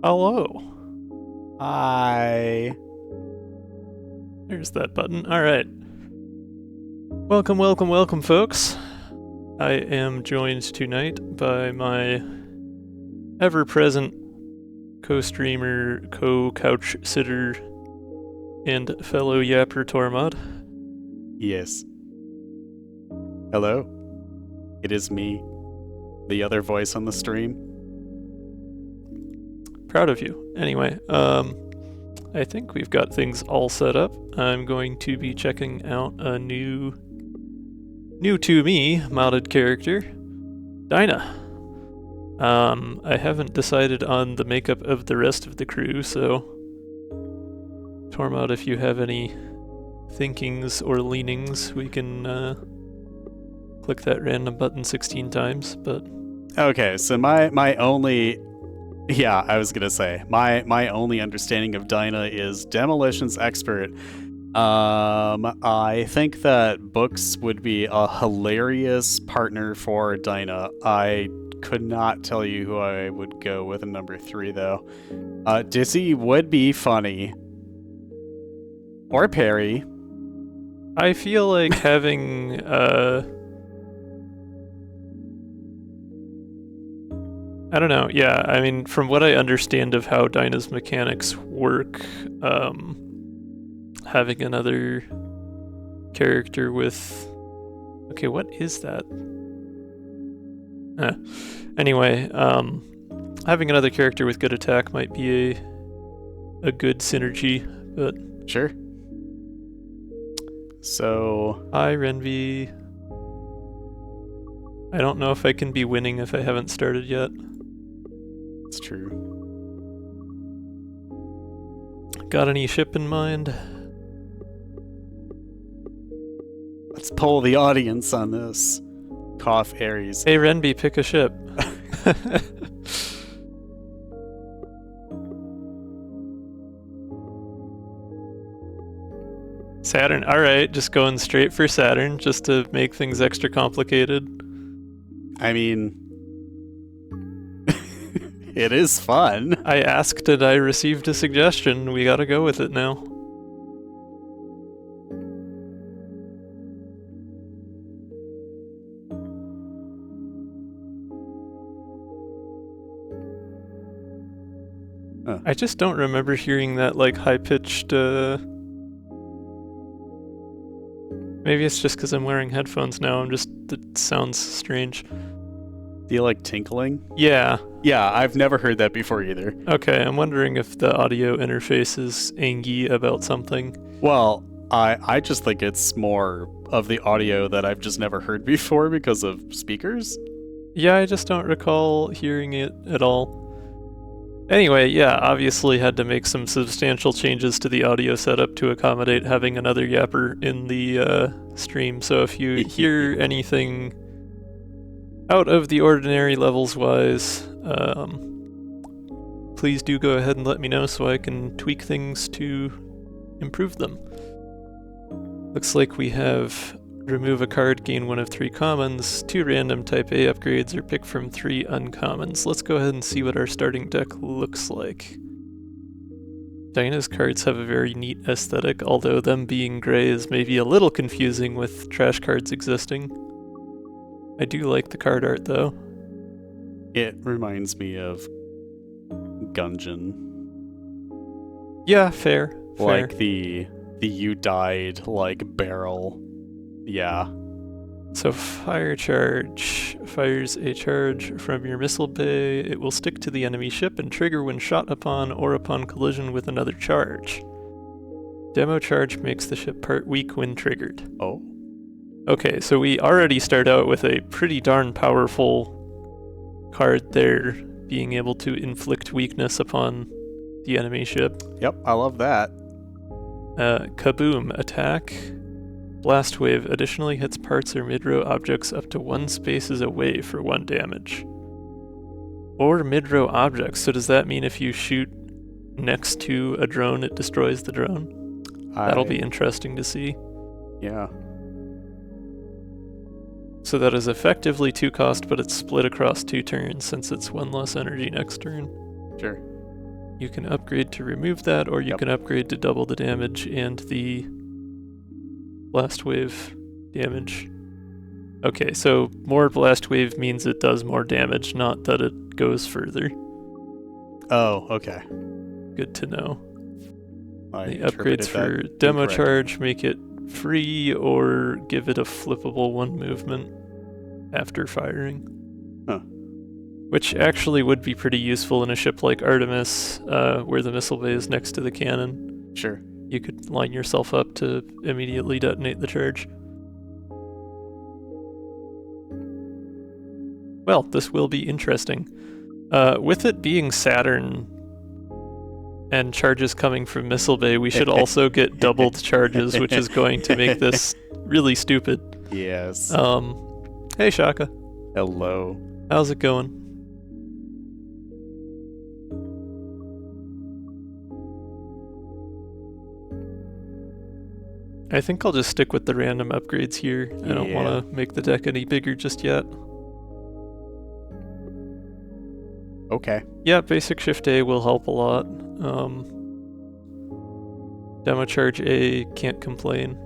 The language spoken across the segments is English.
Hello. Hi. There's that button. All right. Welcome, welcome, welcome, folks. I am joined tonight by my ever-present co-streamer, co-couch sitter, and fellow yapper Tormod. Yes. Hello. It is me, the other voice on the stream. Proud of you. Anyway, I think we've got things all set up. I'm going to be checking out a new to me modded character, Dyna. I haven't decided on the makeup of the rest of the crew, so Tormod, if you have any thinkings or leanings, we can click that random button 16 times, but... Okay, so my only... Yeah, I was gonna say, my only understanding of Dyna is Demolitions expert. I think that books would be a hilarious partner for Dyna. I could not tell you who I would go with in number 3, though. Dizzy would be funny. Or Perry. I feel like having, I don't know, yeah, I mean, from what I understand of how Dyna's mechanics work, having another character with... Okay, what is that? Anyway, having another character with good attack might be a good synergy, but... Sure. So... Hi, Renvi. I don't know if I can be winning if I haven't started yet. It's true. Got any ship in mind? Let's poll the audience on this. Cough Aries. Hey, Renvi, pick a ship. Saturn. Alright, just going straight for Saturn, just to make things extra complicated. I mean... It is fun. I asked and I received a suggestion. We gotta go with it now. Huh. I just don't remember hearing that, like, high-pitched, Maybe it's just because I'm wearing headphones now. It sounds strange. Do you like tinkling? Yeah. Yeah, I've never heard that before either. Okay, I'm wondering if the audio interface is angy about something. Well, I just think it's more of the audio that I've just never heard before because of speakers. Yeah, I just don't recall hearing it at all. Anyway, yeah, obviously had to make some substantial changes to the audio setup to accommodate having another yapper in the stream, so if you hear anything out of the ordinary levels-wise, please do go ahead and let me know so I can tweak things to improve them. Looks like we have remove a card, gain 1 of 3 commons, 2 random type A upgrades, or pick from 3 uncommons. Let's go ahead and see what our starting deck looks like. Dyna's cards have a very neat aesthetic, although them being gray is maybe a little confusing with trash cards existing. I do like the card art, though. It reminds me of Gungeon. Yeah, fair. Like the you died, like, barrel. Yeah. So fire charge fires a charge from your missile bay. It will stick to the enemy ship and trigger when shot upon or upon collision with another charge. Demo charge makes the ship part weak when triggered. Oh. Okay, so we already start out with a pretty darn powerful card there, being able to inflict weakness upon the enemy ship. Yep, I love that. Kaboom, attack. Blast wave additionally hits parts or mid-row objects up to 1 spaces away for 1 damage. Or mid-row objects, so does that mean if you shoot next to a drone it destroys the drone? That'll be interesting to see. Yeah. So that is effectively 2 cost, but it's split across 2 turns since it's 1 less energy next turn. Sure. You can upgrade to remove that, or you can upgrade to double the damage and the blast wave damage. Okay, so more blast wave means it does more damage, not that it goes further. Oh, okay. Good to know. I The upgrades for demo charge make it free or give it a flippable 1 movement after firing. Huh. Which actually would be pretty useful in a ship like Artemis, where the missile bay is next to the cannon. Sure. You could line yourself up to immediately detonate the charge. Well, this will be interesting. With it being Saturn and charges coming from Missile Bay, we should also get doubled charges, which is going to make this really stupid. Yes. Hey Shaka. Hello. How's it going? I think I'll just stick with the random upgrades here. I don't want to make the deck any bigger just yet. Okay. Yeah, basic shift A will help a lot. Demo charge A, can't complain.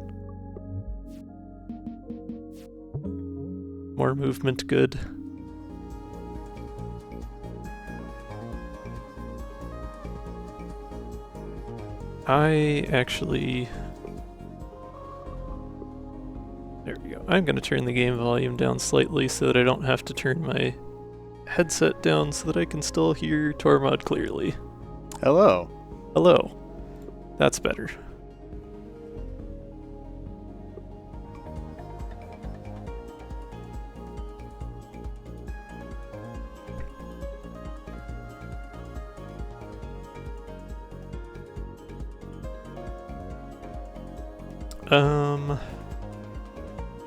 More movement, good. I actually... There we go. I'm going to turn the game volume down slightly so that I don't have to turn my headset down so that I can still hear Tormod clearly. Hello. Hello. That's better.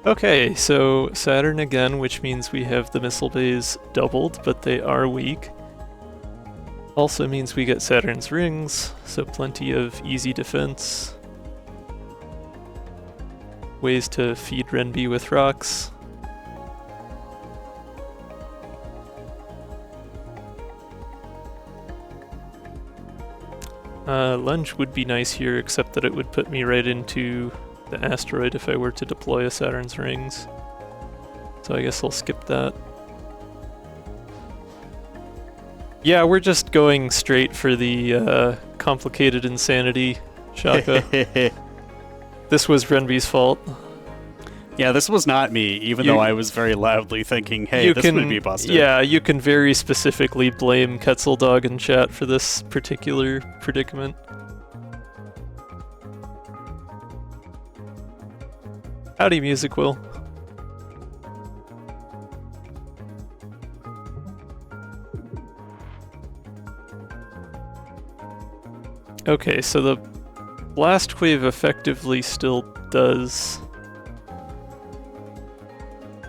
Okay, so Saturn again, which means we have the missile bays doubled, but they are weak. Also means we get Saturn's rings, so plenty of easy defense. Ways to feed Renby with rocks. Lunge would be nice here, except that it would put me right into the asteroid if I were to deploy a Saturn's rings. So I guess I'll skip that. Yeah, we're just going straight for the complicated insanity, Shaka. This was Renby's fault. Yeah, this was not me, even though I was very loudly thinking, hey, this would be busted. Yeah, you can very specifically blame Quetzeldog in chat for this particular predicament. Howdy, Music Will. Okay, so the blast wave effectively still does...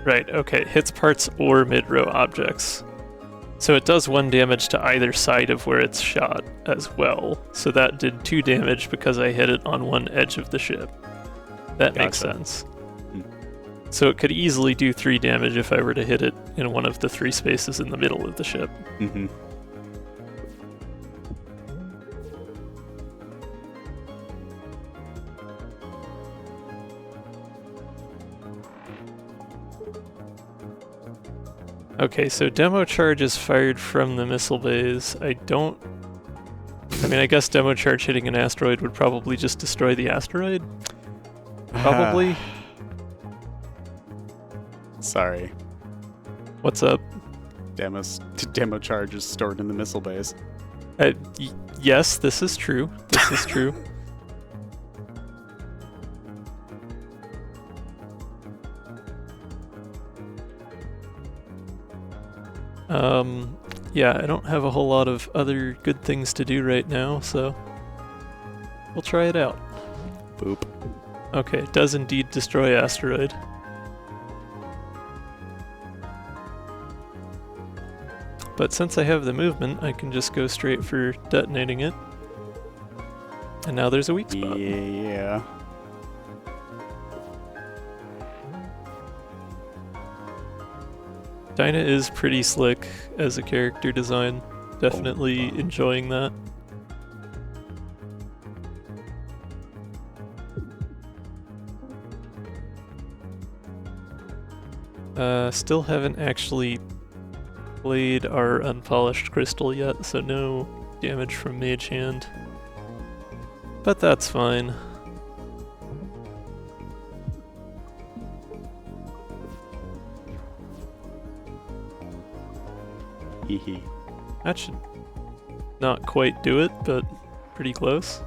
Right, okay, hits parts or mid-row objects. So it does 1 damage to either side of where it's shot as well. So that did 2 damage because I hit it on one edge of the ship. That makes sense. So it could easily do 3 damage if I were to hit it in one of the 3 spaces in the middle of the ship. Mm-hmm. Okay, so demo charge is fired from the missile bays. I mean, I guess demo charge hitting an asteroid would probably just destroy the asteroid? Probably. Sorry. What's up? Demo charge is stored in the missile bays. Yes, this is true. This is true. Yeah, I don't have a whole lot of other good things to do right now, so we'll try it out. Boop. Okay, it does indeed destroy asteroid. But since I have the movement, I can just go straight for detonating it. And now there's a weak spot. Yeah. Dyna is pretty slick as a character design. Definitely enjoying that. Still haven't actually played our unpolished crystal yet, so no damage from Mage Hand. But that's fine. Hehe. That should not quite do it, but pretty close.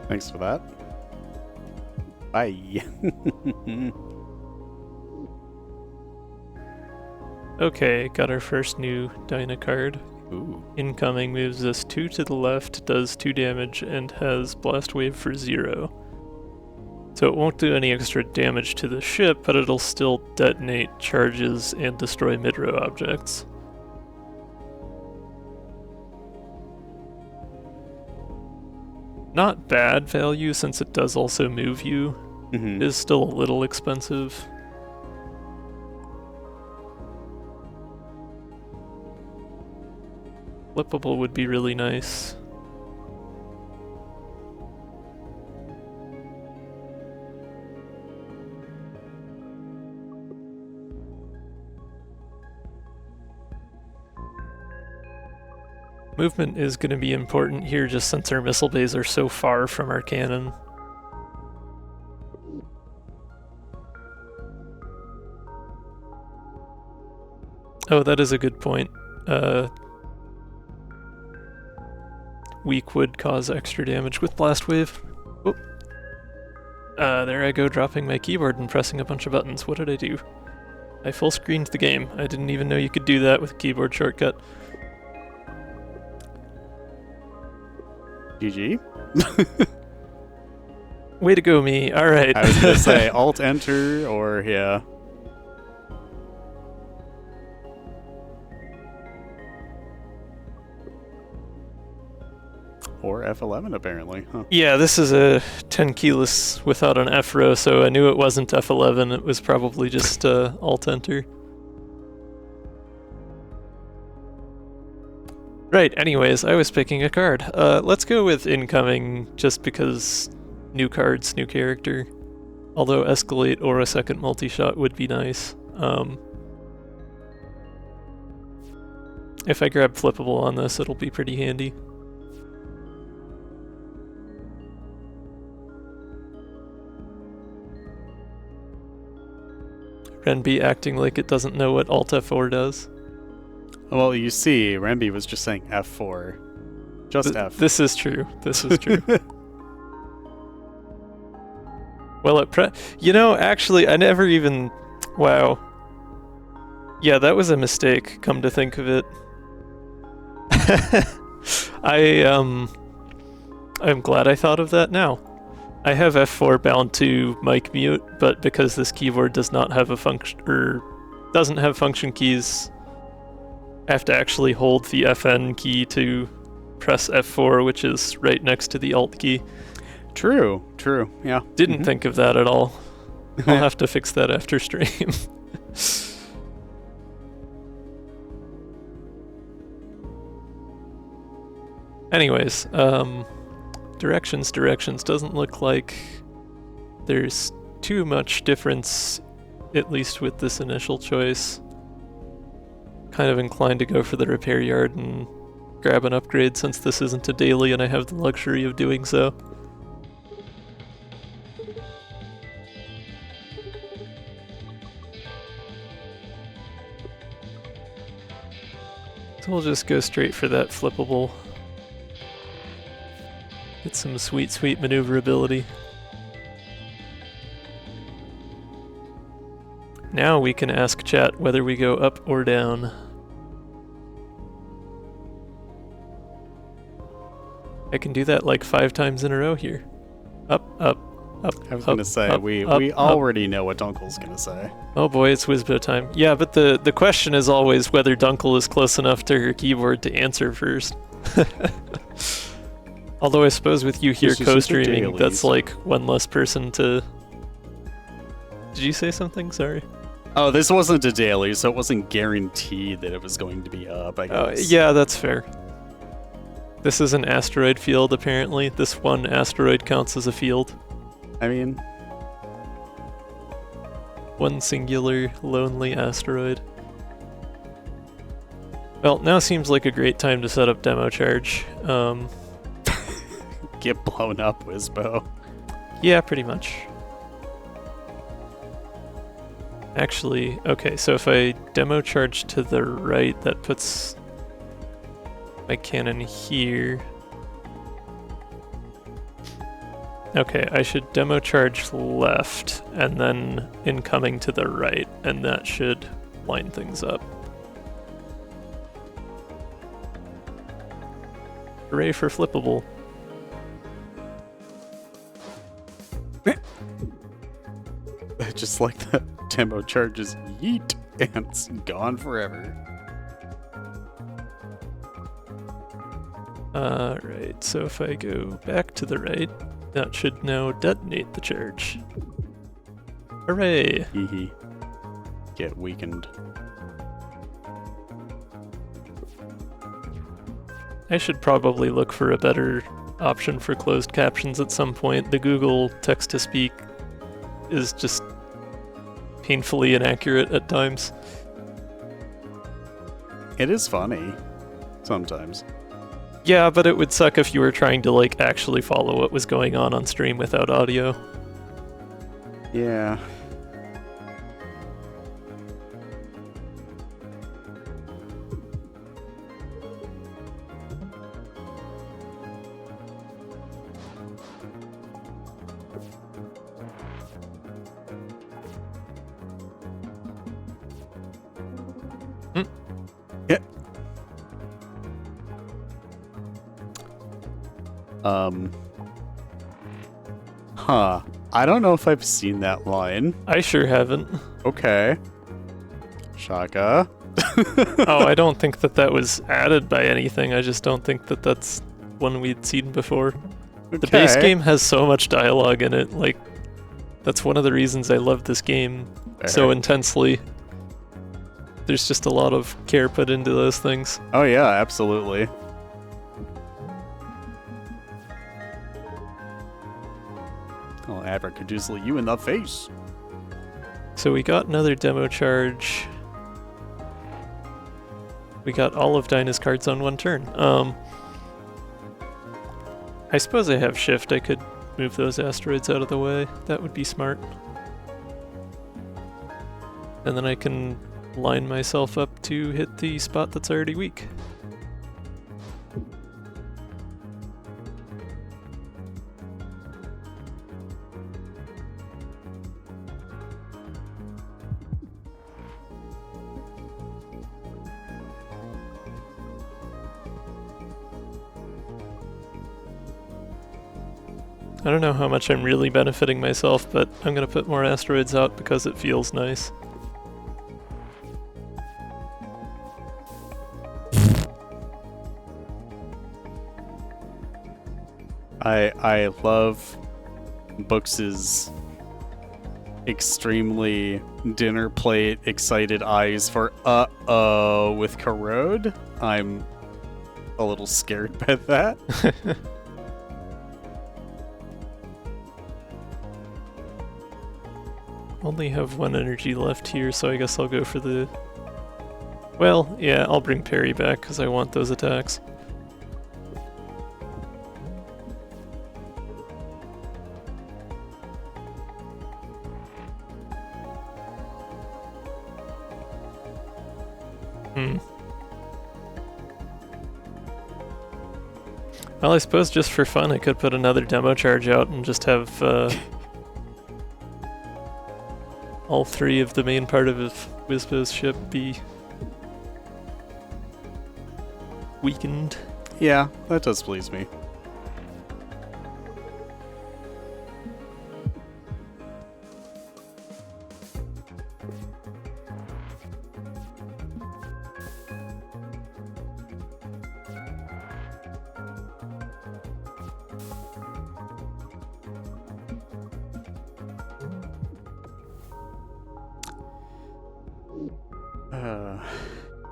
Thanks for that. Bye. Okay, got our first new Dyna card. Ooh. Incoming moves us 2 to the left, does 2 damage, and has Blast Wave for 0. So it won't do any extra damage to the ship, but it'll still detonate charges and destroy mid-row objects. Not bad value, since it does also move you. It is still a little expensive. Flippable would be really nice. Movement is going to be important here just since our missile bays are so far from our cannon. Oh, that is a good point. Weak would cause extra damage with Blast Wave. Oh. There I go, dropping my keyboard and pressing a bunch of buttons. What did I do? I full screened the game. I didn't even know you could do that with a keyboard shortcut. GG. Way to go, me. Alright. I was gonna say Alt-Enter or, yeah. Or F11, apparently. Huh. Yeah, this is a 10 keyless without an F row, so I knew it wasn't F11. It was probably just Alt-Enter. Right, anyways, I was picking a card. Let's go with Incoming, just because new cards, new character. Although Escalate or a second multi-shot would be nice. If I grab Flippable on this, it'll be pretty handy. Renby acting like it doesn't know what Alt F4 does. Well, you see, Remby was just saying F4. Just F. This is true. This is true. Well, you know, actually, I never even... Wow. Yeah, that was a mistake, come to think of it. I'm glad I thought of that now. I have F4 bound to mic mute, but because this keyboard does not have a function, or doesn't have function keys, I have to actually hold the FN key to press F4, which is right next to the Alt key. True, yeah. Didn't think of that at all. I'll have to fix that after stream. Anyways, directions. Doesn't look like there's too much difference, at least with this initial choice. Kind of inclined to go for the repair yard and grab an upgrade since this isn't a daily and I have the luxury of doing so. So we'll just go straight for that Flippable. Get some sweet, sweet maneuverability. Now we can ask chat whether we go up or down. I can do that like 5 times in a row here. Up, up, up. I was gonna say, we already know what Dunkel's gonna say. Oh boy, it's Wizbo time. Yeah, but the question is always whether Dunkel is close enough to her keyboard to answer first. Although I suppose with you here co-streaming, that's like one less person to Did you say something? Sorry. Oh, this wasn't a daily, so it wasn't guaranteed that it was going to be up, I guess. Yeah, that's fair. This is an asteroid field, apparently. This one asteroid counts as a field. I mean... One singular, lonely asteroid. Well, now seems like a great time to set up demo charge. Get blown up, Wizbo. Yeah, pretty much. Actually, okay, so if I demo charge to the right, that puts my cannon here. Okay, I should demo charge left, and then incoming to the right, and that should line things up. Hooray for flippable. Just like that demo charge is yeet, and it's gone forever. Right, so if I go back to the right, that should now detonate the charge. Hooray! Hee. Get weakened. I should probably look for a better option for closed captions at some point. The Google text-to-speak is just painfully inaccurate at times. It is funny. Sometimes. Yeah, but it would suck if you were trying to, like, actually follow what was going on stream without audio. Yeah. Huh. I don't know if I've seen that line. I sure haven't. Okay. Shaka. Oh, I don't think that was added by anything. I just don't think that that's one we'd seen before. Okay. The base game has so much dialogue in it. Like, that's one of the reasons I love this game so intensely. There's just a lot of care put into those things. Oh yeah, absolutely. Oh, abracadabra, you in the face. So we got another demo charge. We got all of Dyna's cards on one turn. I suppose I have shift. I could move those asteroids out of the way. That would be smart. And then I can line myself up to hit the spot that's already weak. I don't know how much I'm really benefiting myself, but I'm gonna put more asteroids out because it feels nice. I love Books' extremely dinner plate excited eyes for uh-oh with Corrode. I'm a little scared by that. Only have one energy left here, so I guess I'll go for the... Well, yeah, I'll bring Perry back because I want those attacks. Well, I suppose just for fun I could put another demo charge out and just have all three of the main part of Wizbo's ship be weakened. Yeah, that does please me.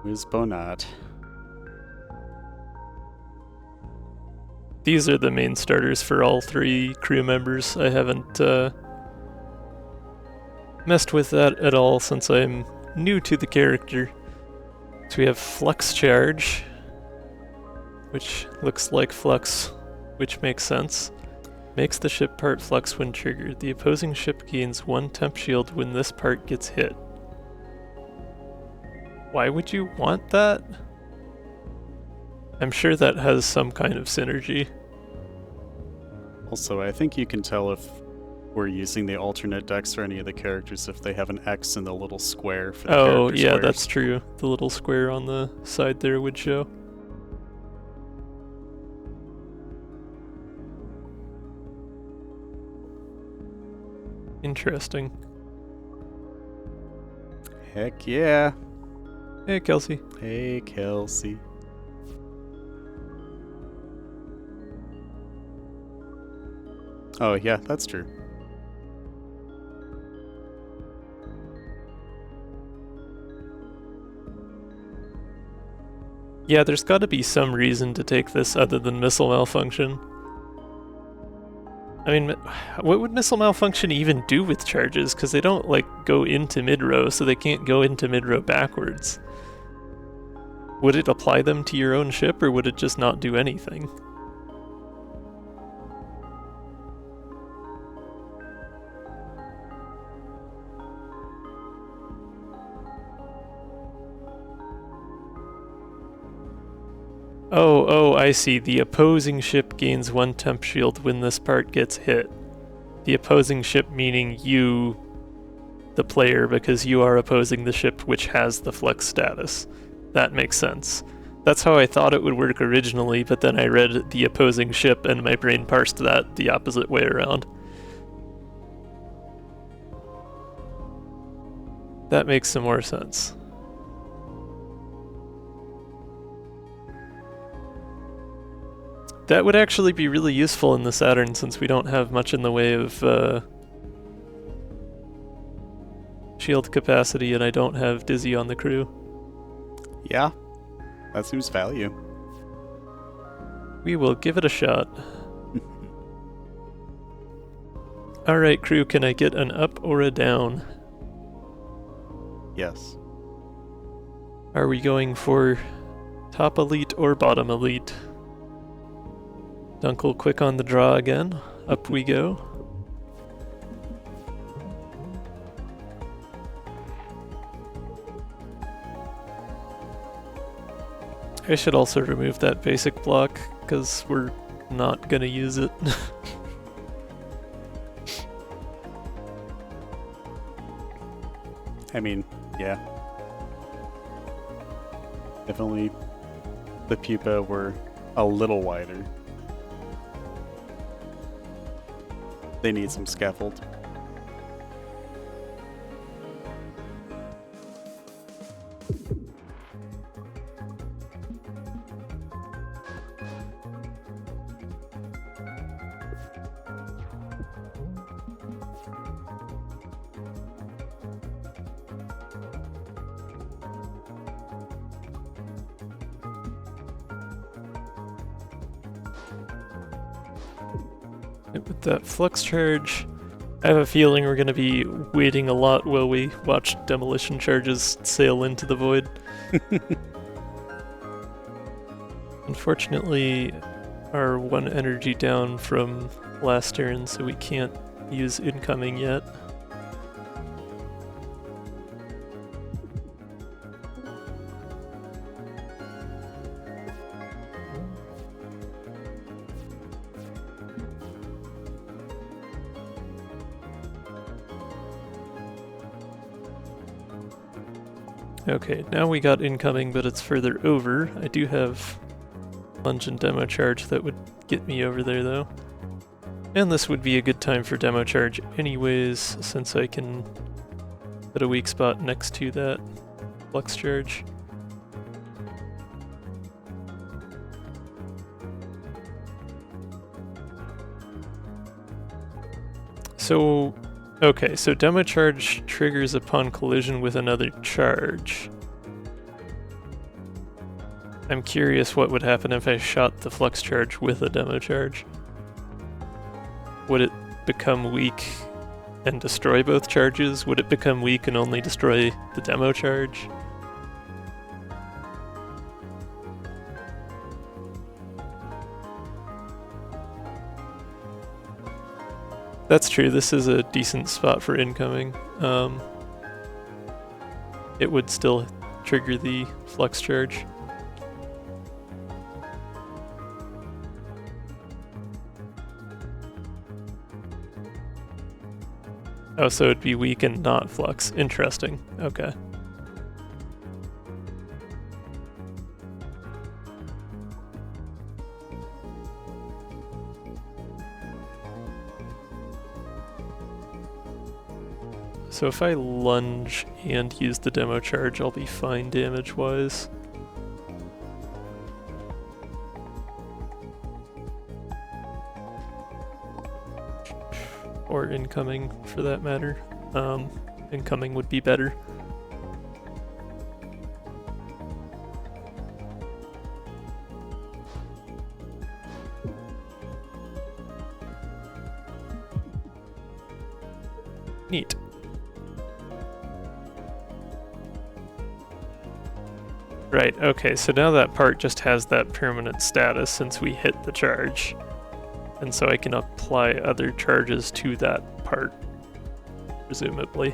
Who's Bonat? These are the main starters for all 3 crew members. I haven't messed with that at all since I'm new to the character. So we have Flux Charge, which looks like Flux, which makes sense. Makes the ship part flux when triggered. The opposing ship gains 1 temp shield when this part gets hit. Why would you want that? I'm sure that has some kind of synergy. Also, I think you can tell if we're using the alternate decks for any of the characters if they have an X in the little square for the Oh, character yeah, squares. that's true. The little square on the side there would show. Interesting. Heck yeah. Hey, Kelsey. Hey, Kelsey. Oh, yeah, that's true. Yeah, there's gotta be some reason to take this other than missile malfunction. I mean, what would missile malfunction even do with charges? Because they don't, like, go into mid-row, so they can't go into mid-row backwards. Would it apply them to your own ship, or would it just not do anything? Oh, I see. The opposing ship gains 1 temp shield when this part gets hit. The opposing ship meaning you, the player, because you are opposing the ship which has the flux status. That makes sense. That's how I thought it would work originally, but then I read the opposing ship and my brain parsed that the opposite way around. That makes some more sense. That would actually be really useful in the Saturn since we don't have much in the way of shield capacity and I don't have Dizzy on the crew. Yeah, that seems value. We will give it a shot. Alright, crew, can I get an up or a down? Yes. Are we going for top elite or bottom elite? Dunkel quick on the draw again. Up we go. I should also remove that basic block, because we're not gonna use it. I mean, yeah. If only the pupa were a little wider. They need some scaffold. With that flux charge, I have a feeling we're going to be waiting a lot while we watch demolition charges sail into the void. Unfortunately, our 1 energy down from last turn, so we can't use incoming yet. Okay, now we got incoming, but it's further over. I do have lunge and demo charge that would get me over there, though. And this would be a good time for demo charge anyways, since I can put a weak spot next to that flux charge. So, okay, so demo charge triggers upon collision with another charge. I'm curious what would happen if I shot the flux charge with a demo charge. Would it become weak and destroy both charges? Would it become weak and only destroy the demo charge? That's true, this is a decent spot for incoming. It would still trigger the flux charge. Oh, so it'd be weak and not flux. Interesting. Okay. So if I lunge and use the demo charge, I'll be fine damage-wise. Or incoming, for that matter. Incoming would be better. Neat. Right, okay, so now that part just has that permanent status since we hit the charge. And so I can apply other charges to that part, presumably.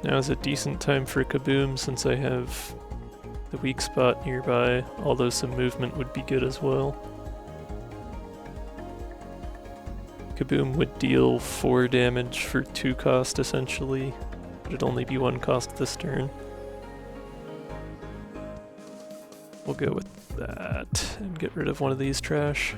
Now is a decent time for Kaboom since I have the weak spot nearby, although some movement would be good as well. Kaboom would deal 4 damage for 2 cost essentially, but it'd only be 1 cost this turn. We'll go with that and get rid of one of these trash.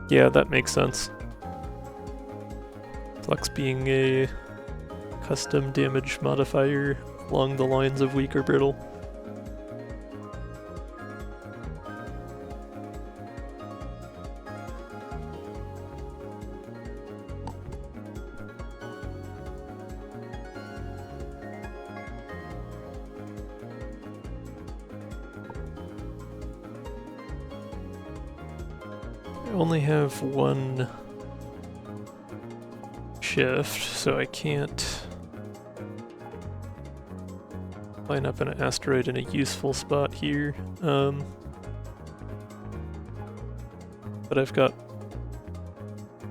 Yeah, that makes sense. Flux being a custom damage modifier along the lines of weak or brittle. I only have 1 shift, so I can't line up an asteroid in a useful spot here. But I've got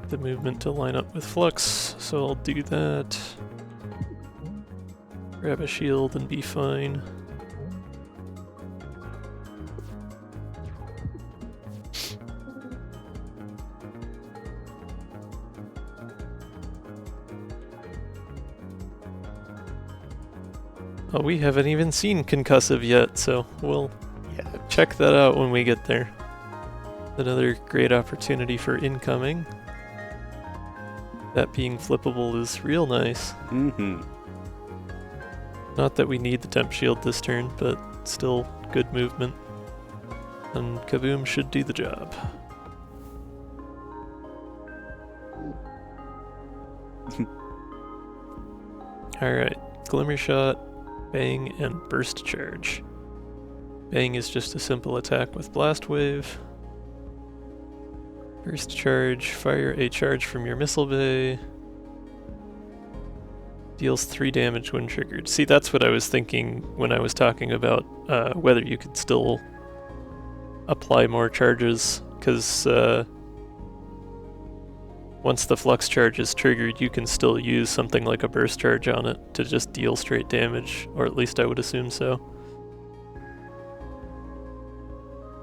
the movement to line up with flux, so I'll do that. Grab a shield and be fine. Oh, we haven't even seen concussive yet, so we'll check that out when we get there. Another great opportunity for incoming. That being flippable is real nice. Mm-hmm. Not that we need the temp shield this turn, but still good movement. And Kaboom should do the job. Alright, Glimmer Shot, Bang, and Burst Charge. Bang is just a simple attack with Blast Wave. Burst Charge, fire a charge from your missile bay. Deals 3 damage when triggered. See, that's what I was thinking when I was talking about whether you could still apply more charges, because once the flux charge is triggered, you can still use something like a burst charge on it to just deal straight damage, or at least I would assume so.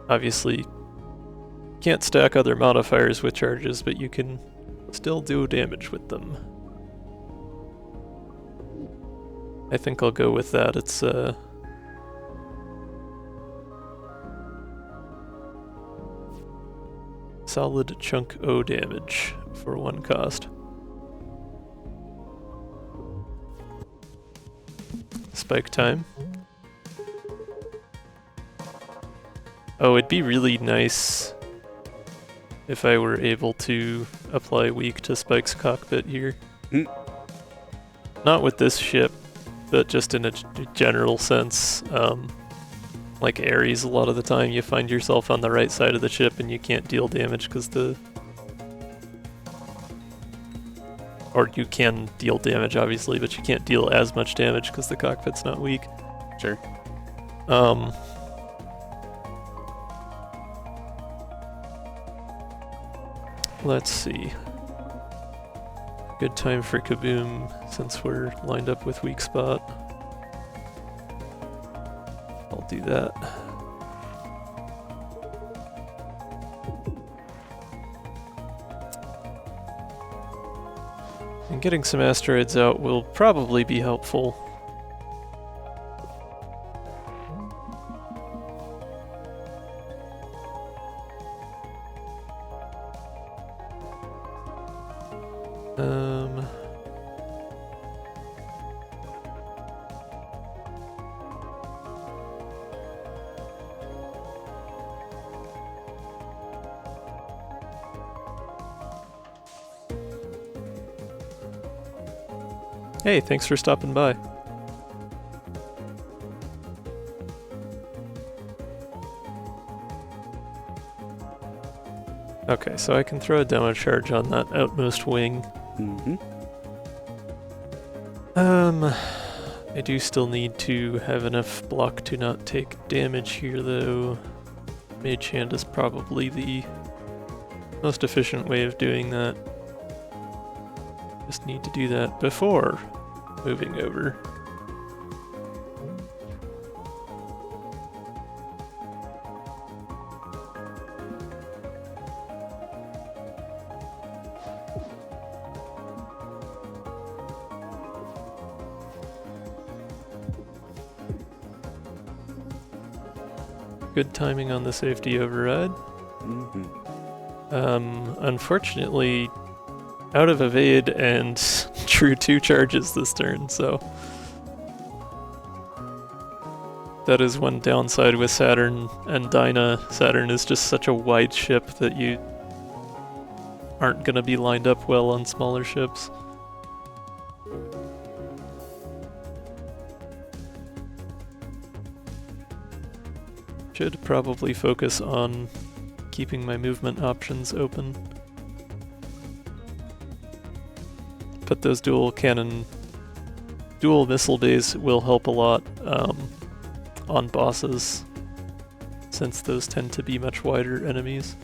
Obviously, can't stack other modifiers with charges, but you can still do damage with them. I think I'll go with that. It's solid chunk O damage for 1 cost. Spike time. Oh, it'd be really nice if I were able to apply weak to Spike's cockpit here. Not with this ship, but just in a general sense. Like Ares, a lot of the time you find yourself on the right side of the ship and you can't deal damage because or you can deal damage, obviously, but you can't deal as much damage because the cockpit's not weak. Sure. Let's see. Good time for Kaboom, since we're lined up with weak spot. I'll do that. And getting some asteroids out will probably be helpful. Hey, thanks for stopping by. Okay, so I can throw a demo charge on that outmost wing. I do still need to have enough block to not take damage here, though. Mage Hand is probably the most efficient way of doing that. Just need to do that before moving over. Good timing on the safety override. Unfortunately, out of evade and drew 2 charges this turn, so that is one downside with Saturn and Dyna. Saturn is just such a wide ship that you aren't going to be lined up well on smaller ships. Should probably focus on keeping my movement options open. But those dual missile bays will help a lot on bosses, since those tend to be much wider enemies.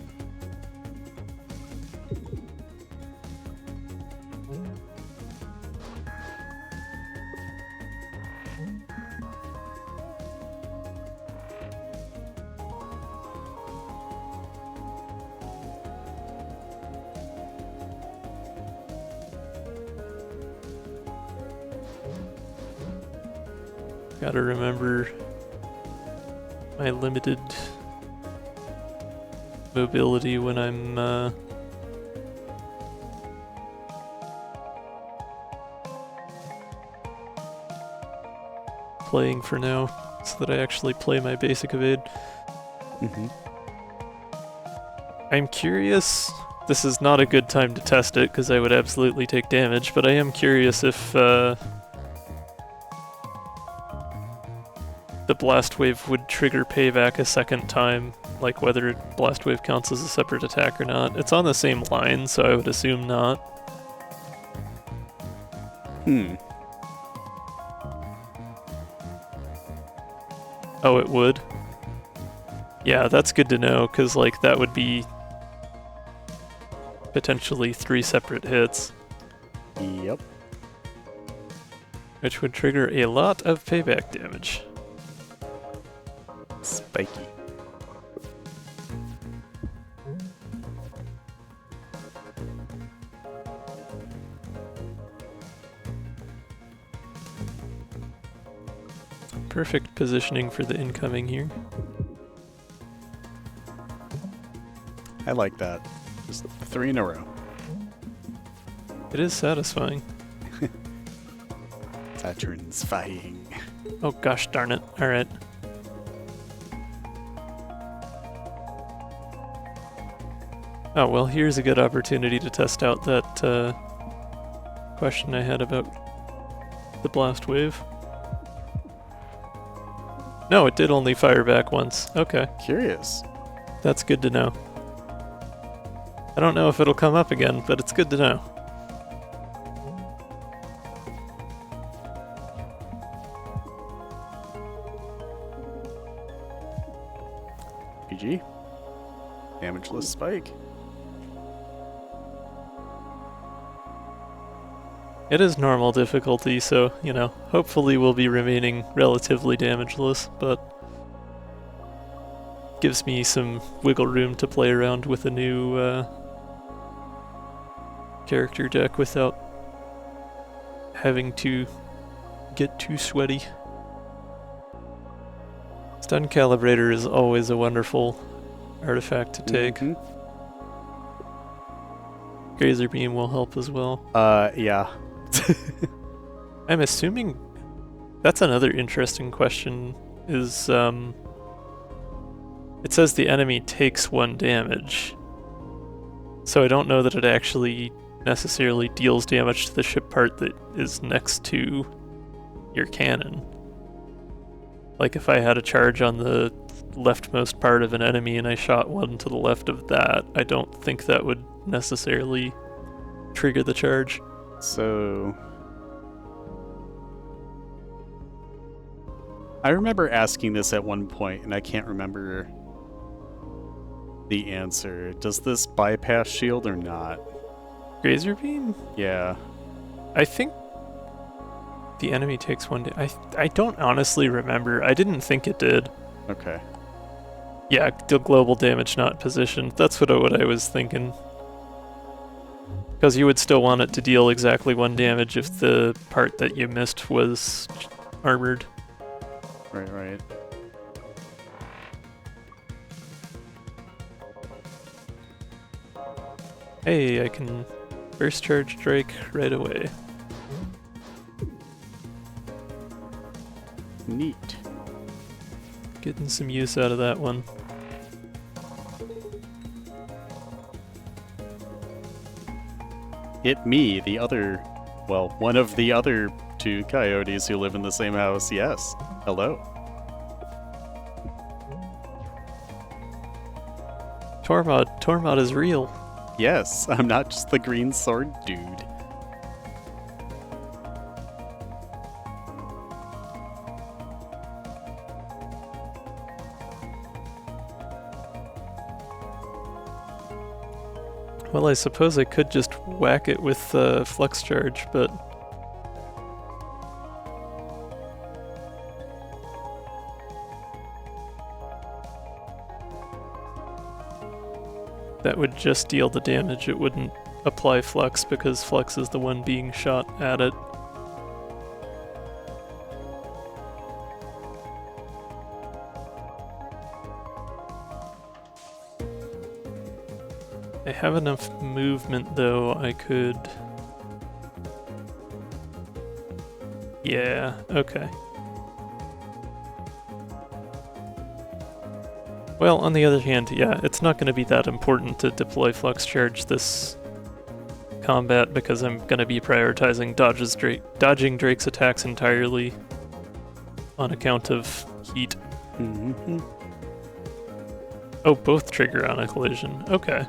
Gotta remember my limited mobility when I'm playing for now, so that I actually play my basic evade. I'm curious, this is not a good time to test it because I would absolutely take damage, but I am curious if the blast wave would trigger payback a second time, like whether blast wave counts as a separate attack or not. It's on the same line, so I would assume not. Oh, it would? Yeah, that's good to know, because like that would be potentially 3 separate hits. Yep. Which would trigger a lot of payback damage. Spiky. perfect positioning for the incoming here. I like that. Just 3 in a row. It is satisfying. Satisfying. Oh gosh darn it. Alright. Oh, well, here's a good opportunity to test out that question I had about the blast wave. No, it did only fire back once. Okay, Curious. that's good to know. I don't know if it'll come up again, but it's good to know. PG. Damageless spike. It is normal difficulty, so, you know, hopefully we'll be remaining relatively damageless, but gives me some wiggle room to play around with a new character deck without having to get too sweaty. Stun Calibrator is always a wonderful artifact to take. Grazer Beam will help as well. Yeah. I'm assuming that's another interesting question is it says the enemy takes 1 damage. So I don't know that it actually necessarily deals damage to the ship part that is next to your cannon. Like if I had a charge on the leftmost part of an enemy and I shot one to the left of that, I don't think that would necessarily trigger the charge. So I remember asking this at one point, and I can't remember the answer. Does this bypass shield or not? Grazer Beam? Yeah. I think the enemy takes 1 I don't honestly remember. I didn't think it did. Okay. Yeah, deal global damage not positioned. That's what I was thinking. Because you would still want it to deal exactly 1 damage if the part that you missed was armored. Right. Hey, I can burst charge Drake right away. Neat. Getting some use out of that one. Me, the other, well, one of the other 2 coyotes who live in the same house. Yes. Hello. Tormod is real. Yes, I'm not just the green sword dude. Well, I suppose I could just whack it with flux charge, but that would just deal the damage. It wouldn't apply flux because flux is the one being shot at it. I have enough movement though, I could... Yeah, okay. Well, on the other hand, yeah, it's not going to be that important to deploy flux charge this combat because I'm going to be prioritizing dodging Drake's attacks entirely on account of heat. Mm-hmm. Oh, both trigger on a collision. Okay.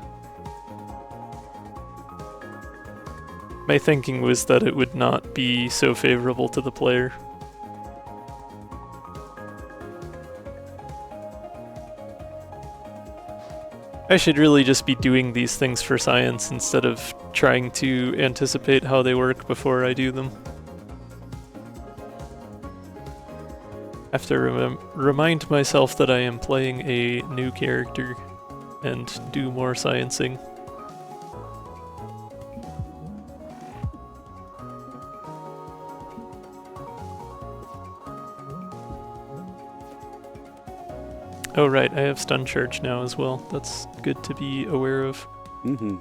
My thinking was that it would not be so favorable to the player. I should really just be doing these things for science instead of trying to anticipate how they work before I do them. I have to remind myself that I am playing a new character and do more sciencing. Oh right, I have stun charge now as well. That's good to be aware of. Mm-hmm.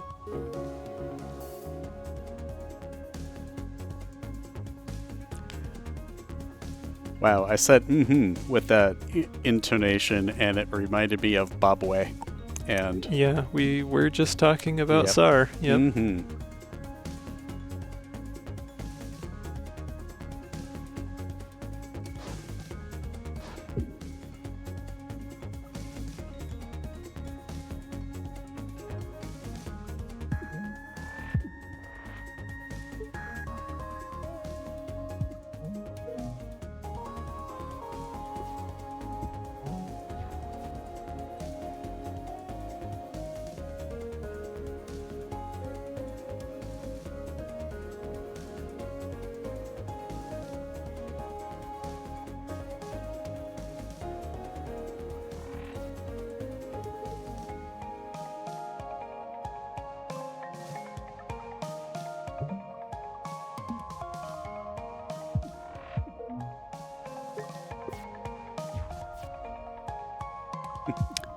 Wow, I said mm-hmm with that intonation, and it reminded me of Bobway. And Yeah, we were just talking about Yep. SAR. Yep. mm-hmm.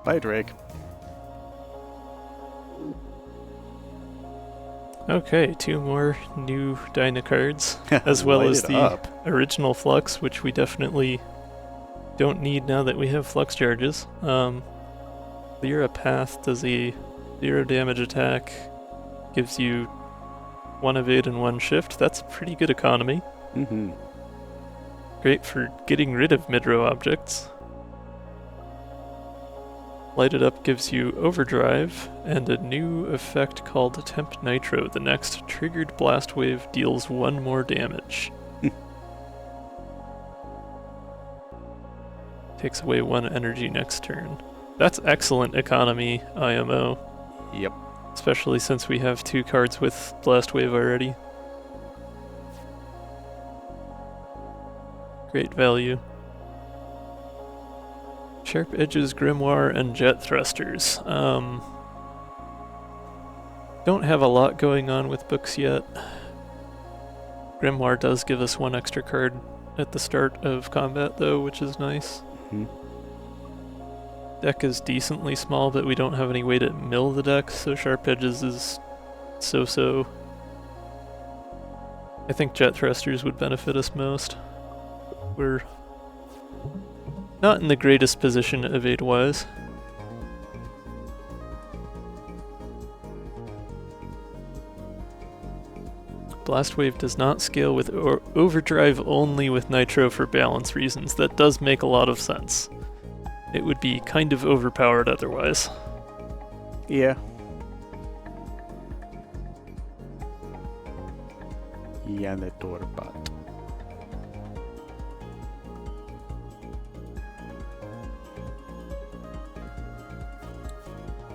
Bye, Drake. Okay, 2 more new Dyna cards, as well Light as it the up. original Flux, which we definitely don't need now that we have Flux charges. Clear a Path does a 0 damage attack, gives you 1 evade and 1 shift. That's a pretty good economy. Mm-hmm. Great for getting rid of mid-row objects. Light It Up gives you Overdrive, and a new effect called Temp Nitro. The next triggered blast wave deals 1 more damage. Takes away 1 energy next turn. That's excellent economy, IMO. Yep. Especially since we have 2 cards with blast wave already. Great value. Sharp Edges, Grimoire, and Jet Thrusters. Don't have a lot going on with books yet. Grimoire does give us 1 extra card at the start of combat though, which is nice. Mm-hmm. Deck is decently small, but we don't have any way to mill the deck, so Sharp Edges is so-so. I think Jet Thrusters would benefit us most. We're not in the greatest position evade-wise. Blast Wave does not scale with Overdrive, only with Nitro for balance reasons. That does make a lot of sense. It would be kind of overpowered otherwise. Yeah. Janne Tormod.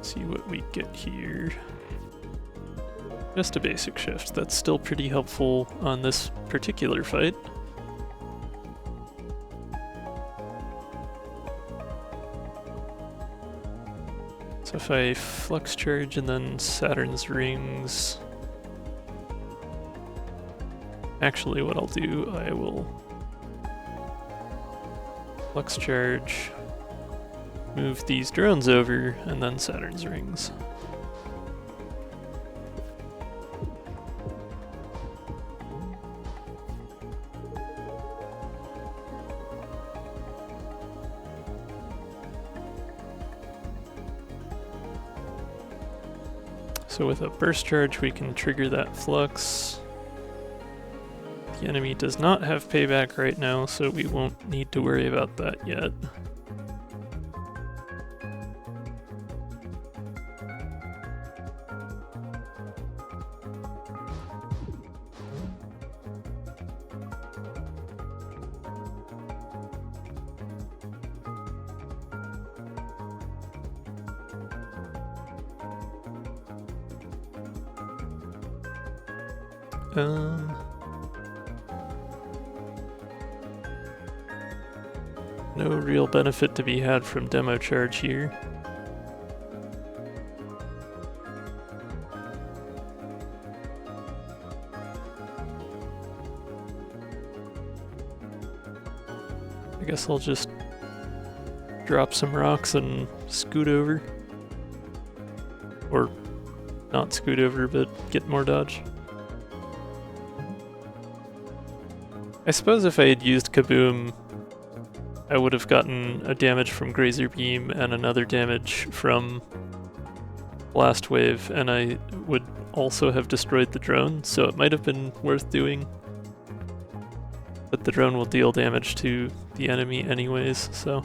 See what we get here. Just a basic shift. That's still pretty helpful on this particular fight. So if I Flux Charge and then Saturn's Rings... Actually, what I'll do, I will Flux Charge, move these drones over, and then Saturn's Rings. So with a burst charge, we can trigger that flux. The enemy does not have payback right now, so we won't need to worry about that yet. No real benefit to be had from demo charge here. I guess I'll just drop some rocks and scoot over. Or not scoot over, but get more dodge. I suppose if I had used Kaboom, I would have gotten a damage from Grazer Beam and another damage from Blast Wave, and I would also have destroyed the drone, so it might have been worth doing. But the drone will deal damage to the enemy anyways, so...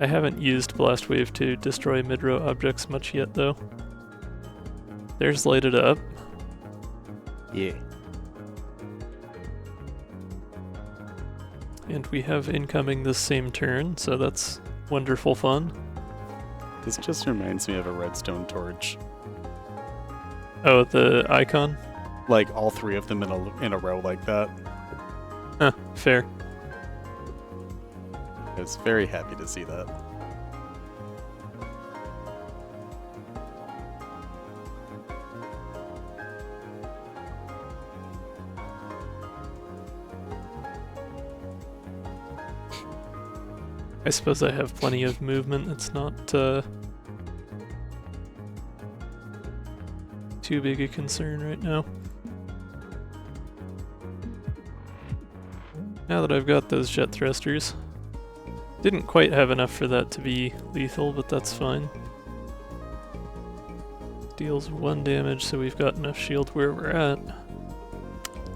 I haven't used Blast Wave to destroy mid-row objects much yet, though. There's Lighted Up. Yeah. And we have incoming this same turn, so that's wonderful fun. This just reminds me of a redstone torch. Oh, the icon? Like all three of them in a row like that. Huh, fair. I was very happy to see that. I suppose I have plenty of movement. It's not too big a concern right now. Now that I've got those jet thrusters. Didn't quite have enough for that to be lethal, but that's fine. Deals 1 damage, so we've got enough shield where we're at.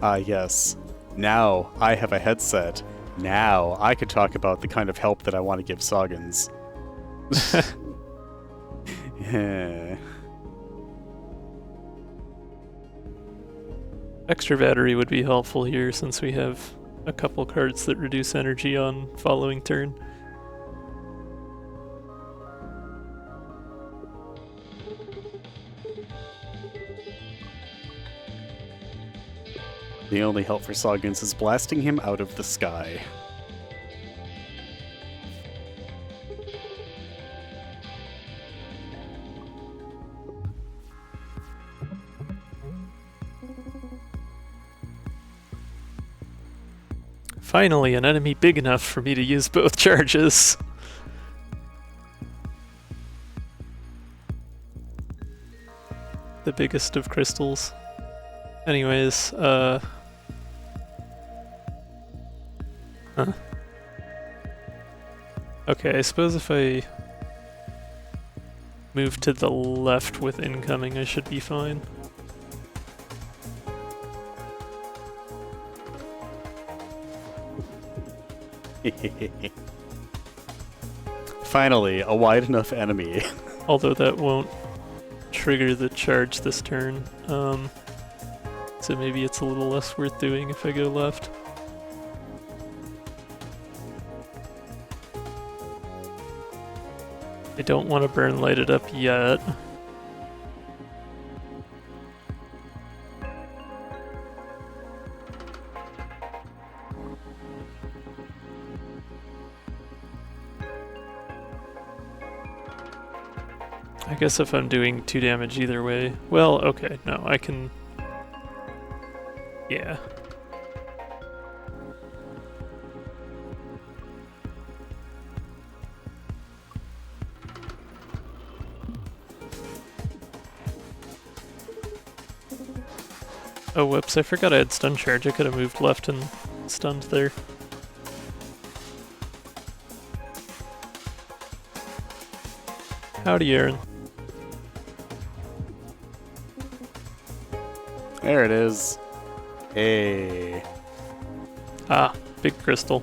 Ah, yes. Now I have a headset. Now I could talk about the kind of help that I want to give Soggins. Yeah. Extra battery would be helpful here since we have a couple cards that reduce energy on following turn. The only help for Soggins is blasting him out of the sky. Finally, an enemy big enough for me to use both charges. The biggest of crystals. Anyways, Huh. Okay, I suppose if I move to the left with incoming, I should be fine. Finally, a wide enough enemy. Although that won't trigger the charge this turn. So maybe it's a little less worth doing if I go left. I don't want to burn Lighted Up yet. I guess if I'm doing 2 damage either way... Well, okay, no, I can... Yeah. Oh, whoops, I forgot I had stun charge. I could have moved left and stunned there. Howdy, Aaron. There it is. Hey. Ah, big crystal.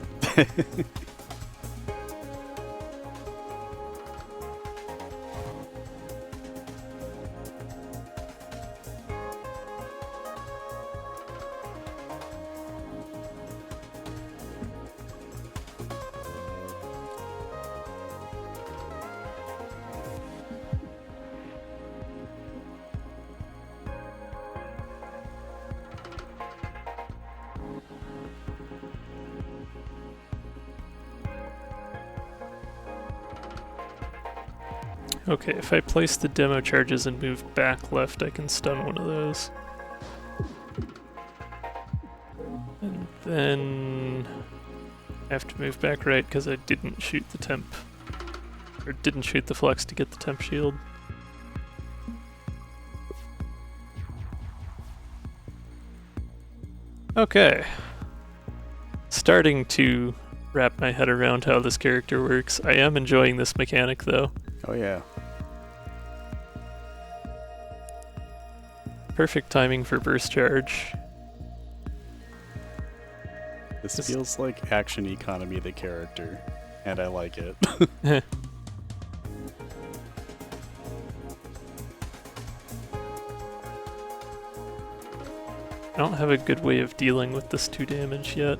Okay, if I place the demo charges and move back left, I can stun one of those. And then... I have to move back right because I didn't shoot the temp. Or didn't shoot the flux to get the temp shield. Okay. Starting to wrap my head around how this character works. I am enjoying this mechanic though. Oh yeah. Perfect timing for burst charge. This feels like action economy the character, and I like it. I don't have a good way of dealing with this 2 damage yet.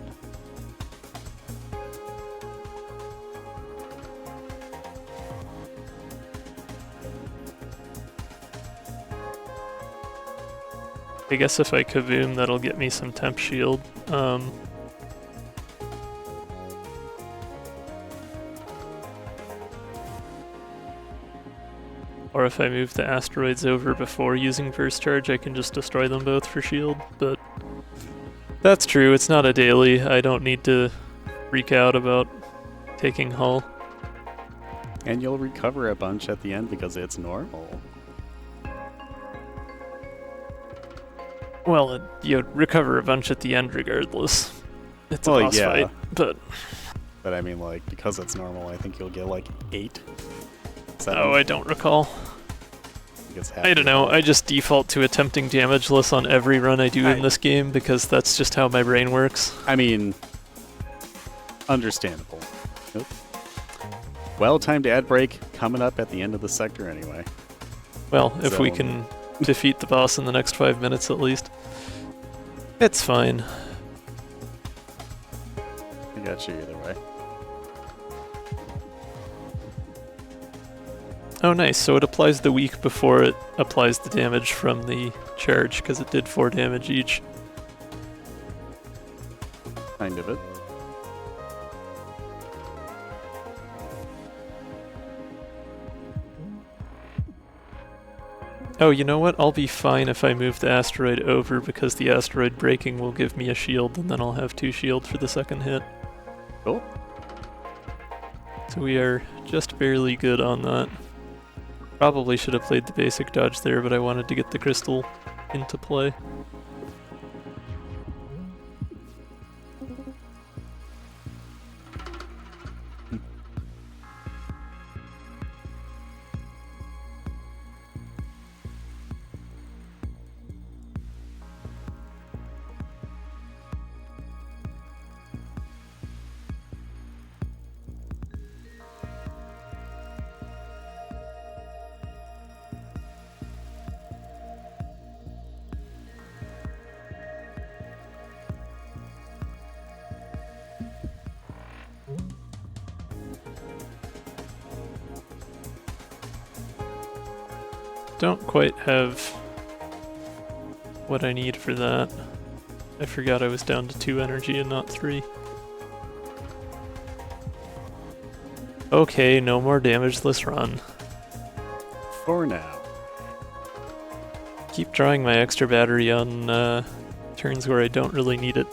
I guess if I kaboom, that'll get me some temp shield. Or if I move the asteroids over before using burst charge, I can just destroy them both for shield, but that's true, it's not a daily. I don't need to freak out about taking hull. And you'll recover a bunch at the end because it's normal. Well, you recover a bunch at the end regardless. It's a Well, boss yeah. fight, but I mean, like, because it's normal, I think you'll get like 8. 7. oh, I don't recall. think it's half I don't know, I just default to attempting damageless on every run I do in this game because that's just how my brain works. I mean, understandable. Nope. Well-timed ad break coming up at the end of the sector anyway. Well, if we So- can defeat the boss in the next 5 minutes at least. It's fine. I got you either way. Oh nice, so it applies the weak before it applies the damage from the charge, because it did 4 damage each. Kind of it. Oh, you know what? I'll be fine if I move the asteroid over, because the asteroid breaking will give me a shield, and then I'll have 2 shields for the second hit. Cool. So we are just barely good on that. Probably should have played the basic dodge there, but I wanted to get the crystal into play. Don't quite have what I need for that. I forgot I was down to 2 energy and not 3. Okay, no more damageless run. For now. Keep drawing my extra battery on turns where I don't really need it.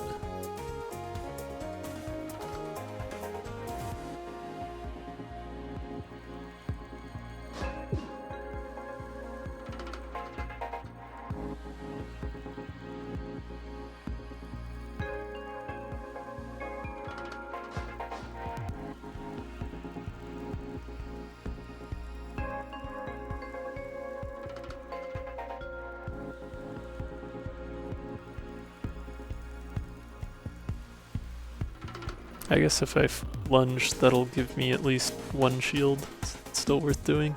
I guess if I lunge, that'll give me at least 1 shield. It's still worth doing.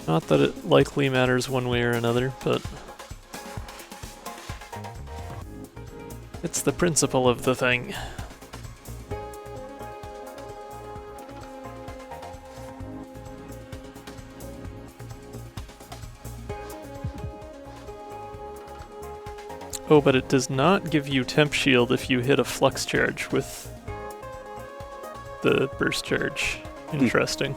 Not that it likely matters one way or another, but it's the principle of the thing. Oh, but it does not give you temp shield if you hit a flux charge with the burst charge. Interesting.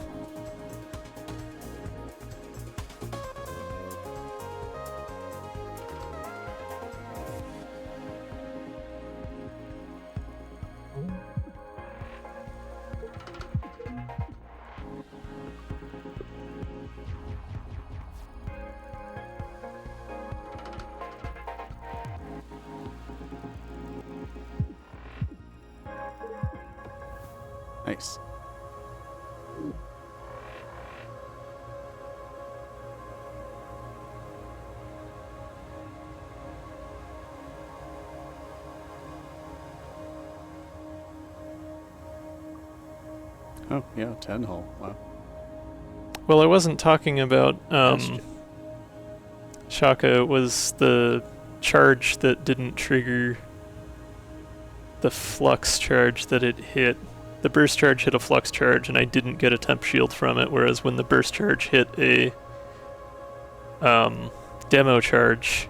Nice. Oh, yeah, 10 hull. Wow. Well, I wasn't talking about Bastion. Shaka. It was the charge that didn't trigger the flux charge that it hit. The burst charge hit a flux charge, and I didn't get a temp shield from it, whereas when the burst charge hit a demo charge,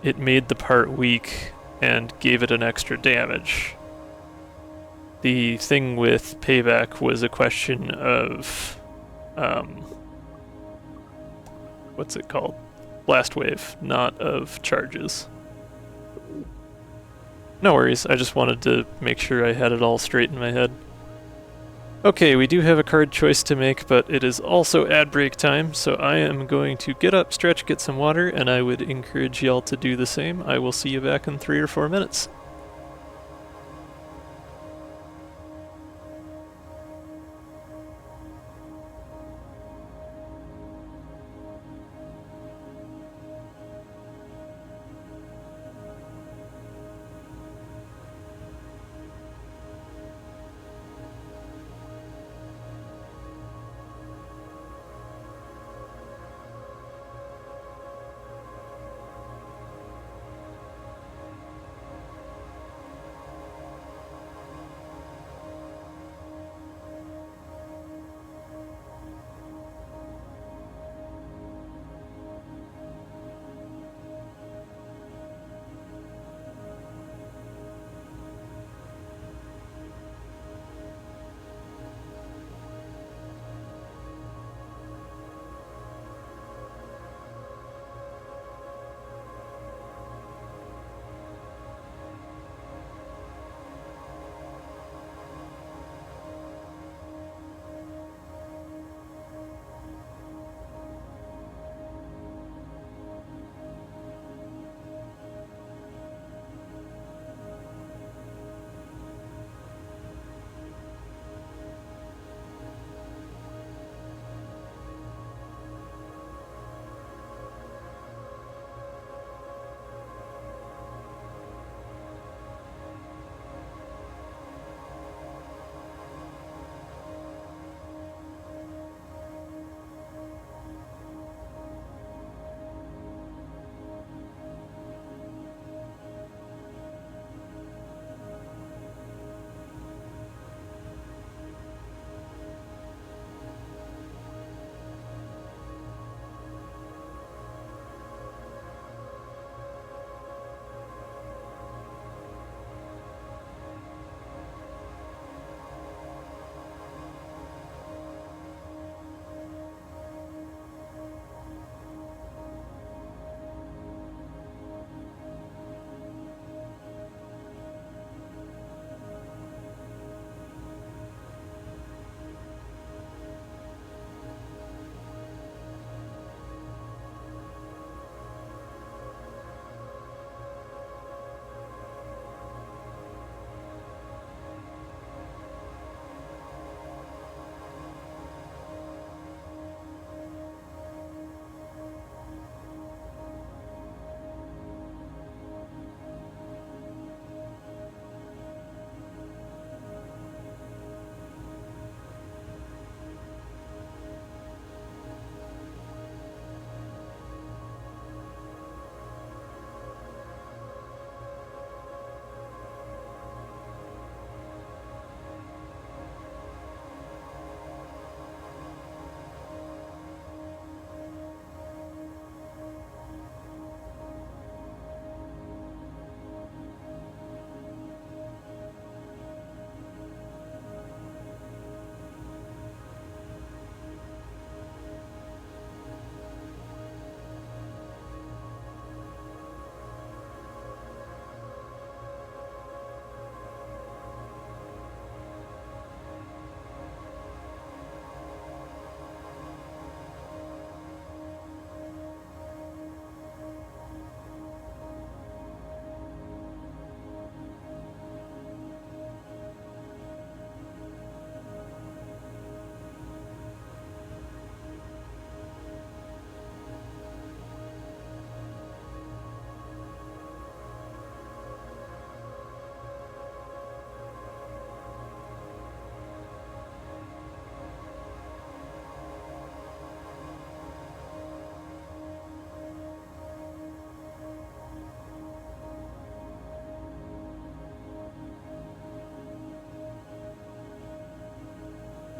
it made the part weak and gave it an extra damage. The thing with payback was a question of what's it called? Blast wave, not of charges. No worries, I just wanted to make sure I had it all straight in my head. Okay, we do have a card choice to make, but it is also ad break time, so I am going to get up, stretch, get some water, and I would encourage y'all to do the same. I will see you back in 3 or 4 minutes.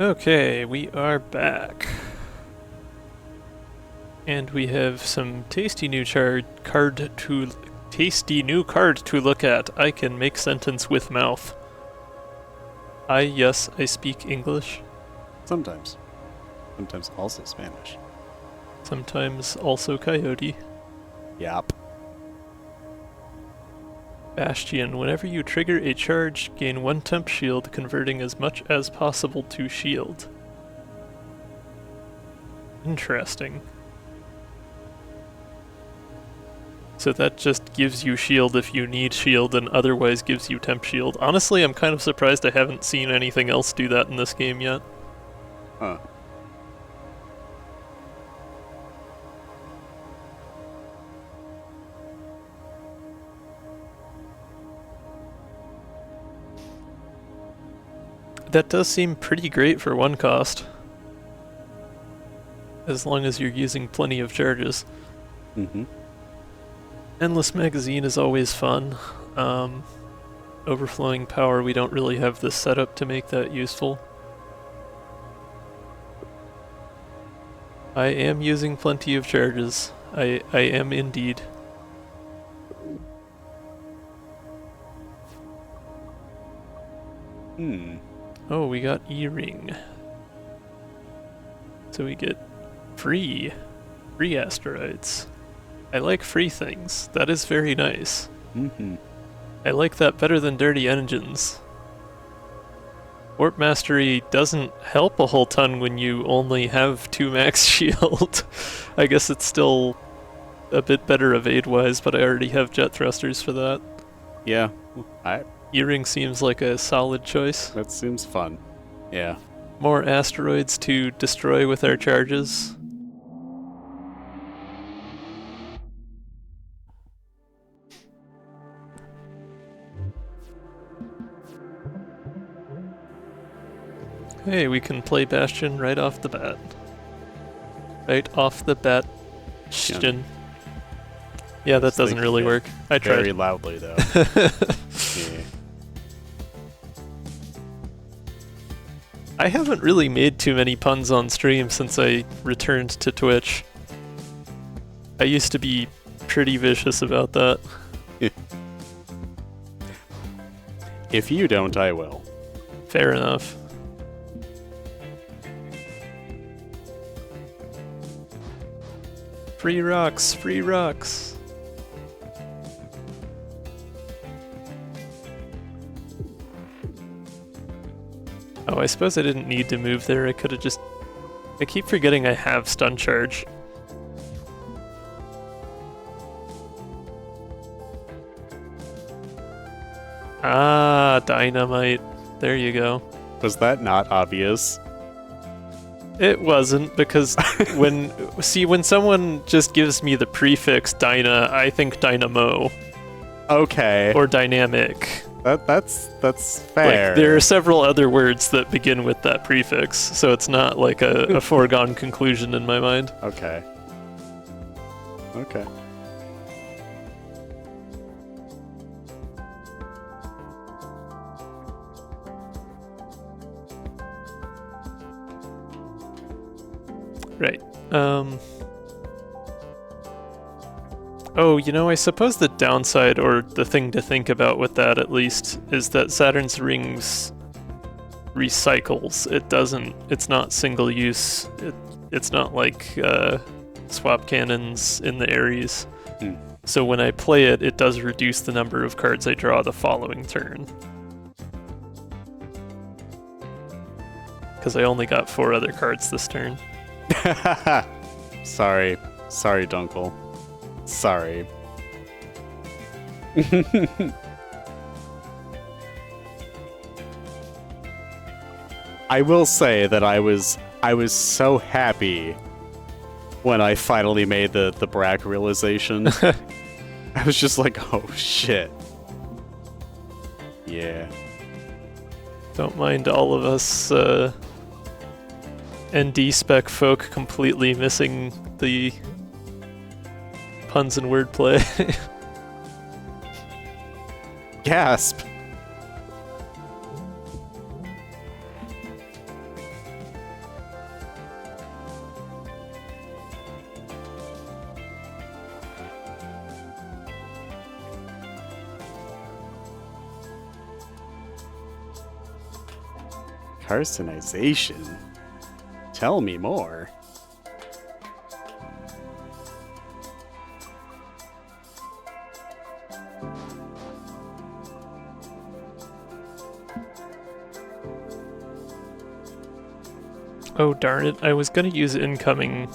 Okay, we are back. And we have some tasty new card to look at. I can make sentence with mouth. Yes, I speak English. Sometimes. Sometimes also Spanish. Sometimes also coyote. Yep. Bastion. Whenever you trigger a charge, gain 1 temp shield, converting as much as possible to shield. Interesting. So that just gives you shield if you need shield and otherwise gives you temp shield. Honestly, I'm kind of surprised I haven't seen anything else do that in this game yet. Huh. That does seem pretty great for 1 cost. As long as you're using plenty of charges. Mm-hmm. Endless magazine is always fun. Overflowing power, we don't really have the setup to make that useful. I am using plenty of charges. I am indeed. Oh, we got E-ring. So we get free asteroids. I like free things. That is very nice. Mm-hmm. I like that better than dirty engines. Warp Mastery doesn't help a whole ton when you only have 2 max shield. I guess it's still a bit better evade-wise, but I already have jet thrusters for that. Yeah. E-ring seems like a solid choice. That seems fun. Yeah. More asteroids to destroy with our charges. Hey, we can play Bastion right off the bat. Right off the bat. Yeah, that doesn't really work. I tried. Very loudly, though. Yeah. I haven't really made too many puns on stream since I returned to Twitch. I used to be pretty vicious about that. If you don't, I will. Fair enough. Free rocks, free rocks. Oh, I suppose I didn't need to move there. I could have just... I keep forgetting I have stun charge. Ah, dynamite. There you go. Was that not obvious? It wasn't, because when someone just gives me the prefix Dyna, I think dynamo. Okay. Or dynamic. That's fair. Like, there are several other words that begin with that prefix, so it's not like a foregone conclusion in my mind. Okay. Okay. Right. Oh, you know, I suppose the downside, or the thing to think about with that at least, is that Saturn's rings recycles. It's not single use. It's not like swap cannons in the Ares. So when I play it, it does reduce the number of cards I draw the following turn. Because I only got 4 other cards this turn. Sorry, Dunkle. Sorry. I will say that I was so happy when I finally made the Brack realization. I was just like, oh shit. Yeah. Don't mind all of us ND spec folk completely missing the puns and wordplay. Gasp. Personalization? Tell me more. Oh darn it, I was gonna use incoming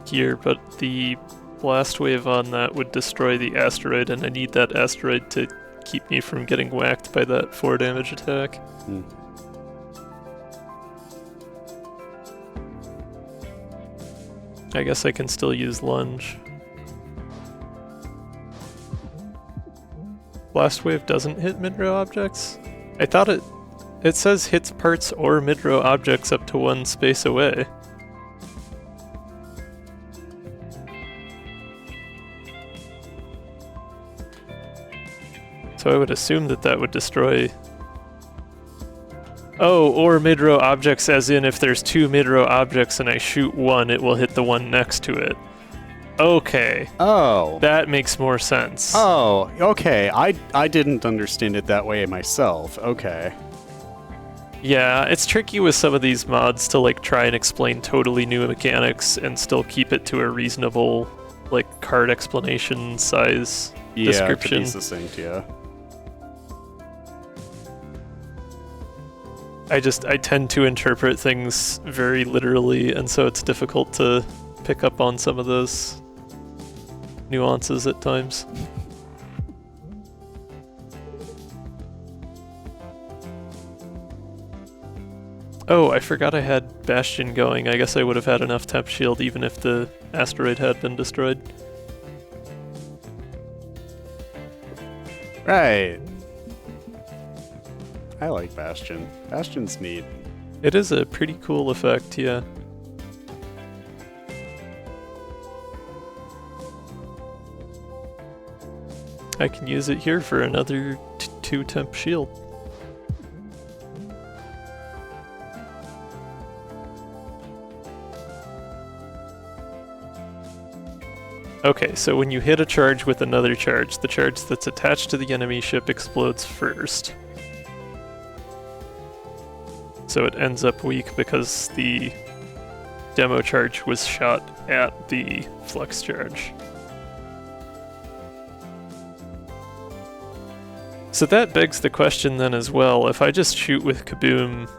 here, but the blast wave on that would destroy the asteroid, and I need that asteroid to keep me from getting whacked by that 4 damage attack. I guess I can still use lunge. Blast wave doesn't hit mid-row objects? I thought it says hits parts or mid-row objects up to 1 space away. So I would assume that that would destroy... Oh, or mid-row objects as in if there's 2 mid-row objects and I shoot one, it will hit the one next to it. Okay. Oh. That makes more sense. Oh, okay. I didn't understand it that way myself. Okay. Yeah, it's tricky with some of these mods to like try and explain totally new mechanics and still keep it to a reasonable like card explanation size description. Yeah, to be succinct, yeah. I tend to interpret things very literally, and so it's difficult to pick up on some of those nuances at times. Oh, I forgot I had Bastion going. I guess I would have had enough temp shield even if the asteroid had been destroyed. Right. I like Bastion. Bastion's neat. It is a pretty cool effect, yeah. I can use it here for another 2 temp shield. Okay, so when you hit a charge with another charge, the charge that's attached to the enemy ship explodes first. So it ends up weak because the demo charge was shot at the flux charge. So that begs the question then as well, if I just shoot with Kaboom,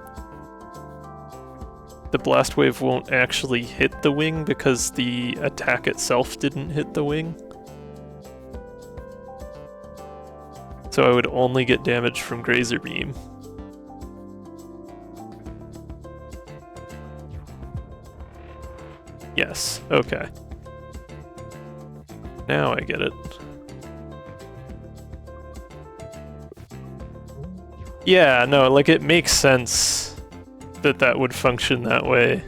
the blast wave won't actually hit the wing because the attack itself didn't hit the wing. So I would only get damage from Grazer Beam. Yes, okay. Now I get it. Yeah, no, like it makes sense that that would function that way.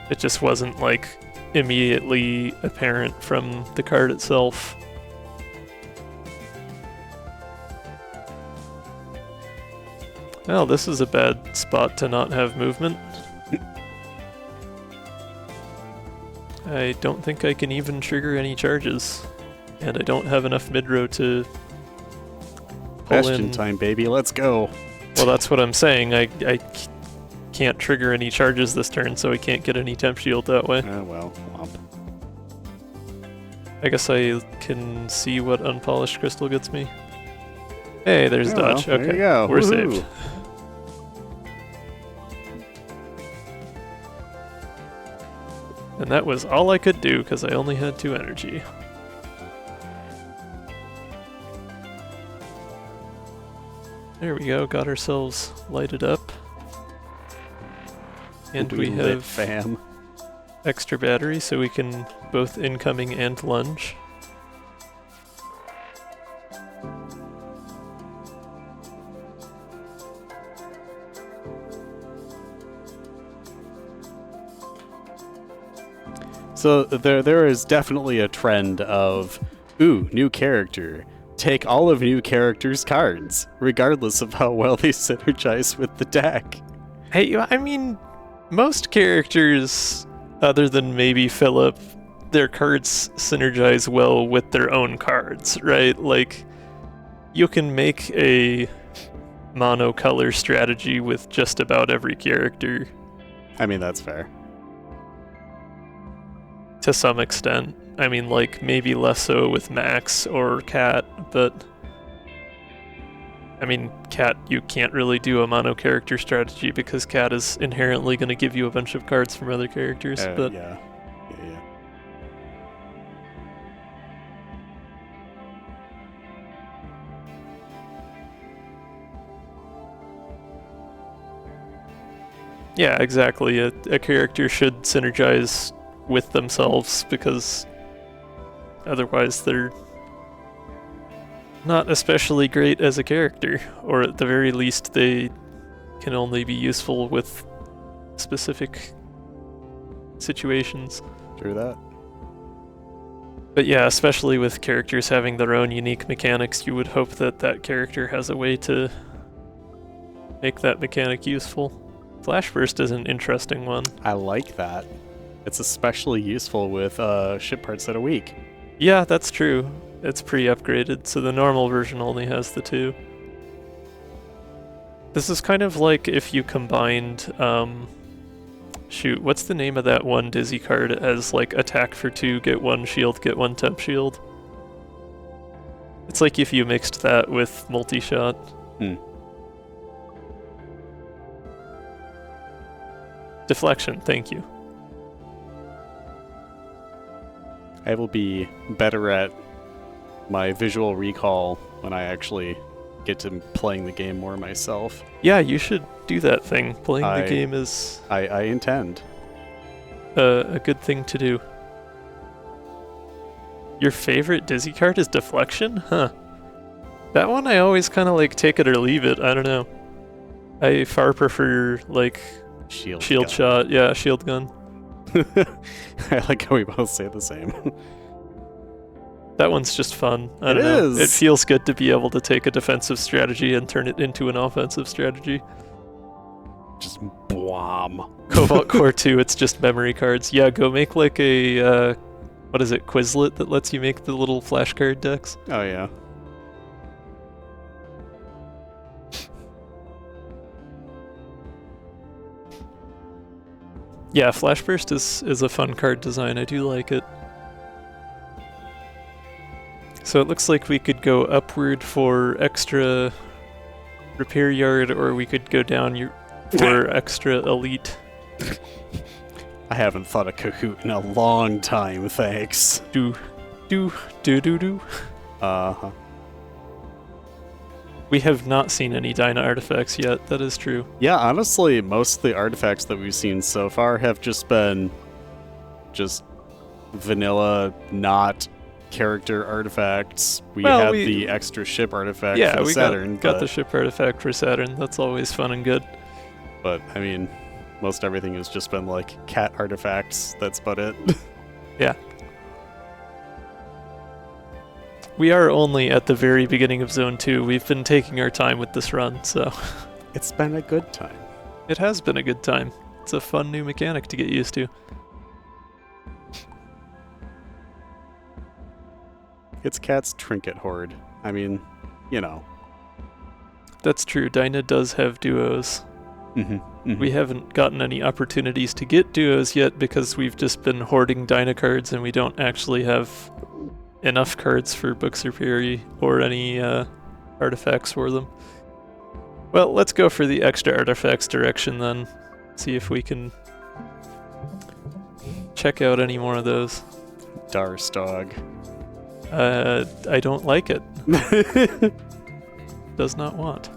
It just wasn't like immediately apparent from the card itself. Well, this is a bad spot to not have movement. I don't think I can even trigger any charges. And I don't have enough mid-row to pull Bastion in. time, baby, let's go. Well, that's what I'm saying. I can't trigger any charges this turn, so I can't get any temp shield that way. Well, womp. I guess I can see what unpolished crystal gets me. Hey, there's dodge. Well, Okay, there you go. we're Woohoo. saved. And that was all I could do because I only had 2 energy. There we go, got ourselves lighted up. And we lit, have fam. extra battery so we can both incoming and lunge. So there is definitely a trend of, ooh, new character. Take all of new characters' cards, regardless of how well they synergize with the deck. Hey, I mean, most characters, other than maybe Philip, their cards synergize well with their own cards, right? Like, you can make a monocolor strategy with just about every character. I mean, that's fair. To some extent. I mean, like, maybe less so with Max or Cat, but... I mean, Cat, you can't really do a mono-character strategy because Cat is inherently going to give you a bunch of cards from other characters, but... Yeah. Yeah, exactly. A character should synergize with themselves because otherwise they're not especially great as a character, or at the very least they can only be useful with specific situations. True that. But yeah, especially with characters having their own unique mechanics, you would hope that that character has a way to make that mechanic useful. Flash Burst is an interesting one. I like that. It's especially useful with ship parts that are weak. Yeah, that's true. It's pre-upgraded, so the normal version only has the 2. This is kind of like if you combined, shoot, what's the name of that one Dizzy card as like attack for 2, get 1 shield, get 1 temp shield? It's like if you mixed that with multi-shot. Deflection, thank you. I will be better at my visual recall when I actually get to playing the game more myself. Yeah, you should do that thing. Playing the game is... I intend. A good thing to do. Your favorite Dizzy card is Deflection? Huh. That one I always kind of like take it or leave it. I don't know. I far prefer like... Shield shot, yeah, shield gun. I like how we both say the same. That one's just fun. I don't know. It feels good to be able to take a defensive strategy and turn it into an offensive strategy. Just bwam. Cobalt Core 2, it's just memory cards. Yeah, go make like a, what is it, Quizlet that lets you make the little flashcard decks. Oh yeah. Yeah, Flash Burst is a fun card design. I do like it. So it looks like we could go upward for extra repair yard, or we could go down for extra elite. I haven't thought of Kahoot in a long time, thanks. Do. Uh-huh. We have not seen any Dyna artifacts yet, that is true. Yeah, honestly, most of the artifacts that we've seen so far have just been just vanilla, not character artifacts. We had the extra ship artifact for Saturn. Yeah, we got the ship artifact for Saturn. That's always fun and good. But, I mean, most everything has just been like cat artifacts. That's about it. Yeah. We are only at the very beginning of Zone 2. We've been taking our time with this run, so... It's been a good time. It has been a good time. It's a fun new mechanic to get used to. It's Cat's trinket hoard. I mean, you know. That's true. Dyna does have duos. We haven't gotten any opportunities to get duos yet because we've just been hoarding Dyna cards and we don't actually have enough cards for Books Repair or any artifacts for them. Well, let's go for the extra artifacts direction then. See if we can check out any more of those. Darstog. I don't like it. Does not want.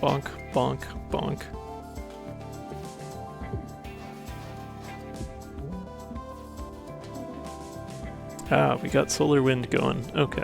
Bonk, bonk, bonk. Ah, we got solar wind going. Okay.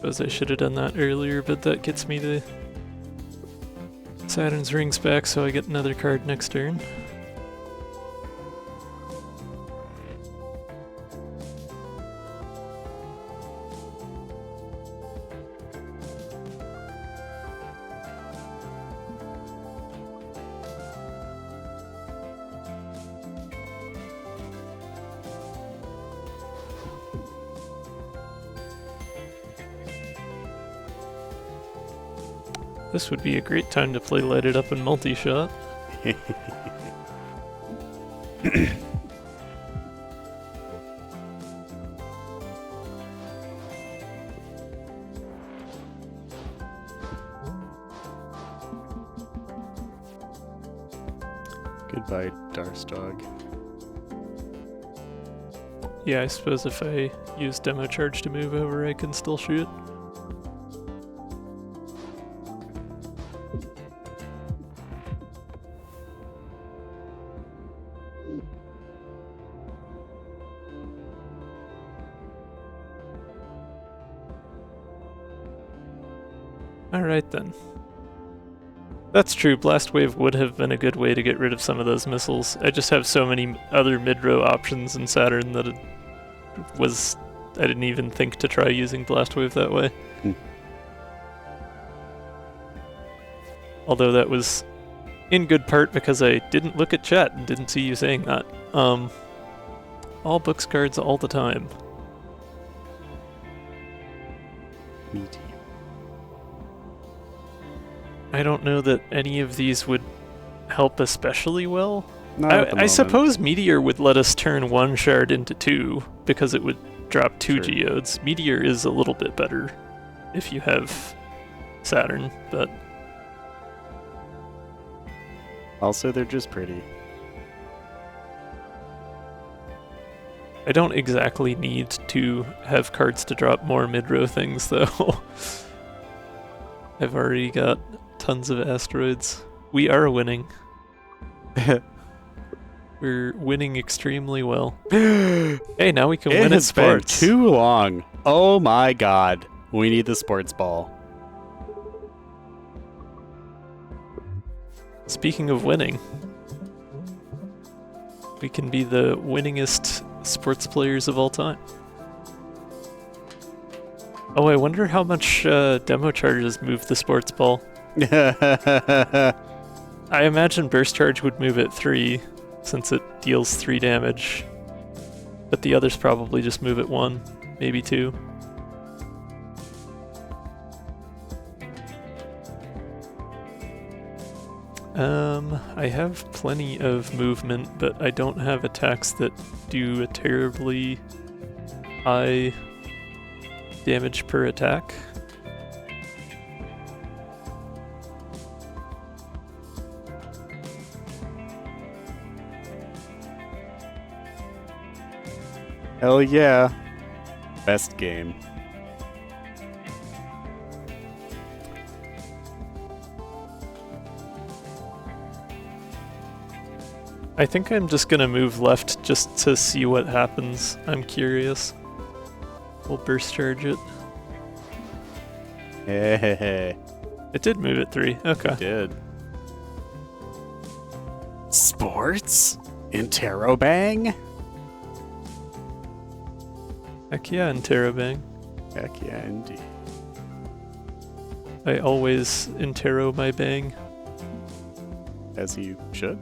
Suppose I should have done that earlier, but that gets me the Saturn's rings back, so I get another card next turn. This would be a great time to play Light It Up and Multi-Shot. Goodbye, Darstog. Yeah, I suppose if I use Demo Charge to move over, I can still shoot. Alright then. That's true, Blast Wave would have been a good way to get rid of some of those missiles. I just have so many other mid-row options in Saturn that I didn't even think to try using Blast Wave that way. Although that was in good part because I didn't look at chat and didn't see you saying that. All books cards all the time. Me too. I don't know that any of these would help especially well. Not at the I moment. suppose Meteor would let us turn one shard into two, because it would drop two Sure. geodes. Meteor is a little bit better if you have Saturn, but Also, they're just pretty. I don't exactly need to have cards to drop more mid-row things, though. I've already got tons of asteroids. We are winning. We're winning extremely well. Hey, now we can It win at has been sports. too long. Oh my god. We need the sports ball. Speaking of winning, we can be the winningest sports players of all time. Oh, I wonder how much demo charges move the sports ball. I imagine burst charge would move it 3, since it deals 3 damage. But the others probably just move it 1, maybe 2. I have plenty of movement, but I don't have attacks that do a terribly high damage per attack. Hell yeah. Best game. I think I'm just gonna move left just to see what happens. I'm curious. We'll burst charge it. Hey, It did move it 3. Okay. did. Sports? Interrobang? Heck yeah, Interrobang. Heck yeah, indeed. I always Interro my bang. As you should.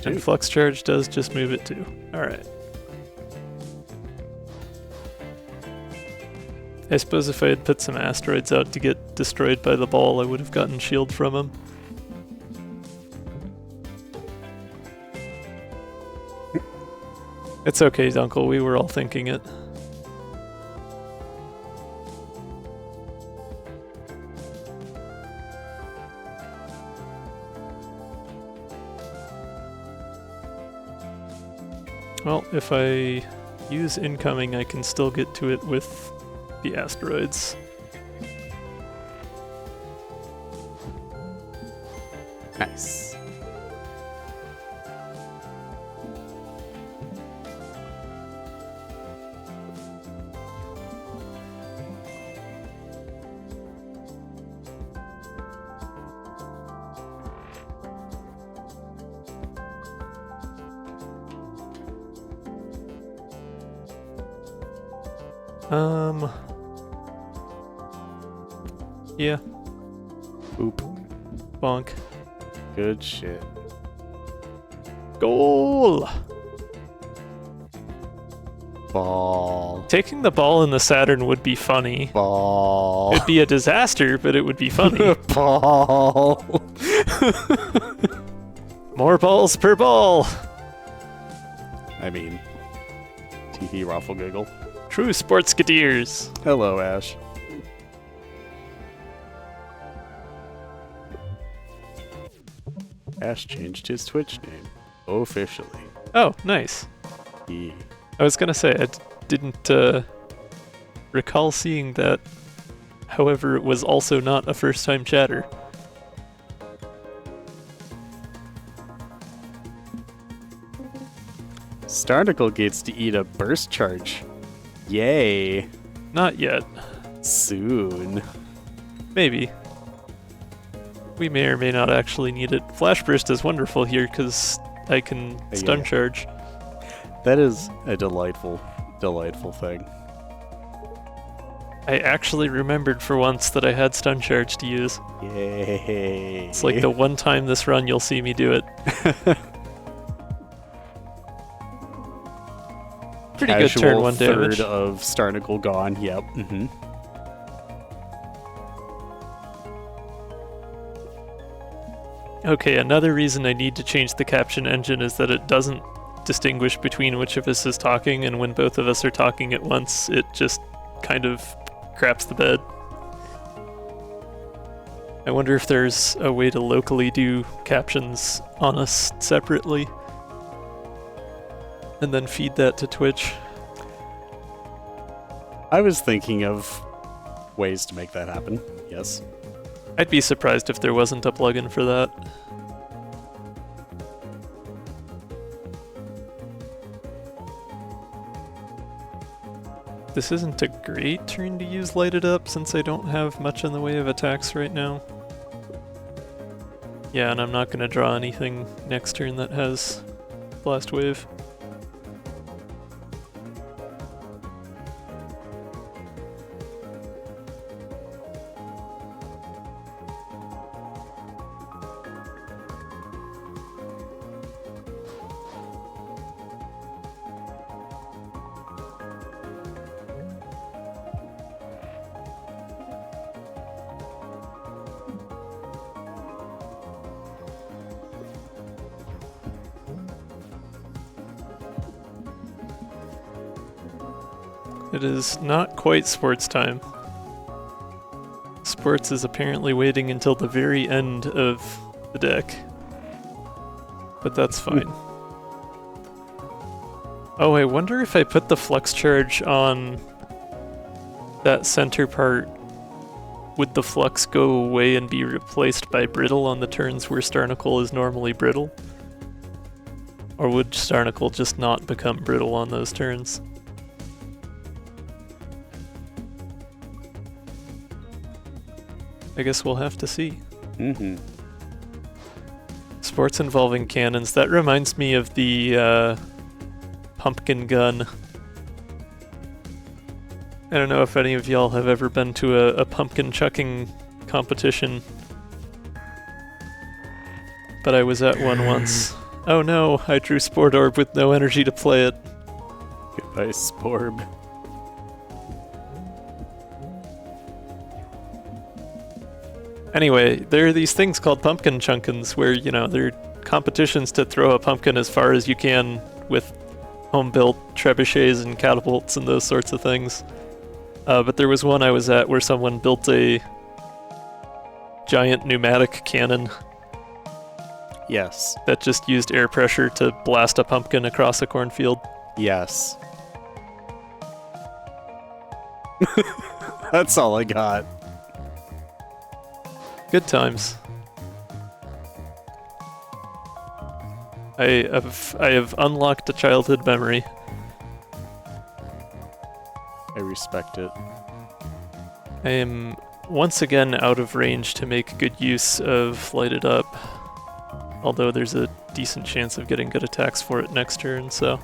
And Flux Charge does just move it 2. Alright. I suppose if I had put some asteroids out to get destroyed by the ball, I would have gotten shield from him. It's okay, Dunkel, we were all thinking it. Well, if I use incoming, I can still get to it with the asteroids. Nice. Yeah. Oop. Bonk. Good shit. Goal! Ball. Taking the ball in the Saturn would be funny. Ball. It'd be a disaster, but it would be funny. Ball. More balls per ball! I mean, teehee raffle giggle. True sportsketeers. Hello, Ash. Ash changed his Twitch name officially. Oh, nice. Yeah. I was gonna say, I didn't recall seeing that. However, it was also not a first-time chatter. Starnicle gets to eat a burst charge. Yay. Not yet. Soon. Maybe. We may or may not actually need it. Flash Burst is wonderful here because I can stun Yeah. charge. That is a delightful, delightful thing. I actually remembered for once that I had stun charge to use. Yay. It's like the one time this run you'll see me do it. Pretty good turn Casual one damage. third of Starnicle gone. Yep. Mm-hmm. Okay, another reason I need to change the caption engine is that it doesn't distinguish between which of us is talking, and when both of us are talking at once, it just kind of craps the bed. I wonder if there's a way to locally do captions on us separately and then feed that to Twitch. I was thinking of ways to make that happen. Yes. I'd be surprised if there wasn't a plugin for that. This isn't a great turn to use Lighted Up since I don't have much in the way of attacks right now. Yeah, and I'm not going to draw anything next turn that has Blast Wave. It is not quite sports time. Sports is apparently waiting until the very end of the deck. But that's fine. Oh, I wonder if I put the flux charge on that center part, would the flux go away and be replaced by brittle on the turns where Starnicle is normally brittle? Or would Starnicle just not become brittle on those turns? I guess we'll have to see. Mm-hmm. Sports involving cannons. That reminds me of the pumpkin gun. I don't know if any of y'all have ever been to a pumpkin chucking competition, but I was at one once. Oh no, I drew Sport Orb with no energy to play it. Goodbye, Sporb. Anyway, there are these things called pumpkin chunkins where, you know, they're competitions to throw a pumpkin as far as you can with home-built trebuchets and catapults and those sorts of things. But there was one I was at where someone built a giant pneumatic cannon Yes. that just used air pressure to blast a pumpkin across a cornfield. Yes. That's all I got. Good times. I have unlocked a childhood memory. I respect it. I am once again out of range to make good use of Lighted Up, although there's a decent chance of getting good attacks for it next turn, so...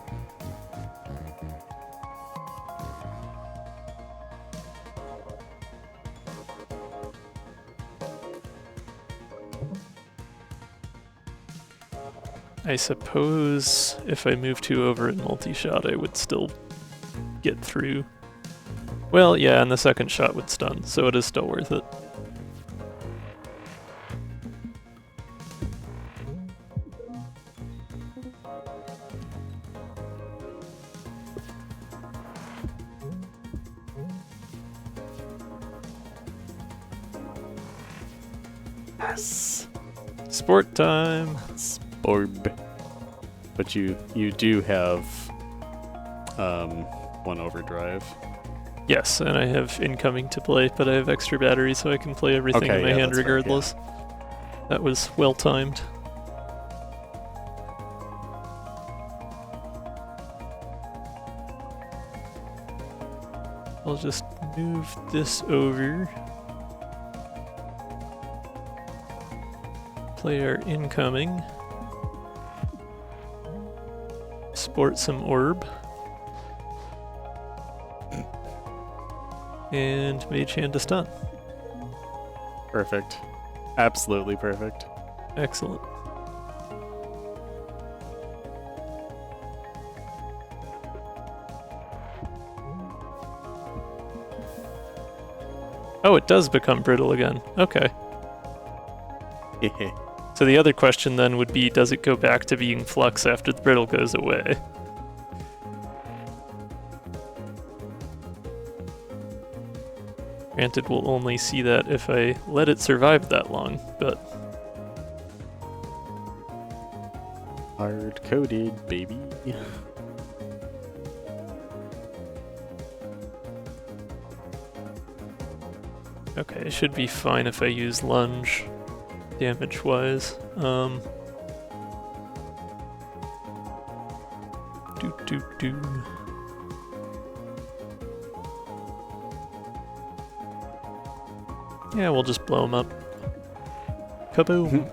I suppose if I move 2 over in multi-shot, I would still get through. Well, yeah, and the second shot would stun, so it is still worth it. Yes. Sport time. Sporb. But you do have 1 overdrive. Yes, and I have incoming to play, but I have extra battery, so I can play everything in my hand regardless. Right, yeah. That was well timed. I'll just move this over. Play our incoming. Sport some orb. And mage hand to stun. Perfect. Absolutely perfect. Excellent. Oh, it does become brittle again. Okay. So the other question then would be, does it go back to being flux after the brittle goes away? Granted, we'll only see that if I let it survive that long, but... Hard-coded, baby. Okay, it should be fine if I use lunge, damage-wise. Do. Yeah, we'll just blow him up. Kaboom!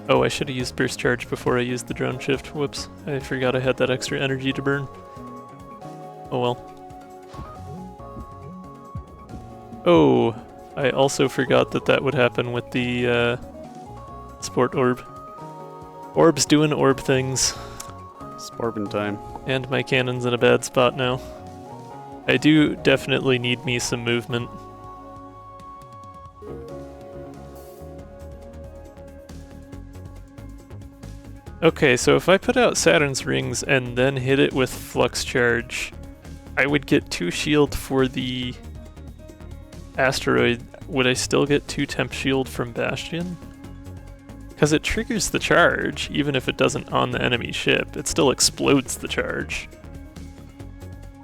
Oh, I should have used burst charge before I used the drone shift. Whoops. I forgot I had that extra energy to burn. Oh well. Oh, I also forgot that that would happen with the sport orb. Orb's doing orb things. Sporbin time. And my cannon's in a bad spot now. I do definitely need me some movement. Okay, so if I put out Saturn's rings and then hit it with flux charge, I would get 2 shield for the asteroid. Would I still get 2 temp shield from Bastion? Because it triggers the charge, even if it doesn't on the enemy ship. It still explodes the charge.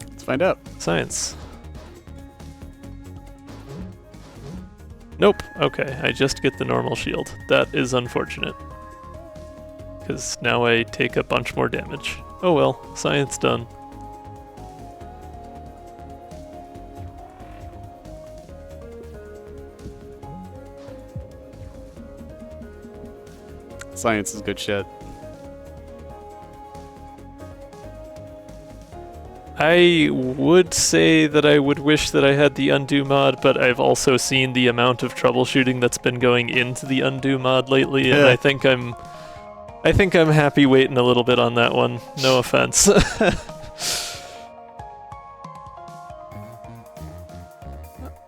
Let's find out. Science. Nope. Okay, I just get the normal shield. That is unfortunate. Because now I take a bunch more damage. Oh well, science done. Science is good shit. I would say that I would wish that I had the undo mod, but I've also seen the amount of troubleshooting that's been going into the undo mod lately, and I think I'm happy waiting a little bit on that one. No offense.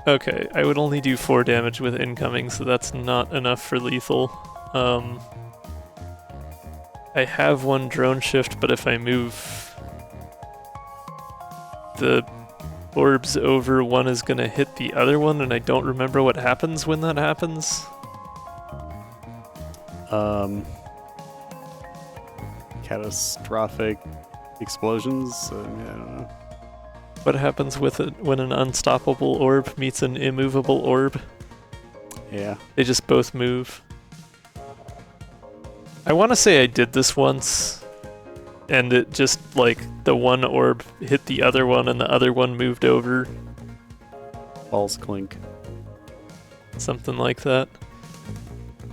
Okay, I would only do 4 damage with incoming, so that's not enough for lethal. I have 1 drone shift, but if I move the orbs over, one is gonna hit the other one, and I don't remember what happens when that happens. Catastrophic explosions? I don't know. What happens with it when an unstoppable orb meets an immovable orb? Yeah. They just both move. I want to say I did this once, and it just, like, the one orb hit the other one and the other one moved over. Balls clink. Something like that.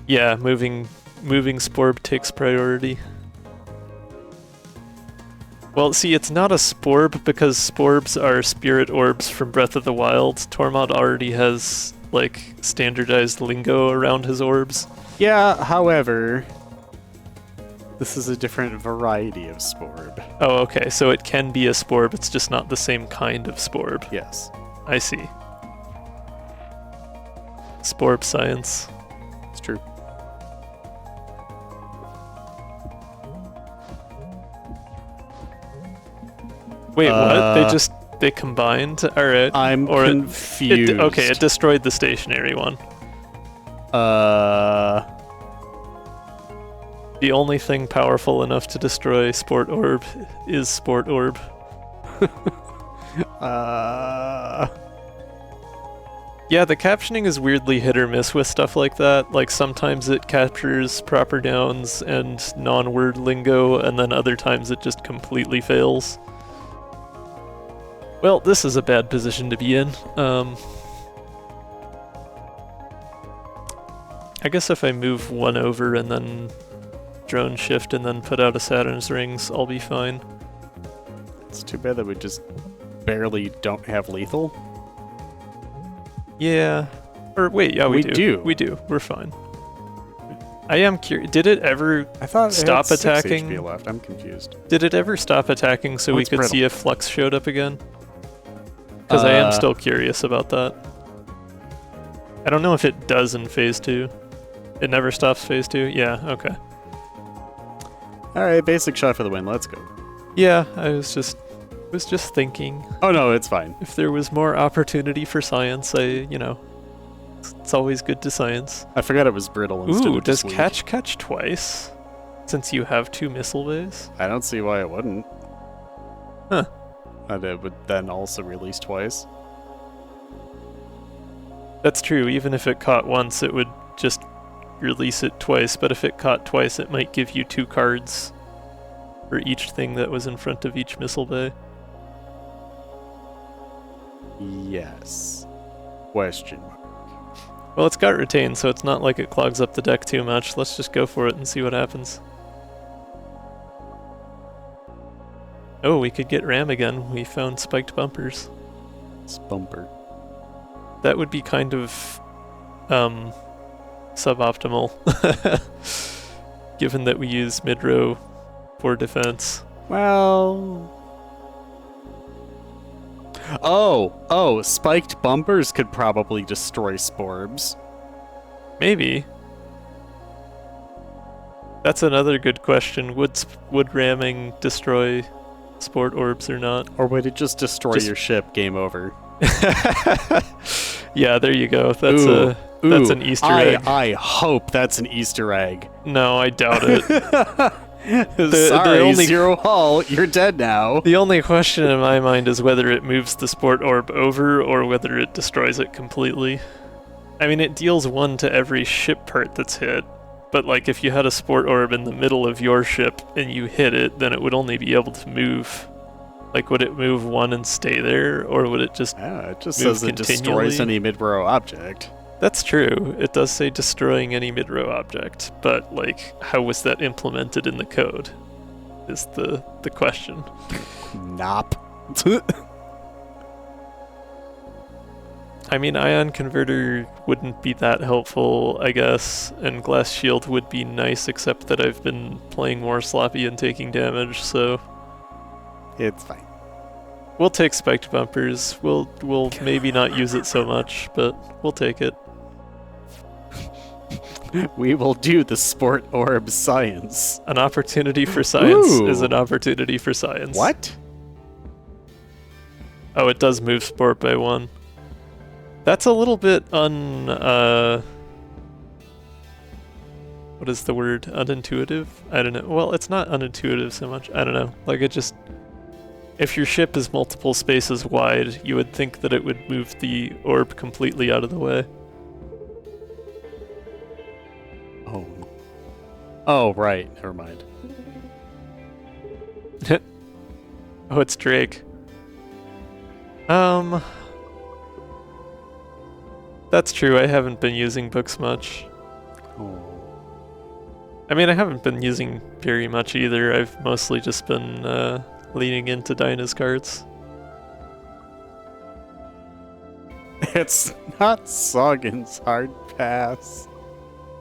Yeah, moving Sporb takes priority. Well, see, it's not a sporb because sporbs are spirit orbs from Breath of the Wild. Tormod already has, like, standardized lingo around his orbs. Yeah, however, this is a different variety of sporb. Oh, okay, so it can be a sporb, it's just not the same kind of sporb. Yes. I see. Sporb science. It's true. Wait, what? They combined? Alright. I'm confused. Okay, it destroyed the stationary one. The only thing powerful enough to destroy Sport Orb is Sport Orb. Yeah, the captioning is weirdly hit or miss with stuff like that. Like, sometimes it captures proper nouns and non-word lingo, and then other times it just completely fails. Well, this is a bad position to be in. I guess if I move one over and then drone shift and then put out a Saturn's rings, I'll be fine. It's too bad that we just barely don't have lethal. Yeah. Or wait, yeah, we do. do. We do. We're fine. I am curious. Did it ever I thought stop it had 6 attacking? HP left. I'm confused. Did it ever stop attacking so we it's could brittle. see if Flux showed up again? Because I am still curious about that. I don't know if it does in Phase 2. It never stops Phase 2? Yeah, okay. Alright, basic shot for the win. Let's go. Yeah, I was just thinking Oh no, it's fine. if there was more opportunity for science, it's always good to science. I forgot it was brittle instead Ooh, of does just weak. catch twice? Since you have 2 missile bays? I don't see why it wouldn't. Huh. And it would then also release twice. That's true, even if it caught once, it would just release it twice, but if it caught twice, it might give you 2 cards for each thing that was in front of each missile bay. Yes. Question mark. Well, it's got retain, so it's not like it clogs up the deck too much. Let's just go for it and see what happens. Oh, we could get Ram again. We found spiked bumpers. It's bumper. That would be kind of suboptimal, given that we use mid-row for defense. Well... Oh, spiked bumpers could probably destroy sporbs. Maybe. That's another good question. Would ramming destroy sport orbs or not? Or would it just destroy your ship? Game over. Yeah, there you go. That's that's an Easter egg. I hope that's an Easter egg. No, I doubt it. Sorry, Zero Hull, you're dead now. The only question in my mind is whether it moves the sport orb over or whether it destroys it completely. I mean, it deals 1 to every ship part that's hit, but like if you had a sport orb in the middle of your ship and you hit it, then it would only be able to move. Like, would it move 1 and stay there, or would it just Yeah, it just move says it destroys continually? any mid-row object. That's true. It does say destroying any mid-row object, but like, how was that implemented in the code? Is the question. Nop. I mean, ion converter wouldn't be that helpful, I guess, and glass shield would be nice, except that I've been playing more sloppy and taking damage, so It's fine. we'll take spiked bumpers. We'll maybe not use it so much, but we'll take it. We will do the sport orb science. An opportunity for science Ooh. is an opportunity for science. What? Oh, it does move sport by 1. That's a little bit what is the word? Unintuitive? I don't know. Well, it's not unintuitive so much. I don't know. Like, it just... If your ship is multiple spaces wide, you would think that it would move the orb completely out of the way. Oh. Oh, right. Never mind. Oh, it's Drake. That's true, I haven't been using books much. Oh. I mean, I haven't been using very much either. I've mostly just been leaning into Dyna's cards. It's not Sagan's hard pass.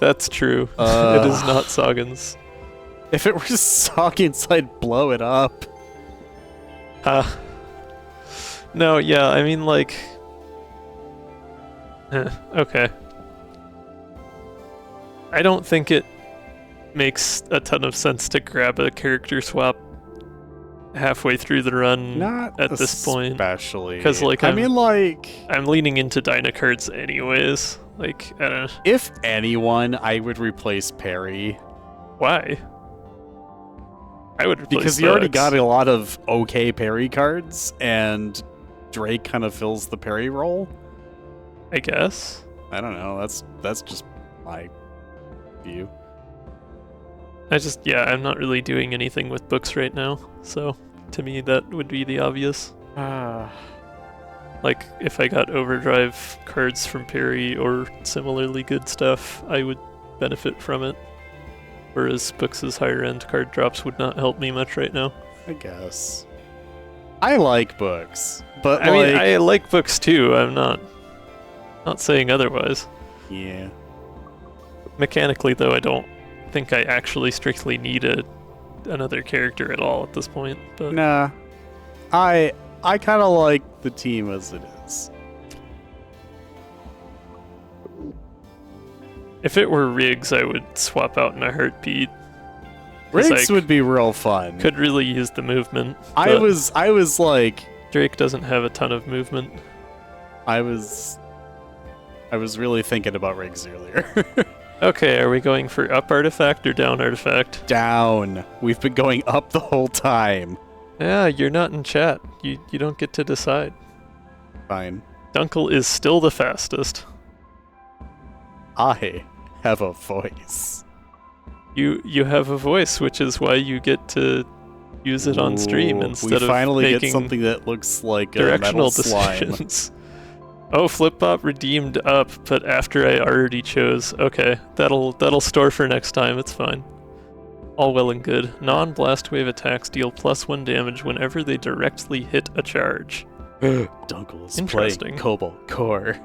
That's true. It is not Sagan's. If it were Sagan's, I'd blow it up. No, yeah, I mean, like... okay. I don't think it makes a ton of sense to grab a character swap halfway through the run Not at this point. Especially. Because, like, I mean, like... I'm leaning into Dyna cards anyways. Like, I don't know. If anyone, I would replace Perry. Why? I would replace Because you already Bugs. got a lot of okay Perry cards, and Drake kind of fills the Perry role. I guess. I don't know. That's just my view. I'm not really doing anything with books right now, so to me that would be the obvious. Like, if I got overdrive cards from Perry or similarly good stuff, I would benefit from it. Whereas books' higher end card drops would not help me much right now. I guess. I like books, but I mean, I like books too, I'm not saying otherwise. Yeah. Mechanically though, I don't think I actually strictly need another character at all at this point. But Nah. I kind of like the team as it is. if it were Riggs, I would swap out in a heartbeat. 'Cause Riggs would be real fun. Could really use the movement. I but was like, Drake doesn't have a ton of movement. I was really thinking about Riggs earlier. Okay, are we going for up artifact or down artifact? Down. We've been going up the whole time. Yeah, you're not in chat. You don't get to decide. Fine. Dunkel is still the fastest. I have a voice. You have a voice, which is why you get to use it on stream Ooh, instead we of finally making get something that looks like a directional metal slime. decisions. Oh, Flip-Bop redeemed up, but after I already chose. Okay, that'll store for next time, it's fine. All well and good. Non-blast wave attacks deal +1 damage whenever they directly hit a charge. Dunkel's Interesting. playing Cobalt Core.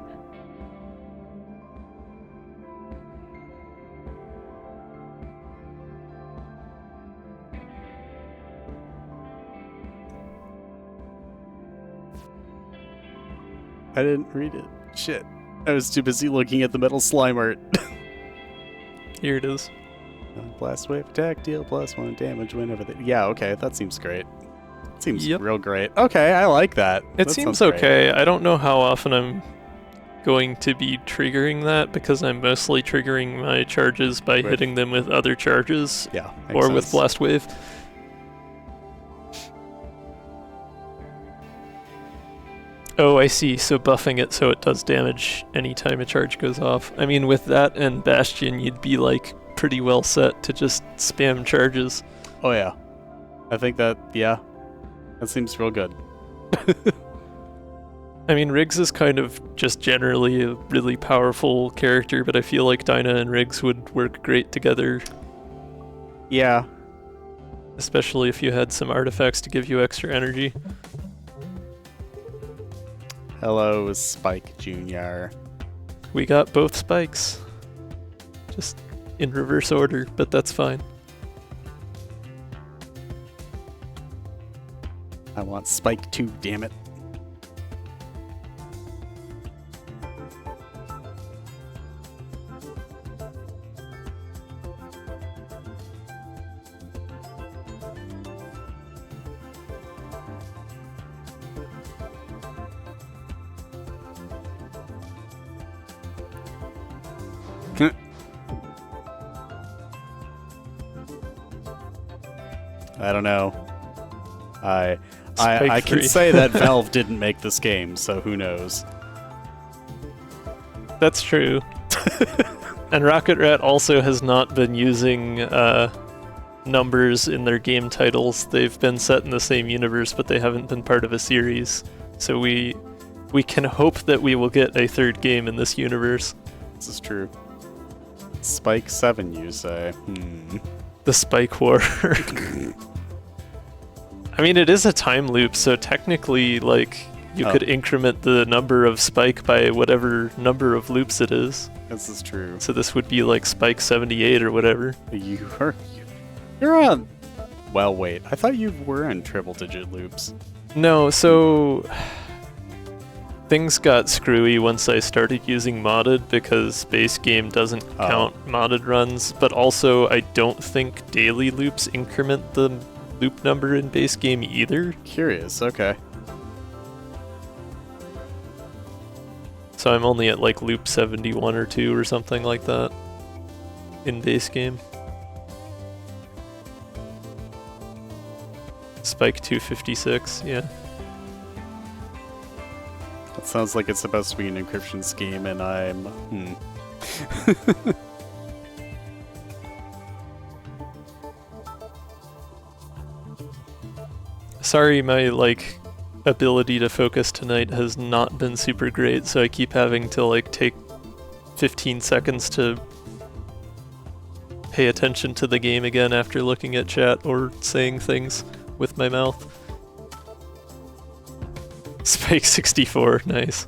I didn't read it. Shit. I was too busy looking at the metal slime art. Here it is. Blast wave attack, deal +1 damage whenever they... Yeah, okay, that seems great. Seems Yep. real great. Okay, I like that. It That seems sounds great. okay. I don't know how often I'm going to be triggering that, because I'm mostly triggering my charges by With- hitting them with other charges Yeah, makes or with sense. blast wave. Oh, I see. So buffing it so it does damage anytime a charge goes off. I mean, with that and Bastion, you'd be like pretty well set to just spam charges. Oh yeah. I think that, yeah. That seems real good. I mean, Riggs is kind of just generally a really powerful character, but I feel like Dyna and Riggs would work great together, Yeah. especially if you had some artifacts to give you extra energy. Hello, Spike Jr. We got both spikes. Just in reverse order, but that's fine. I want Spike 2, damn it. I don't know. I Spike can 3. say that Valve didn't make this game, so who knows. That's true. And Rocket Rat also has not been using numbers in their game titles. They've been set in the same universe, but they haven't been part of a series. So we can hope that we will get a third game in this universe. This is true. Spike 7, you say? The Spike War. I mean, it is a time loop, so technically, like, you could increment the number of spike by whatever number of loops it is. This is true. So this would be like spike 78 or whatever. You're on... Well, wait. I thought you were in triple-digit loops. No, so... Things got screwy once I started using modded because base game doesn't count modded runs, but also I don't think daily loops increment the loop number in base game either. Curious, okay. So I'm only at like loop 71 or 2 or something like that in base game. Spike 256, yeah. That sounds like it's supposed to be an encryption scheme, and I'm... Sorry, my, like, ability to focus tonight has not been super great, so I keep having to, like, take 15 seconds to pay attention to the game again after looking at chat or saying things with my mouth. Spike 64, nice.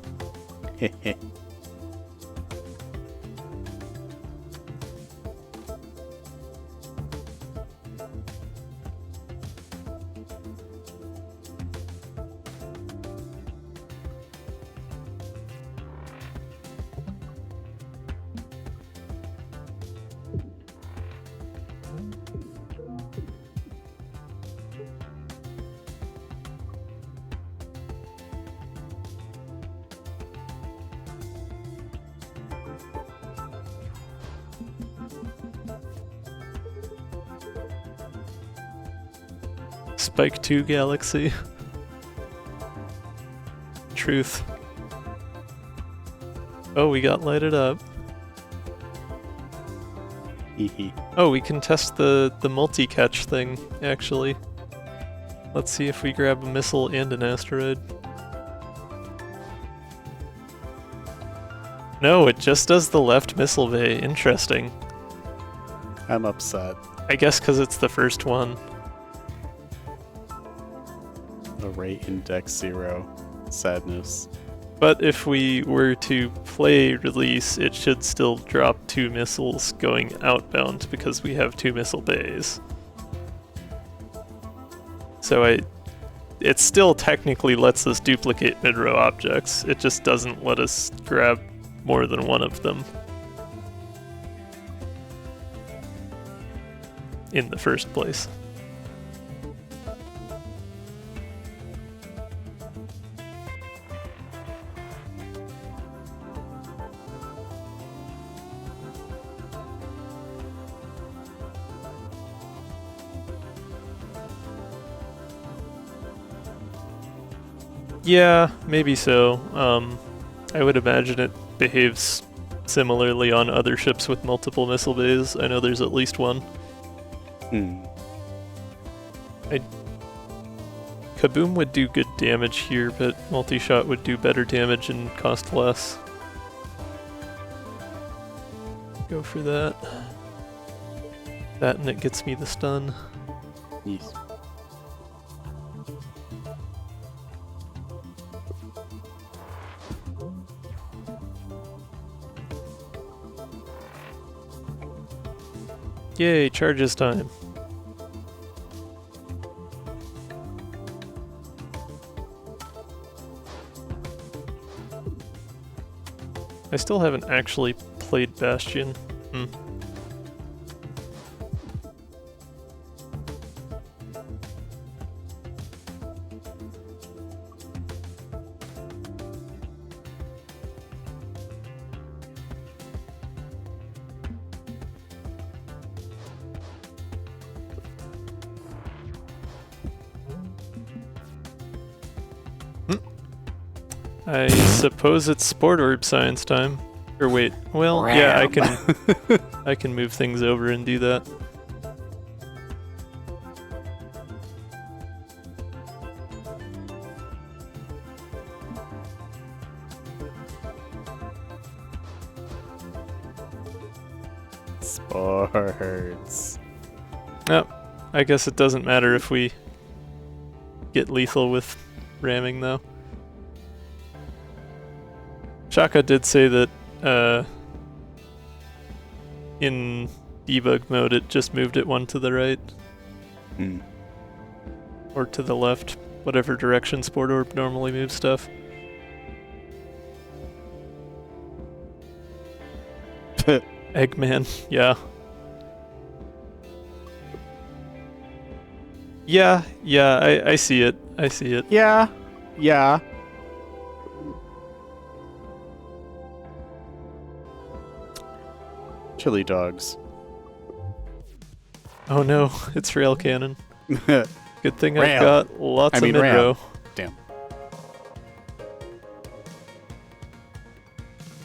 Spike 2 Galaxy. Truth. Oh, we got lighted up. Oh, we can test the multi-catch thing, actually. Let's see if we grab a missile and an asteroid. No, it just does the left missile bay. Interesting. I'm upset. I guess because it's the first one. Array index 0. Sadness. But if we were to play release, it should still drop 2 missiles going outbound because we have 2 missile bays. So it still technically lets us duplicate mid-row objects. It just doesn't let us grab more than one of them in the first place. Yeah, maybe so. I would imagine it behaves similarly on other ships with multiple missile bays. I know there's at least one. Kaboom would do good damage here, but multi-shot would do better damage and cost less. Go for that. That and it gets me the stun. Yes. Yay, charges time. I still haven't actually played Bastion. I suppose it's Sport Orb Science time. Or wait, well, yeah, I can move things over and do that. Sports. Oh, I guess it doesn't matter if we get lethal with ramming though. Shaka did say that in debug mode it just moved it one to the right. Or to the left, whatever direction Sport Orb normally moves stuff. Eggman, yeah. Yeah, I see it. I see it. Yeah. Chili dogs. Oh no, it's rail cannon. Good thing I've Rail. got lots of mid-row. ram. Damn.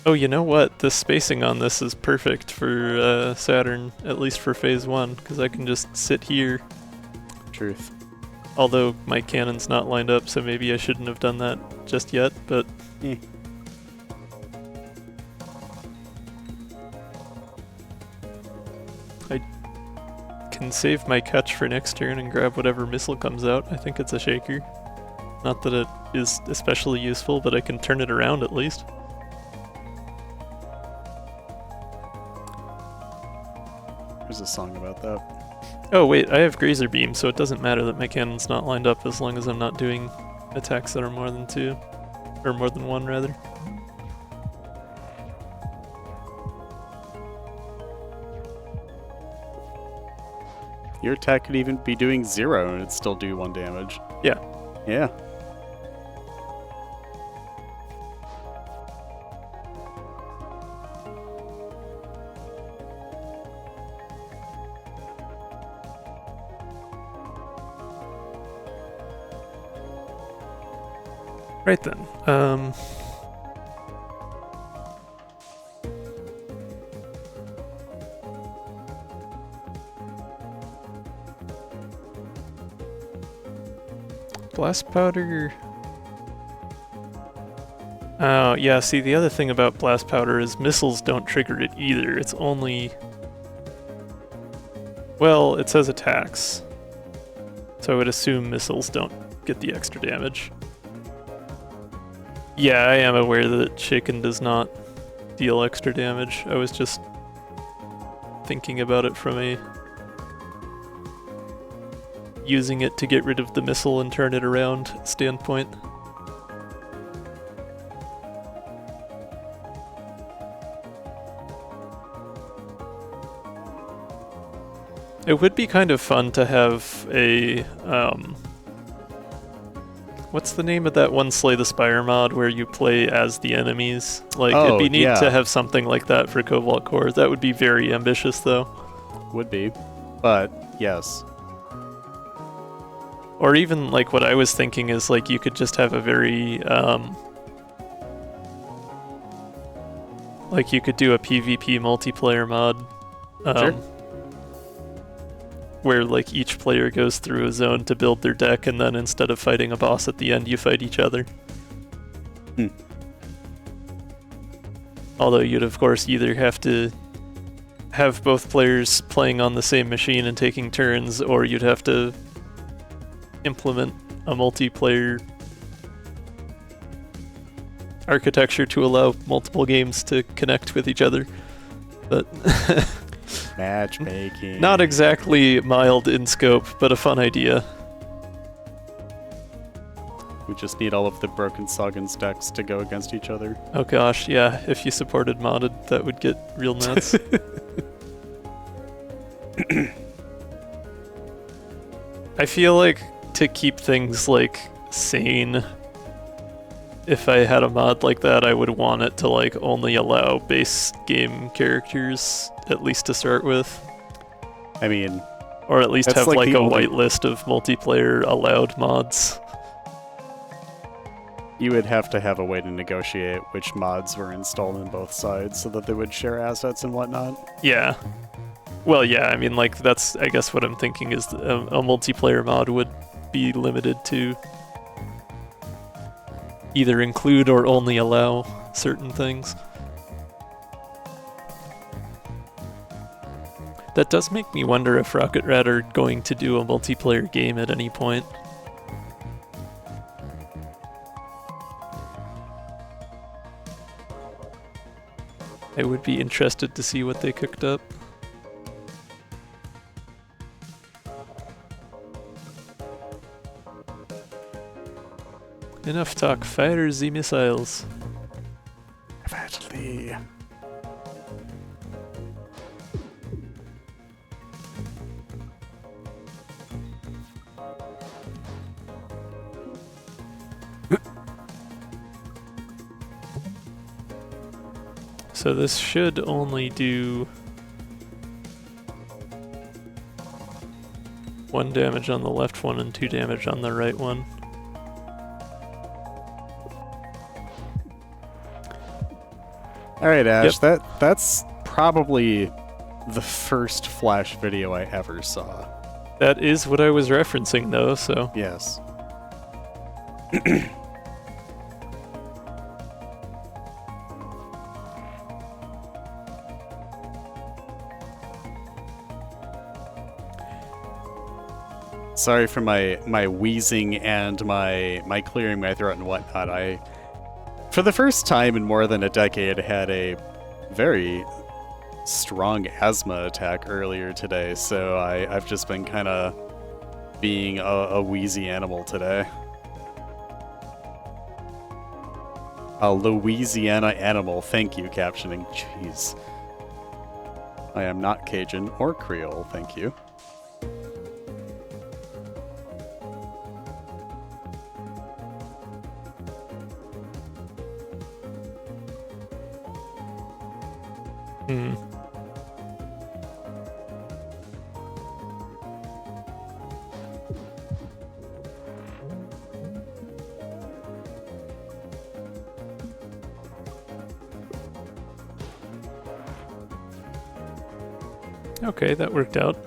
Oh, you know what? The spacing on this is perfect for Saturn, at least for phase 1, because I can just sit here. Truth. Although my cannon's not lined up, so maybe I shouldn't have done that just yet, but... I can save my catch for next turn and grab whatever missile comes out. I think it's a shaker. Not that it is especially useful, but I can turn it around at least. There's a song about that. Oh wait, I have Grazer Beam, so it doesn't matter that my cannon's not lined up as long as I'm not doing attacks that are more than 2. Or more than 1, rather. Your attack could even be doing 0 and it'd still do 1 damage. Yeah. Yeah. Right then. Blast powder. Oh, yeah, see, the other thing about blast powder is missiles don't trigger it either. It's only... Well, it says attacks. So I would assume missiles don't get the extra damage. Yeah, I am aware that Shaken does not deal extra damage. I was just thinking about it from a using it to get rid of the missile and turn it around standpoint. It would be kind of fun to have a what's the name of that one Slay the Spire mod where you play as the enemies? Like, it'd be neat to have something like that for Cobalt Core. That would be very ambitious, though. Would be. But, yes. Or even, like, what I was thinking is, like, you could just have a very, like, you could do a PvP multiplayer mod. Sure. Where like each player goes through a zone to build their deck, and then instead of fighting a boss at the end, you fight each other. Although you'd of course either have to have both players playing on the same machine and taking turns, or you'd have to implement a multiplayer architecture to allow multiple games to connect with each other. But matchmaking. Not exactly mild in scope, but a fun idea. We just need all of the Broken Sagan's decks to go against each other. Oh gosh, yeah, if you supported modded, that would get real nuts. I feel like to keep things like sane, if I had a mod like that, I would want it to like only allow base game characters, at least to start with. I mean, or at least have like a only whitelist of multiplayer allowed mods. You would have to have a way to negotiate which mods were installed on both sides so that they would share assets and whatnot. Yeah. Well, yeah, I mean, like, that's, I guess what I'm thinking is a multiplayer mod would be limited to either include or only allow certain things. That does make me wonder if Rocket Rat are going to do a multiplayer game at any point. I would be interested to see what they cooked up. Enough talk, fire the missiles. Eventually. So this should only do 1 damage on the left one and 2 damage on the right one. Alright, Ash, Yep. that's probably the first Flash video I ever saw. That is what I was referencing though, so... Yes. Sorry for my wheezing and my clearing my throat and whatnot. I, for the first time in more than a decade, had a very strong asthma attack earlier today, so I've just been kind of being a wheezy animal today. A Louisiana animal, thank you, captioning. Jeez. I am not Cajun or Creole, thank you. Okay, that worked out.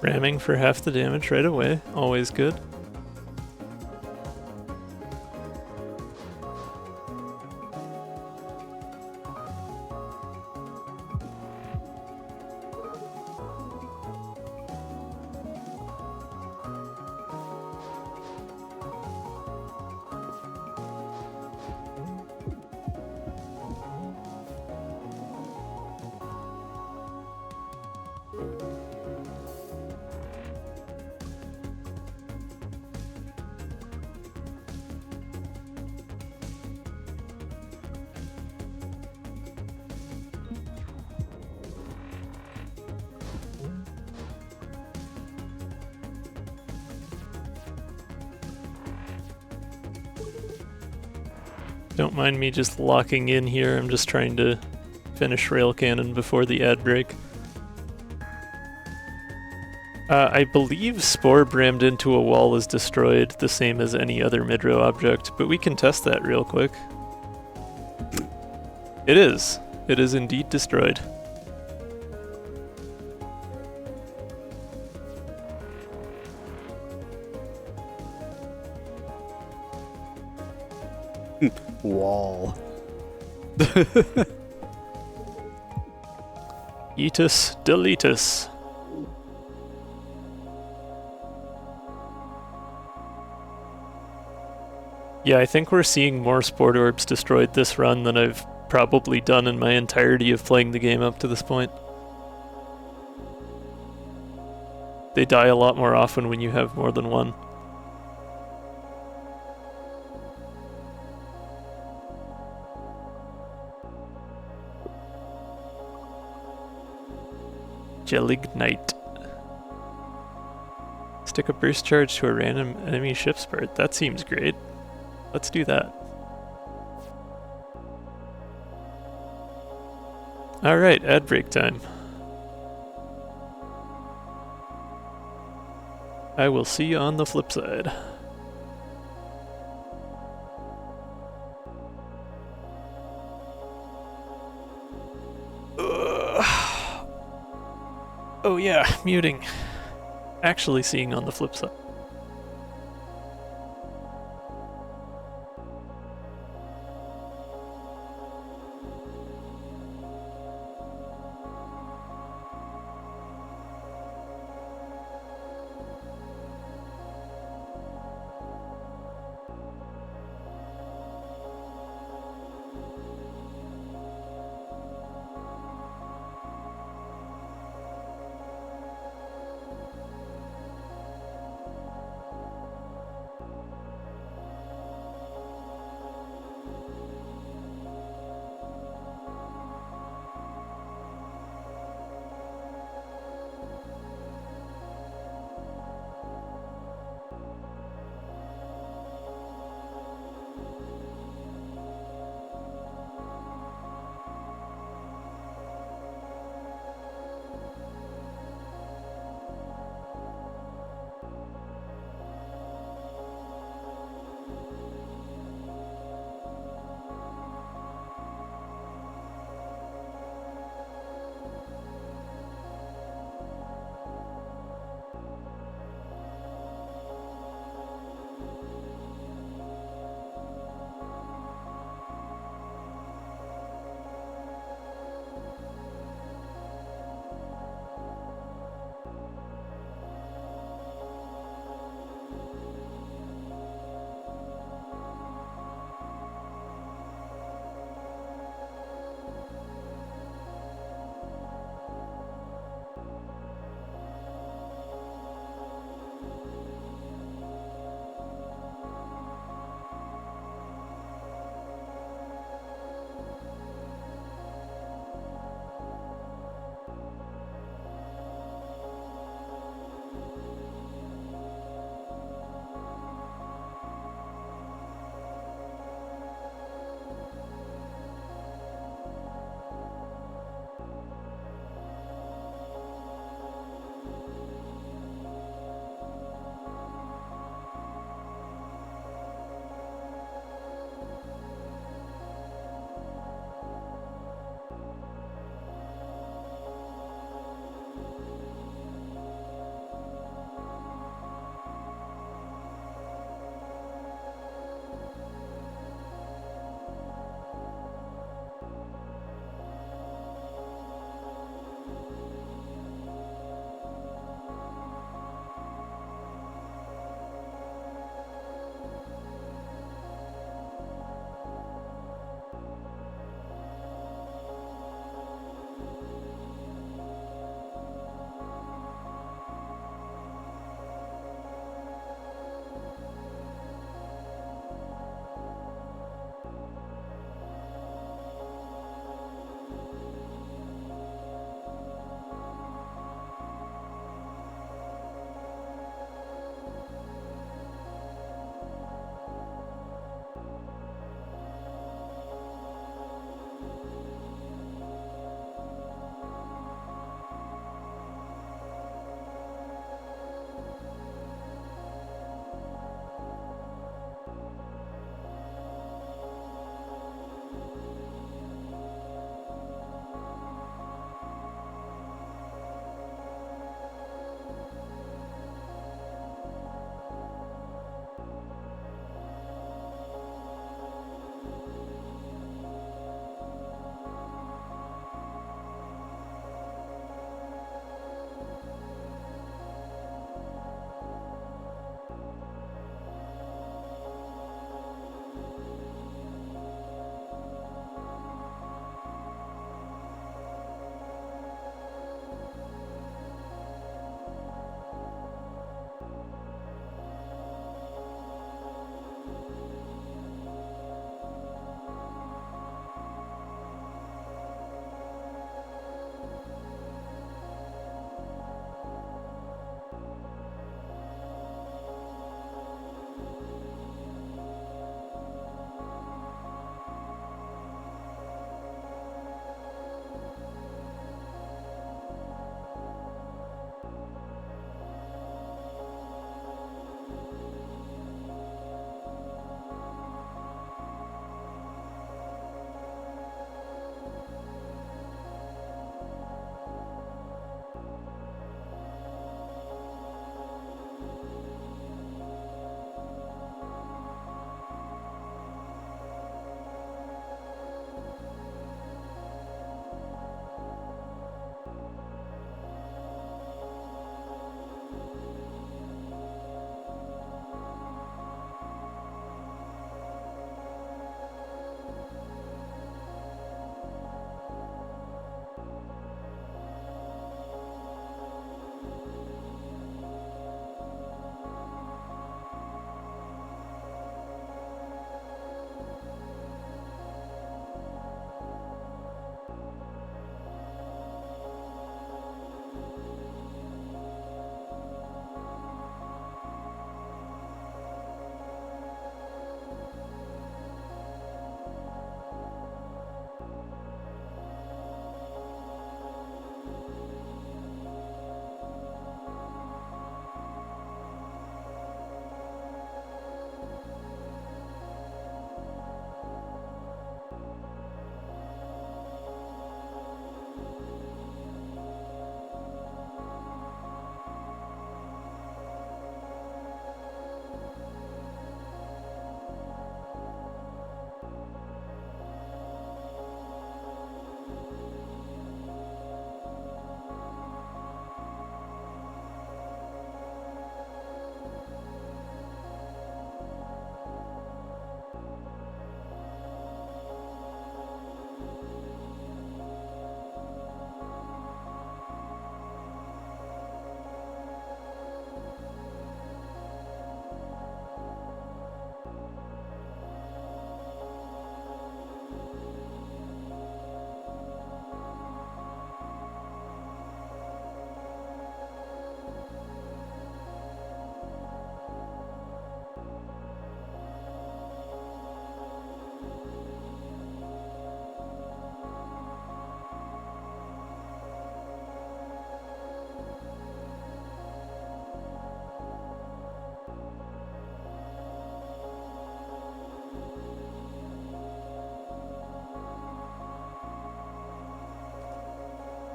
Ramming for half the damage right away, always good. Don't mind me just locking in here, I'm just trying to finish rail cannon before the ad break. I believe Spore rammed into a wall is destroyed, the same as any other mid-row object, but we can test that real quick. It is. It is indeed destroyed. Wall. Eatus deletus. Yeah, I think we're seeing more Sport Orbs destroyed this run than I've probably done in my entirety of playing the game up to this point. They die a lot more often when you have more than one. Gelignite. Stick a burst charge to a random enemy ship's part. That seems great. Let's do that. Alright, ad break time. I will see you on the flip side. Oh yeah, muting. Actually seeing on the flip side.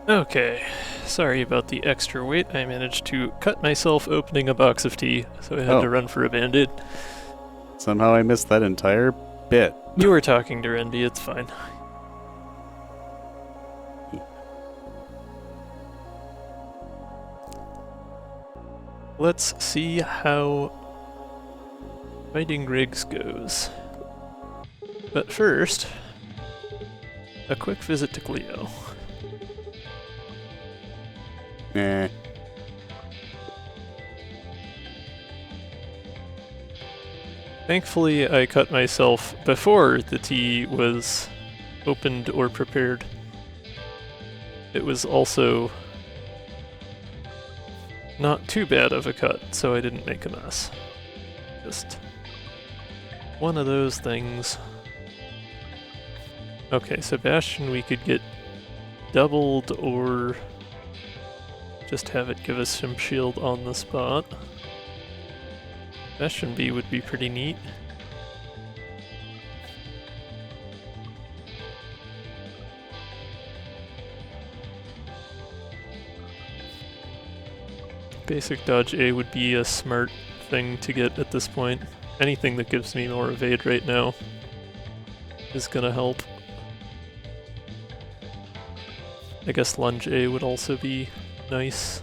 Okay, sorry about the extra weight. I managed to cut myself opening a box of tea, so I had to run for a Band-Aid. Somehow I missed that entire bit. You were talking to Renby, it's fine. Let's see how fighting rigs goes. But first, a quick visit to Cleo. Eh. Thankfully, I cut myself before the tea was opened or prepared. It was also not too bad of a cut, so I didn't make a mess. Just one of those things. Okay, Sebastian we could get doubled or just have it give us some shield on the spot. Sebastian B would be pretty neat. Basic dodge A would be a smart thing to get at this point. Anything that gives me more evade right now is gonna help. I guess lunge A would also be nice.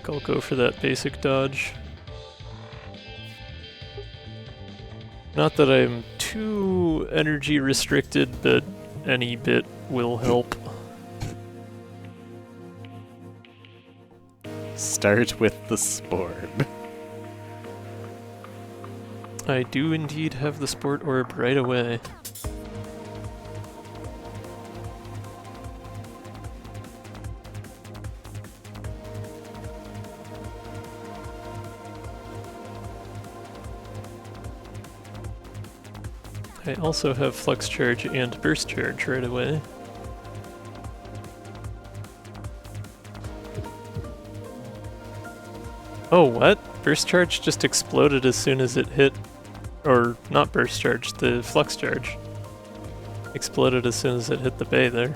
I'll go for that basic dodge. Not that I'm too energy restricted, but any bit will help. Start with the Sporb. I do indeed have the Sport Orb right away. I also have Flux Charge and Burst Charge right away. Oh, what? Burst Charge just exploded as soon as it hit... Or, not Burst Charge, the Flux Charge. Exploded as soon as it hit the bay there.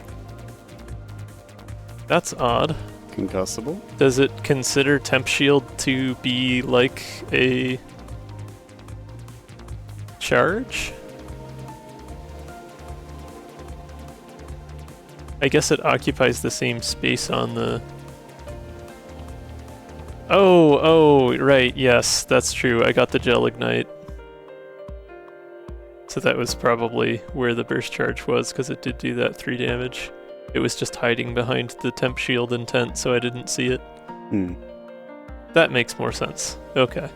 That's odd. Concussable? Does it consider Temp Shield to be like a... charge? I guess it occupies the same space on the... Oh, right, yes, that's true. I got the Gel Ignite. So that was probably where the Burst Charge was, because it did do that 3 damage. It was just hiding behind the Temp Shield intent, so I didn't see it. That makes more sense. Okay.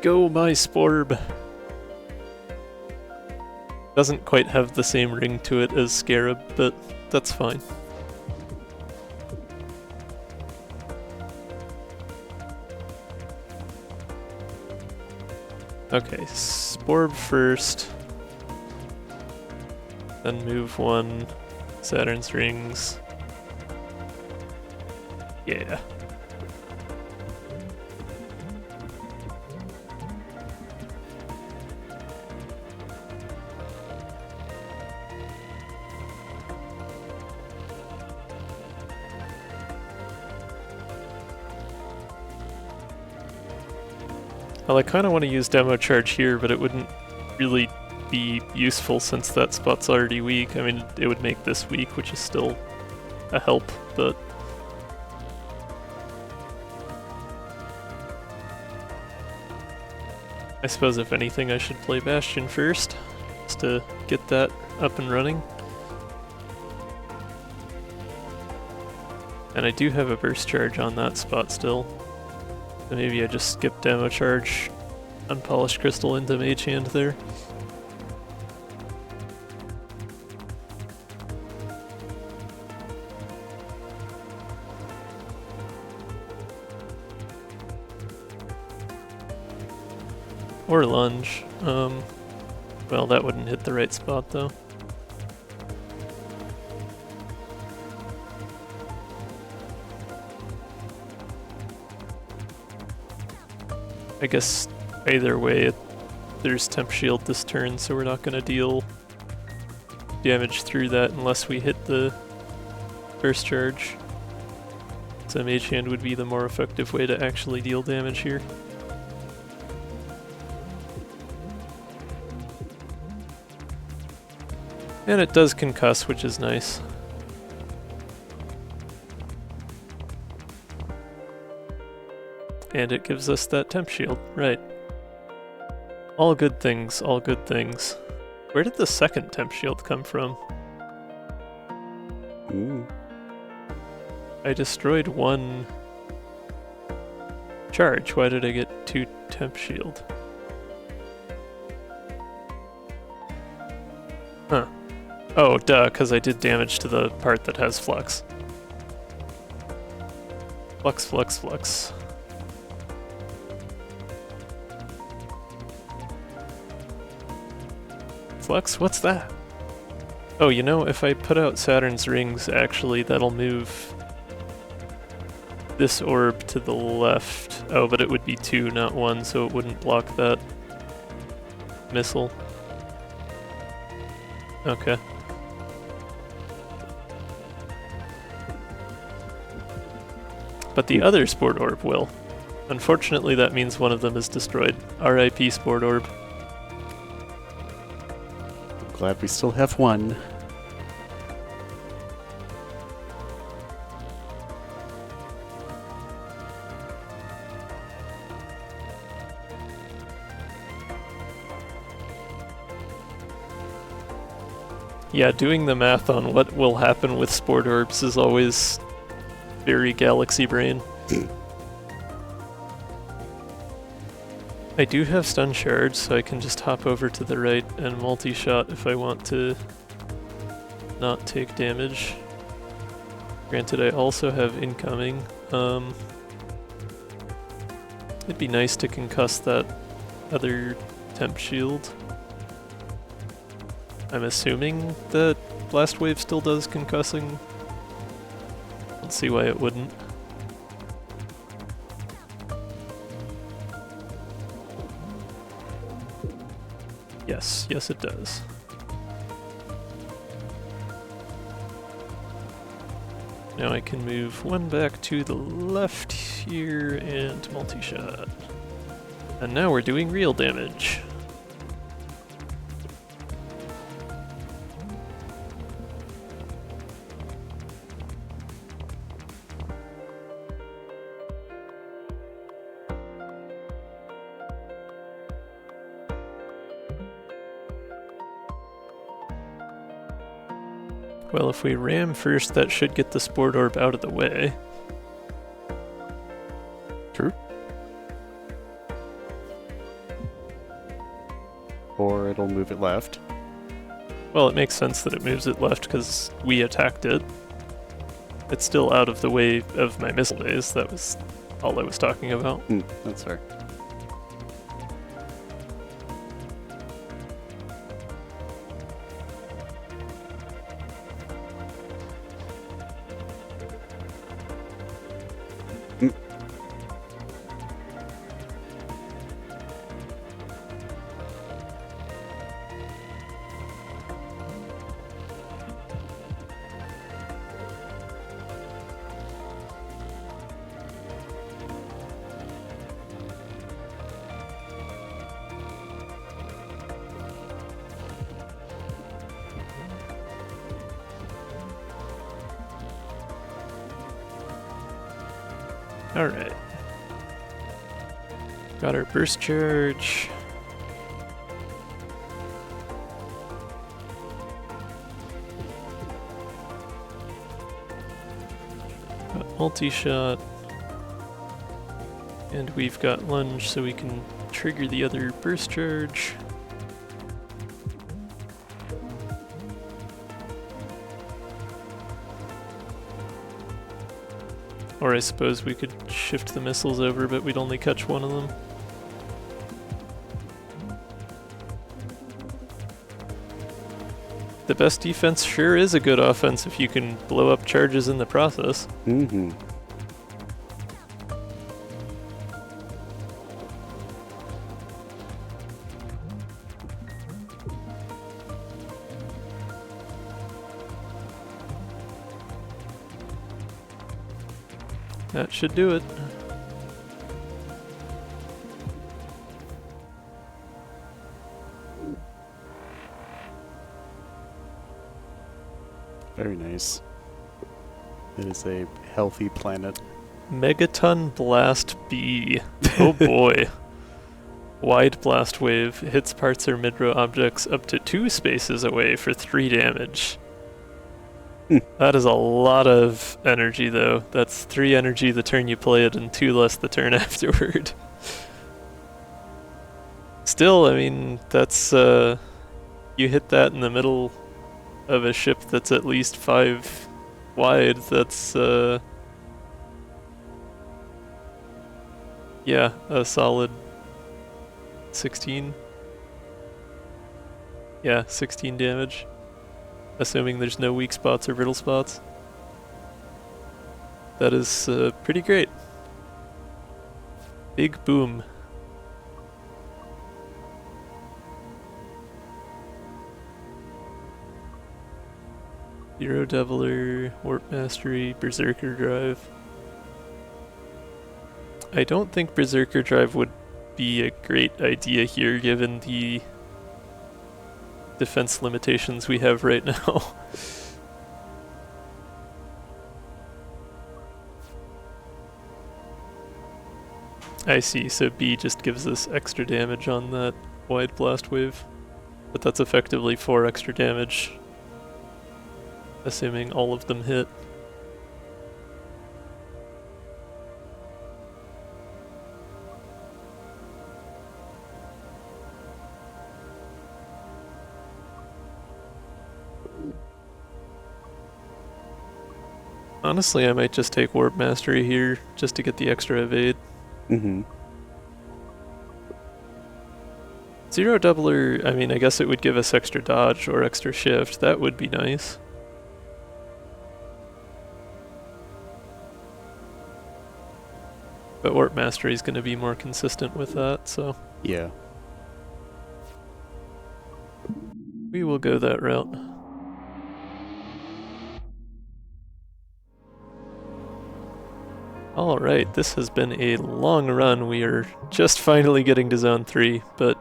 Go, my Sporb! Doesn't quite have the same ring to it as Scarab, but that's fine. Okay, Sporb first. Then move 1. Saturn's rings. Yeah. Well, I kind of want to use Demo Charge here, but it wouldn't really be useful since that spot's already weak. I mean, it would make this weak, which is still a help, but... I suppose if anything I should play Bastion first, just to get that up and running. And I do have a Burst Charge on that spot still. So maybe I just skip Demo Charge, Unpolished Crystal into Mage Hand there. Or Lunge. Well, that wouldn't hit the right spot though. I guess either way, there's temp shield this turn, so we're not going to deal damage through that unless we hit the first charge. So Mage Hand would be the more effective way to actually deal damage here. And it does concuss, which is nice. And it gives us that temp shield, right. All good things, all good things. Where did the second temp shield come from? Ooh. I destroyed one charge. Why did I get 2 temp shield? Huh. Oh, duh, because I did damage to the part that has flux. Flux, flux, flux. Flux? What's that? Oh, you know, if I put out Saturn's rings, actually, that'll move this orb to the left. Oh, but it would be 2, not 1, so it wouldn't block that missile. Okay. But the other Sport Orb will. Unfortunately, that means one of them is destroyed. RIP Sport Orb. Glad we still have one. Yeah, doing the math on what will happen with Sport Orbs is always very galaxy brain. I do have stun shards, so I can just hop over to the right and multi-shot if I want to not take damage. Granted, I also have incoming. It'd be nice to concuss that other temp shield. I'm assuming that Blast Wave still does concussing. Don't see why it wouldn't. Yes, yes it does. Now I can move one back to the left here and multi-shot. And now we're doing real damage. Well, if we ram first, that should get the Sport Orb out of the way. True. Or it'll move it left. Well, it makes sense that it moves it left because we attacked it. It's still out of the way of my missile days. That was all I was talking about. That's fair. Alright. Got our burst charge. Got multi-shot. And we've got lunge so we can trigger the other burst charge. Or I suppose we could shift the missiles over, but we'd only catch one of them. The best defense sure is a good offense if you can blow up charges in the process. That should do it. Very nice. It is a healthy planet. Megaton Blast B. Oh boy. Wide blast wave hits parts or mid-row objects up to 2 spaces away for 3 damage. That is a lot of energy though. That's 3 energy the turn you play it and 2 less the turn afterward. Still, I mean, that's you hit that in the middle of a ship that's at least 5 wide, that's yeah, a solid 16. Yeah, 16 damage. Assuming there's no weak spots or brittle spots. That is pretty great. Big boom. Zero Deviler, Warp Mastery, Berserker Drive. I don't think Berserker Drive would be a great idea here given the defense limitations we have right now. I see, so B just gives us extra damage on that wide blast wave. But that's effectively 4 extra damage, assuming all of them hit. Honestly, I might just take Warp Mastery here, just to get the extra evade. Mm-hmm. Zero Doubler, I mean, I guess it would give us extra dodge or extra shift. That would be nice. But Warp Mastery is going to be more consistent with that, so... Yeah. we will go that route. Alright, this has been a long run. We are just finally getting to Zone 3, but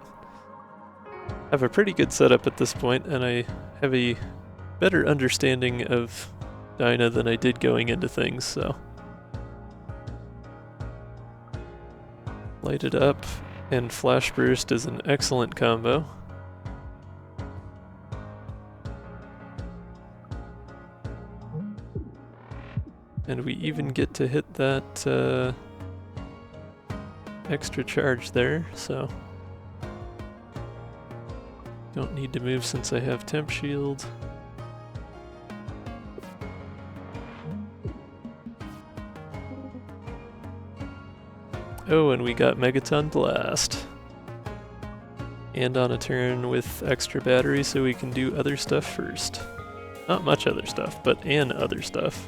have a pretty good setup at this point, and I have a better understanding of Dyna than I did going into things, so... Light it up, and Flash Burst is an excellent combo. And we even get to hit that extra charge there, so don't need to move since I have Temp Shield. Oh, and we got Megaton Blast. And on a turn with extra battery so we can do other stuff first. Not much other stuff, but other stuff.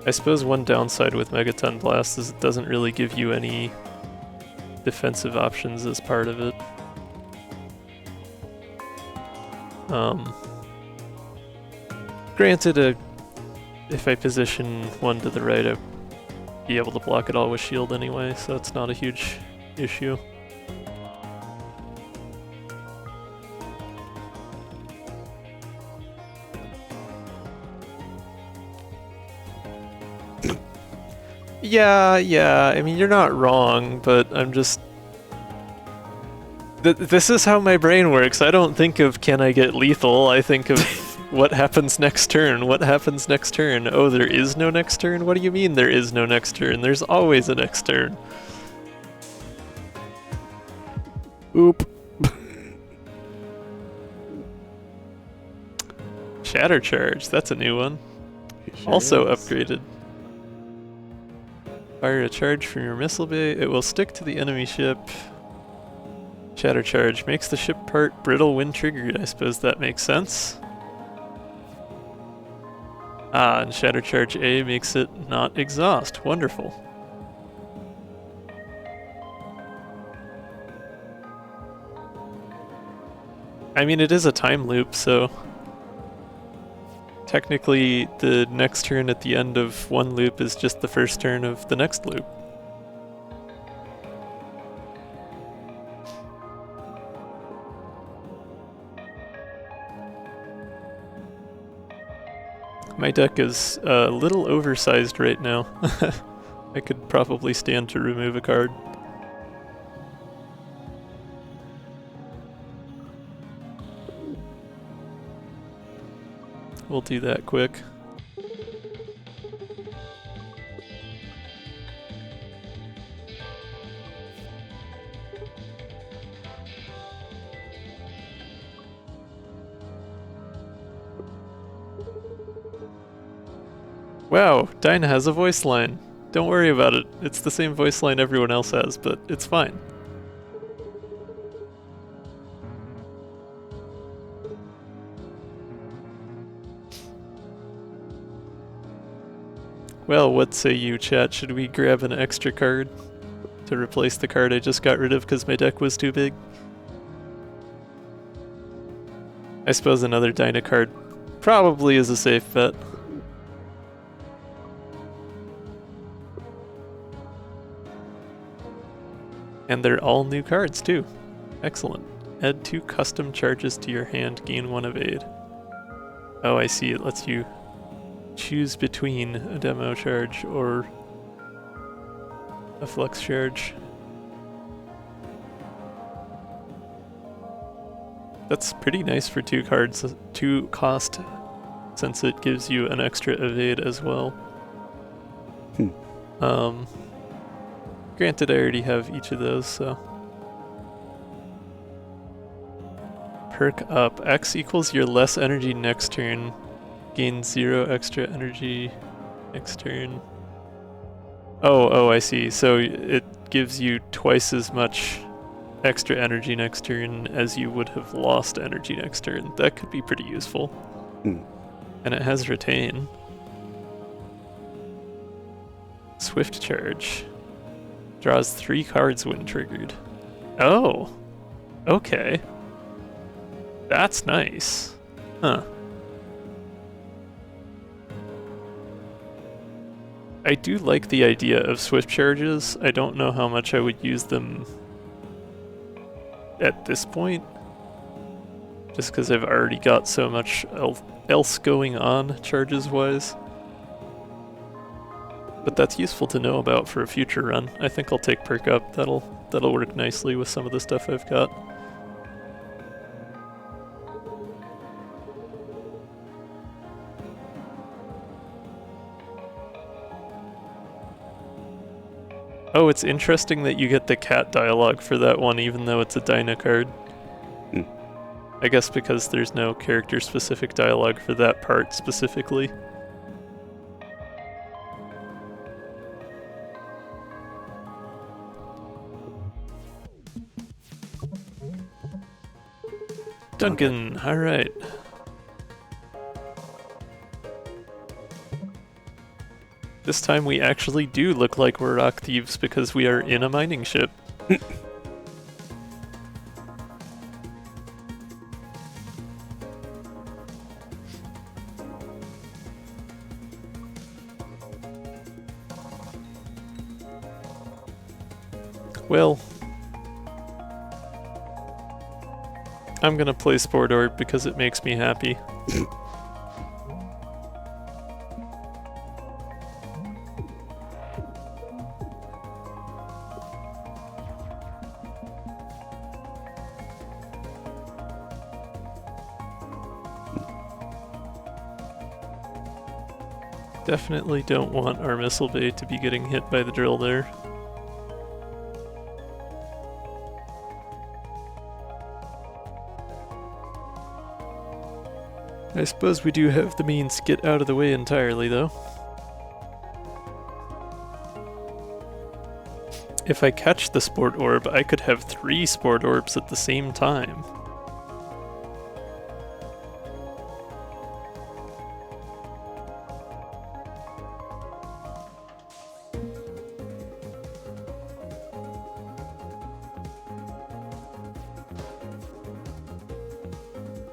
I suppose one downside with Megaton Blast is it doesn't really give you any defensive options as part of it. Granted, if I position one to the right, I'd be able to block it all with shield anyway, so it's not a huge issue. Yeah, I mean, you're not wrong, but I'm just... this is how my brain works. I don't think of, can I get lethal? I think of, what happens next turn? What happens next turn? Oh, there is no next turn? What do you mean there is no next turn? There's always a next turn. Oop. Shatter Charge, that's a new one. Sure Also is. upgraded. Fire a charge from your missile bay. It will stick to the enemy ship. Shatter Charge makes the ship part brittle when triggered. I suppose that makes sense. Ah, and Shatter Charge A makes it not exhaust. Wonderful. I mean, it is a time loop, so... Technically, the next turn at the end of one loop is just the first turn of the next loop. My deck is a little oversized right now. I could probably stand to remove a card. We'll do that quick. Wow, Dyna has a voice line. Don't worry about it. It's the same voice line everyone else has, but it's fine. Well, what say you, chat? Should we grab an extra card to replace the card I just got rid of because my deck was too big? I suppose another Dyna card probably is a safe bet. And they're all new cards too. Excellent. Add 2 custom charges to your hand, gain 1 evade. Oh, I see. It lets you choose between a demo charge or a flex charge. That's pretty nice for 2 cards, 2 cost, since it gives you an extra evade as well. Granted, I already have each of those, so. Perk up. X equals your less energy next turn. Gain 0 extra energy next turn. Oh, I see. So it gives you twice as much extra energy next turn as you would have lost energy next turn. That could be pretty useful. And it has retain. Swift charge. Draws 3 cards when triggered. Oh, okay. That's nice. Huh. I do like the idea of swift charges. I don't know how much I would use them at this point. Just because I've already got so much else going on charges-wise. But that's useful to know about for a future run. I think I'll take perk up. That'll work nicely with some of the stuff I've got. Oh, it's interesting that you get the cat dialogue for that one, even though it's a Dyna card. I guess because there's no character-specific dialogue for that part specifically. Duncan, alright. This time we actually do look like we're rock thieves because we are in a mining ship. Well, I'm gonna play Sport Orb because it makes me happy. Definitely don't want our missile bay to be getting hit by the drill there. I suppose we do have the means to get out of the way entirely, though. If I catch the Sport Orb, I could have 3 Sport Orbs at the same time.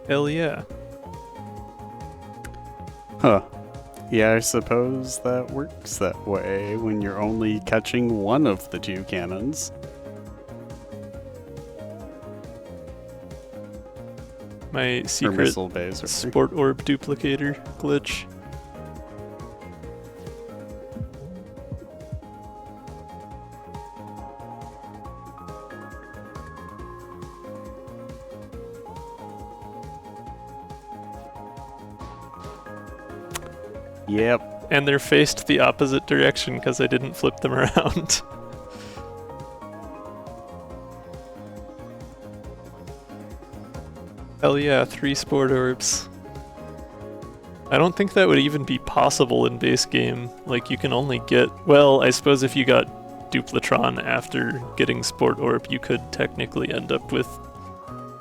Hell yeah. Huh. Yeah, I suppose that works that way when you're only catching one of the two cannons. My Or secret missile bays. Or sport orb duplicator glitch. Yep. And they're faced the opposite direction because I didn't flip them around. Hell yeah, 3 sport orbs. I don't think that would even be possible in base game. Like, you can only get... Well, I suppose if you got Duplatron after getting sport orb, you could technically end up with,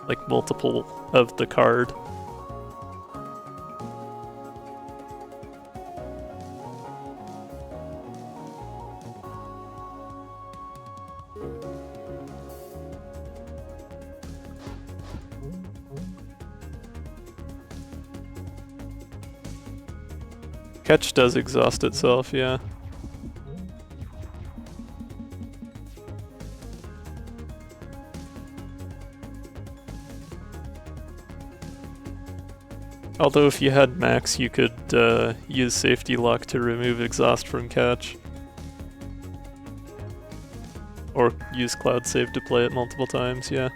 like, multiple of the card. Catch does exhaust itself, yeah. Although if you had max, you could use safety lock to remove exhaust from catch. Or use cloud save to play it multiple times, yeah.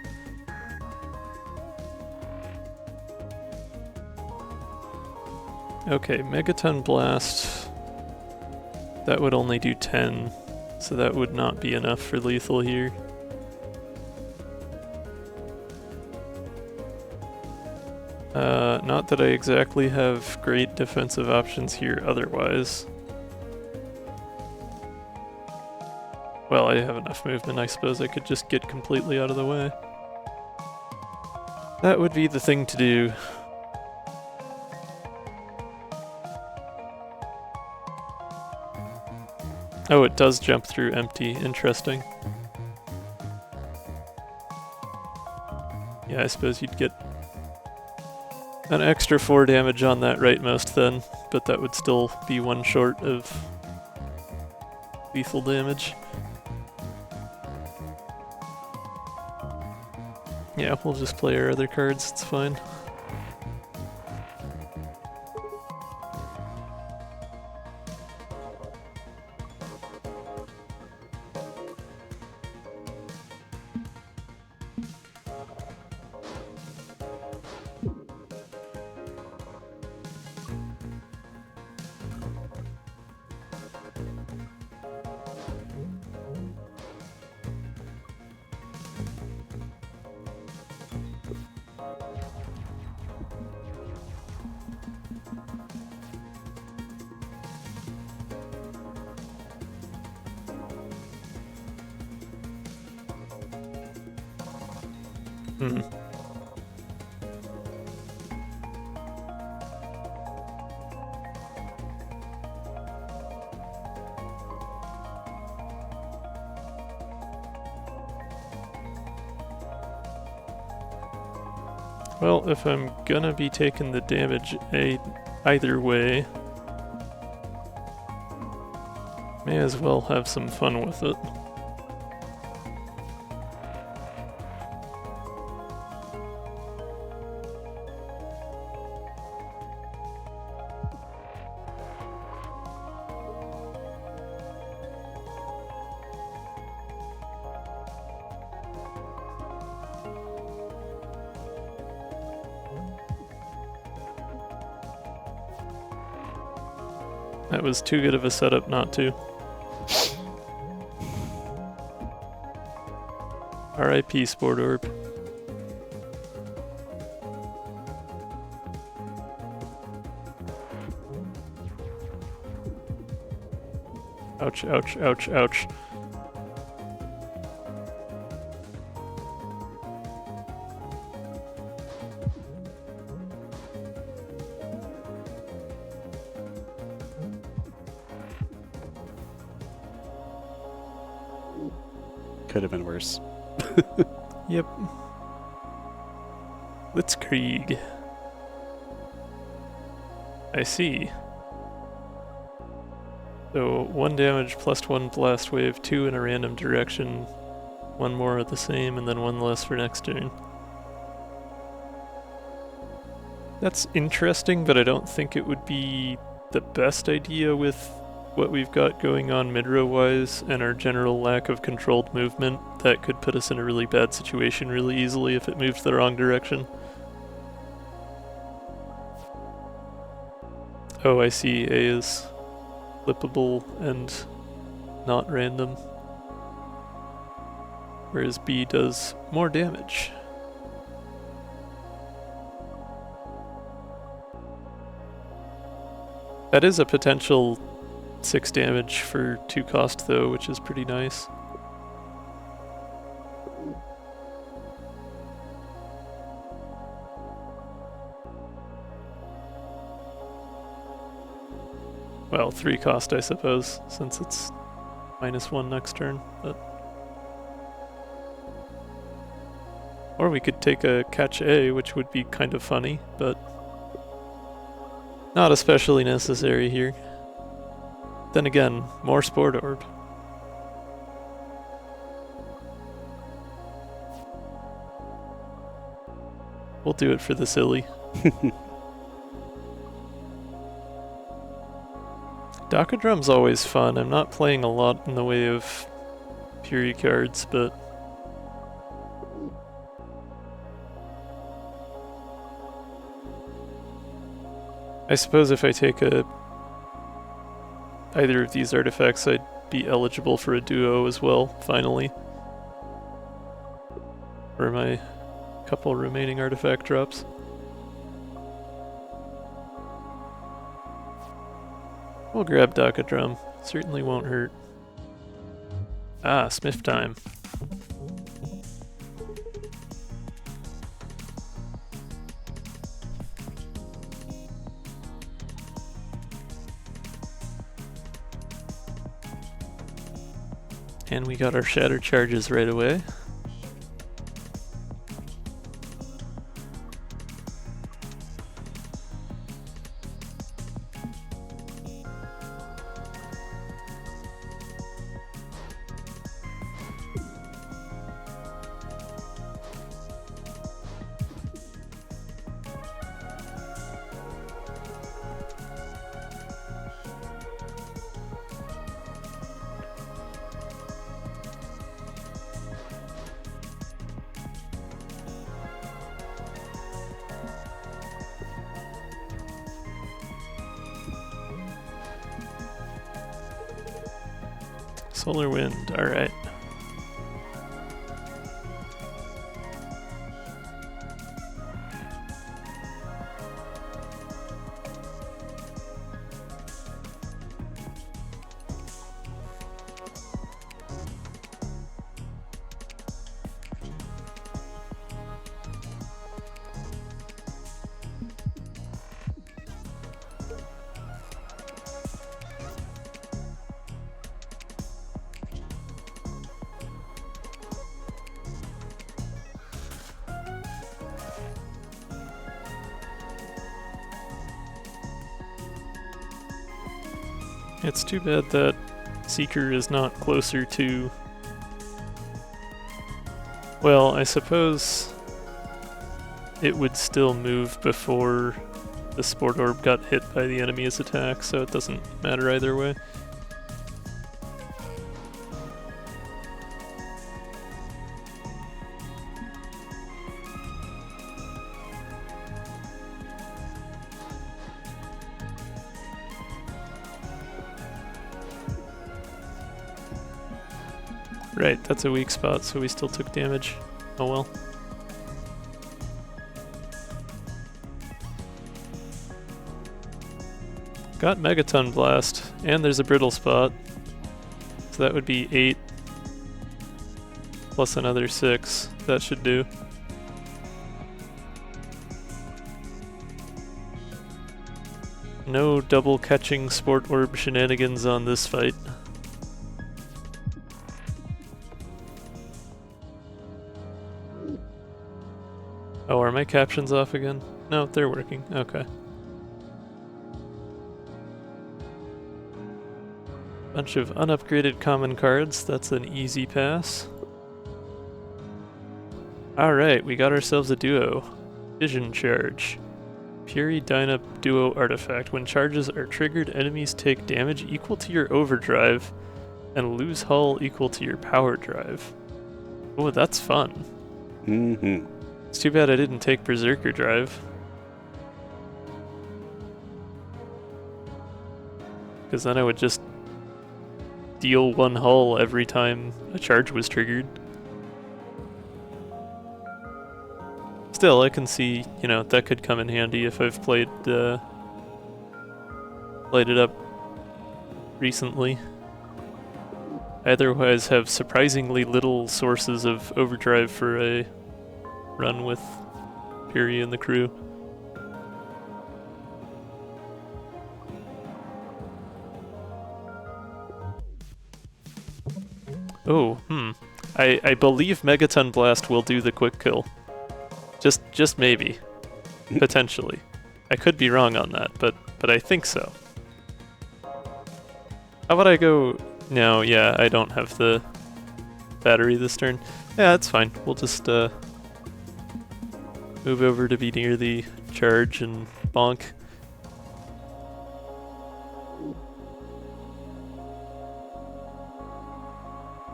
Okay, Megaton Blast. That would only do 10, so that would not be enough for lethal here. Not that I exactly have great defensive options here otherwise. Well, I have enough movement, I suppose I could just get completely out of the way. That would be the thing to do. Oh, it does jump through empty. Interesting. Yeah, I suppose you'd get an extra 4 damage on that rightmost then, but that would still be one short of lethal damage. Yeah, we'll just play our other cards, it's fine. Hmm. Well, if I'm gonna be taking the damage either way, may as well have some fun with it. That was too good of a setup not to. RIP Sport Orb. Ouch, ouch, ouch, ouch. Could have been worse. Yep. Blitzkrieg. I see. So 1 damage plus 1 blast wave, 2 in a random direction, 1 more of the same, and then 1 less for next turn. That's interesting, but I don't think it would be the best idea with what we've got going on mid-row-wise and our general lack of controlled movement. That could put us in a really bad situation really easily if it moved the wrong direction. Oh, I see. A is flippable and not random, whereas B does more damage. That is a potential 6 damage for 2 cost though, which is pretty nice. Well, 3 cost I suppose, since it's -1 next turn, but... Or we could take a catch A, which would be kind of funny, but not especially necessary here. Then again, more Sport Orb. We'll do it for the silly. Dakadrum's always fun. I'm not playing a lot in the way of Fury cards, but I suppose if I take either of these artifacts, I'd be eligible for a duo as well, finally. For my couple remaining artifact drops. We'll grab Dakadrum. Certainly won't hurt. Ah, Smith time. And we got our shatter charges right away. Solar Wind, alright. It's too bad that Seeker is not closer to... Well, I suppose it would still move before the Sport Orb got hit by the enemy's attack, so it doesn't matter either way. Right, that's a weak spot, so we still took damage. Oh well. Got Megaton Blast, and there's a brittle spot. So that would be 8 plus another 6. That should do. No double catching Sport Orb shenanigans on this fight. Oh, are my captions off again? No, they're working. Okay. Bunch of unupgraded common cards. That's an easy pass. Alright, we got ourselves a duo. Vision Charge. Fury Dyna Duo Artifact. When charges are triggered, enemies take damage equal to your overdrive and lose hull equal to your power drive. Oh, that's fun. Mm-hmm. It's too bad I didn't take Berserker Drive. Because then I would just deal 1 hull every time a charge was triggered. Still, I can see, that could come in handy if I've played it up recently. I otherwise have surprisingly little sources of overdrive for a run with Fury and the crew. Oh, I believe Megaton Blast will do the quick kill. Just maybe. Potentially. I could be wrong on that, but I think so. How about I go... No, yeah, I don't have the battery this turn. Yeah, that's fine. We'll just move over to be near the charge and bonk.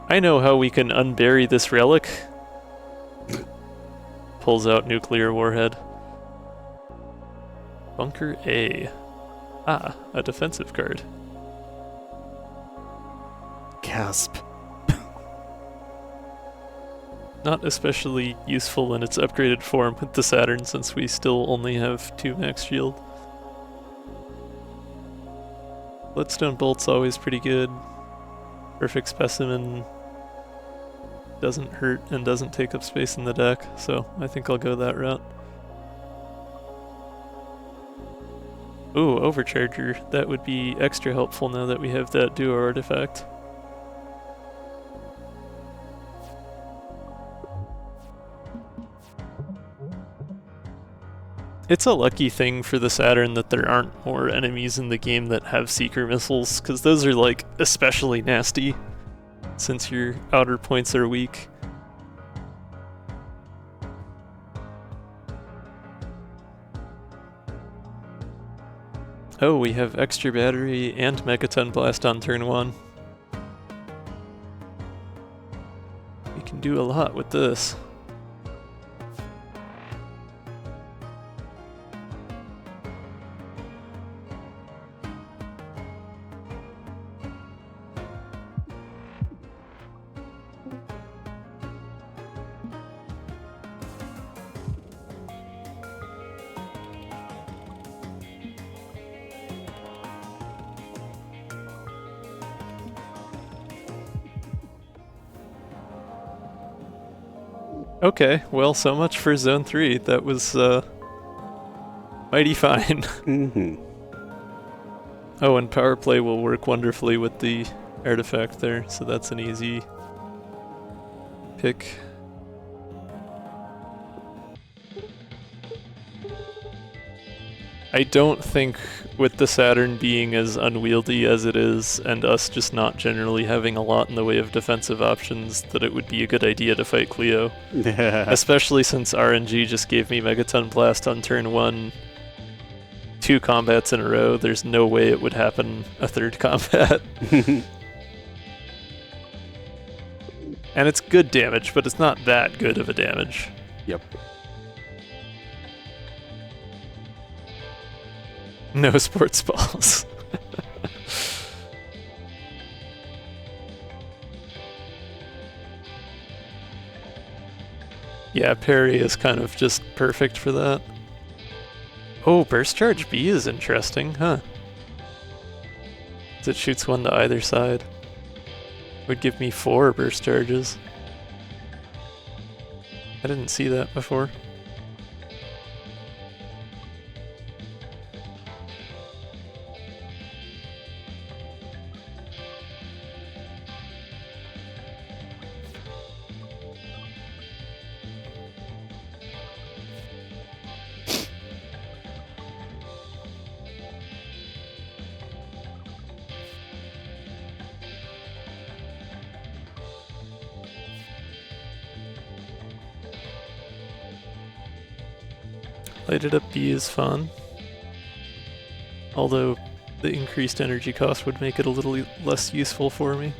I know how we can unbury this relic. Pulls out nuclear warhead. Bunker A. Ah, a defensive card. Gasp. Not especially useful in its upgraded form with the Saturn since we still only have 2 max shield. Bloodstone Bolt's always pretty good. Perfect Specimen doesn't hurt and doesn't take up space in the deck, so I think I'll go that route. Ooh, Overcharger. That would be extra helpful now that we have that duo artifact. It's a lucky thing for the Saturn that there aren't more enemies in the game that have Seeker missiles, because those are like especially nasty since your outer points are weak. Oh, we have extra battery and Megaton Blast on turn 1. We can do a lot with this. Okay, well, so much for Zone 3. That was, mighty fine. Mm-hmm. Oh, and Power Play will work wonderfully with the artifact there, so that's an easy pick. I don't think with the Saturn being as unwieldy as it is, and us just not generally having a lot in the way of defensive options, that it would be a good idea to fight Cleo. Especially since RNG just gave me Megaton Blast on turn 1, 2 combats in a row. There's no way it would happen a 3rd combat. And it's good damage, but it's not that good of a damage. Yep. No sports balls. Yeah, parry is kind of just perfect for that. Oh, Burst Charge B is interesting, huh? It shoots 1 to either side. Would give me 4 Burst Charges. I didn't see that before. Lighted up B is fun. Although the increased energy cost would make it a little less useful for me.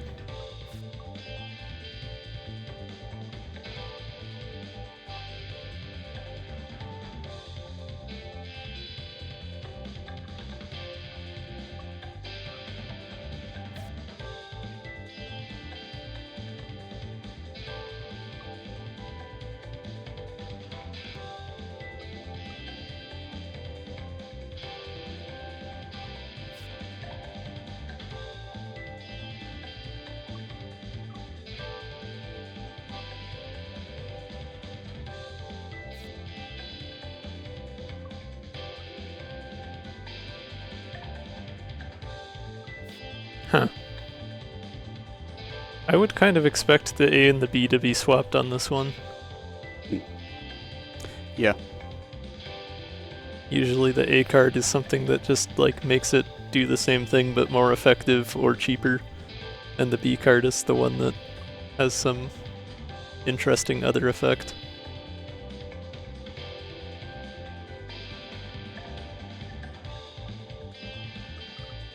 Huh. I would kind of expect the A and the B to be swapped on this one. Yeah. Usually the A card is something that just like makes it do the same thing but more effective or cheaper. And the B card is the one that has some interesting other effect.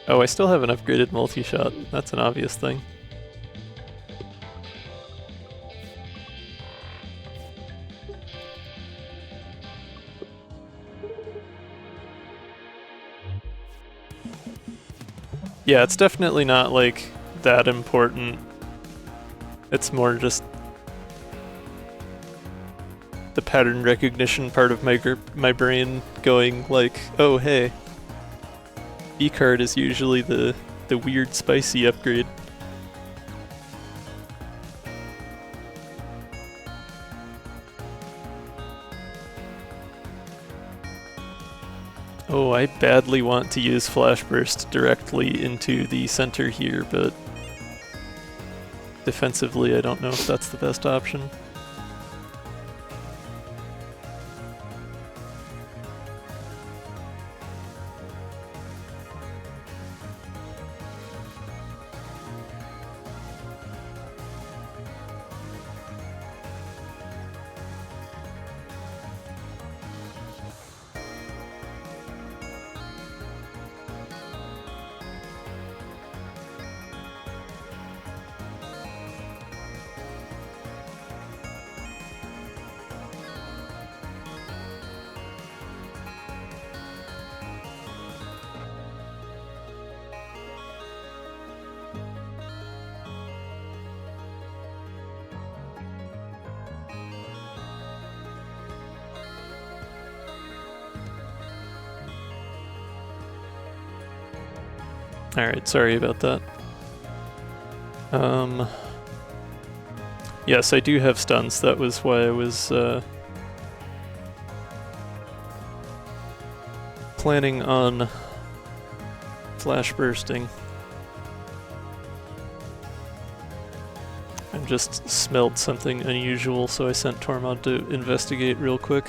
Oh, I still haven't upgraded multi-shot. That's an obvious thing. Yeah, it's definitely not like that important. It's more just the pattern recognition part of my brain going like, oh hey, B card is usually the weird spicy upgrade. Oh, I badly want to use Flash Burst directly into the center here, but defensively I don't know if that's the best option. Alright, sorry about that. Yes, I do have stuns. That was why I was planning on flash bursting. I just smelled something unusual, so I sent Tormod to investigate real quick.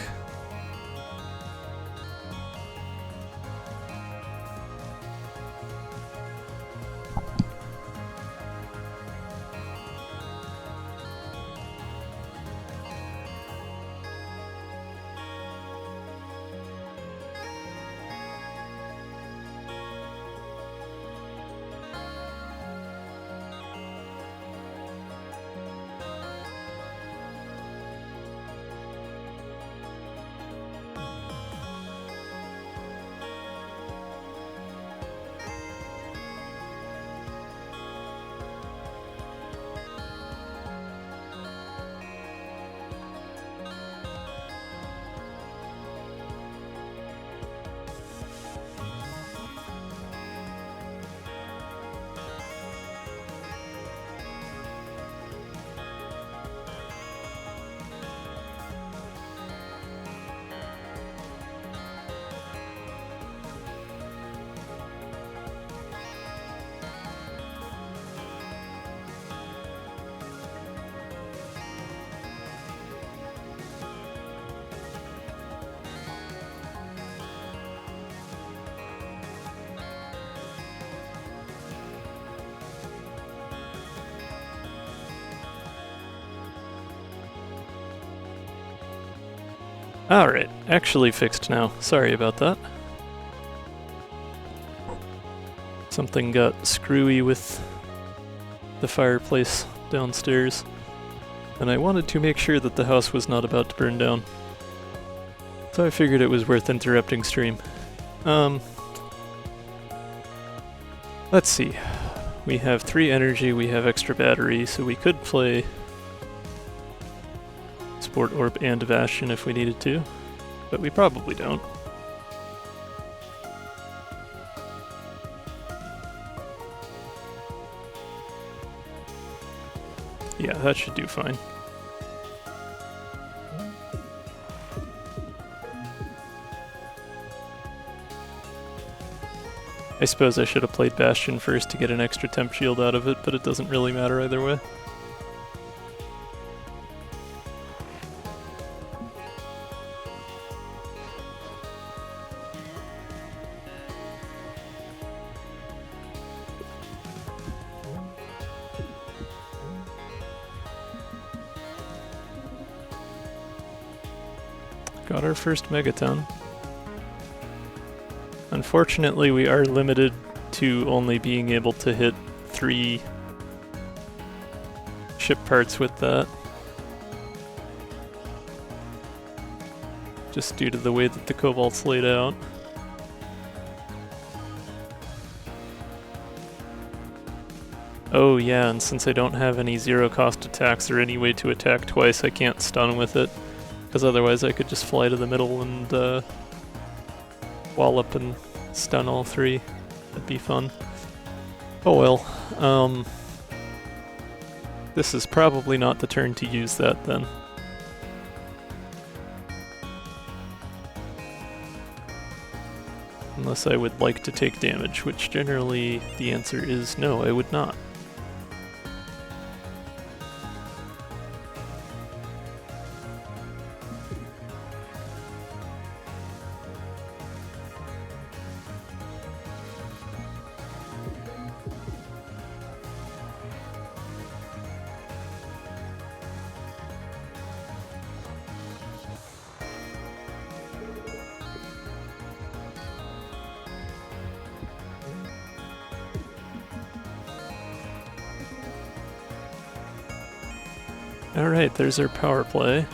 Alright, actually fixed now. Sorry about that. Something got screwy with the fireplace downstairs, and I wanted to make sure that the house was not about to burn down. So I figured it was worth interrupting stream. Let's see. We have 3 energy, we have extra battery, so we could play Sport Orb and Bastion if we needed to, but we probably don't. Yeah, that should do fine. I suppose I should have played Bastion first to get an extra temp shield out of it, but it doesn't really matter either way. Got our first megaton. Unfortunately, we are limited to only being able to hit 3 ship parts with that. Just due to the way that the Cobalt's laid out. Oh yeah, and since I don't have any zero cost attacks or any way to attack twice, I can't stun with it. Because otherwise I could just fly to the middle and wallop and stun all 3. That'd be fun. Oh well. This is probably not the turn to use that then. Unless I would like to take damage, which generally the answer is no, I would not. Alright, there's our power play.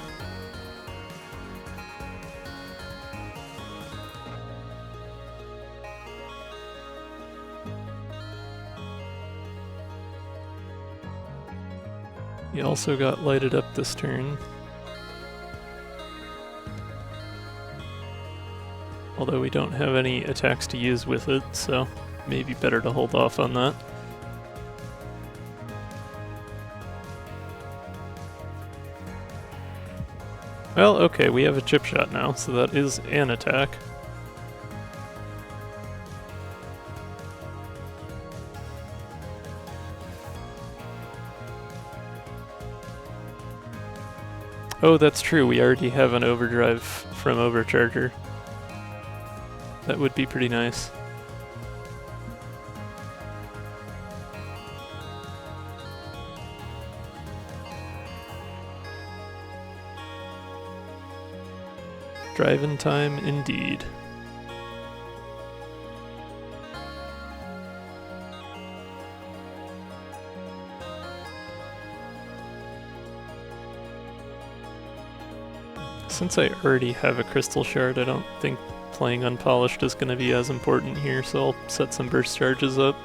He also got lighted up this turn. Although we don't have any attacks to use with it, so maybe better to hold off on that. Well, okay, we have a chip shot now, so that is an attack. Oh, that's true, we already have an overdrive from Overcharger. That would be pretty nice. Drive-in time, indeed. Since I already have a crystal shard, I don't think playing unpolished is going to be as important here, so I'll set some burst charges up.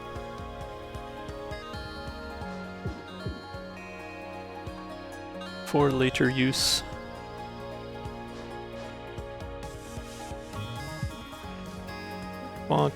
For later use. Bonk.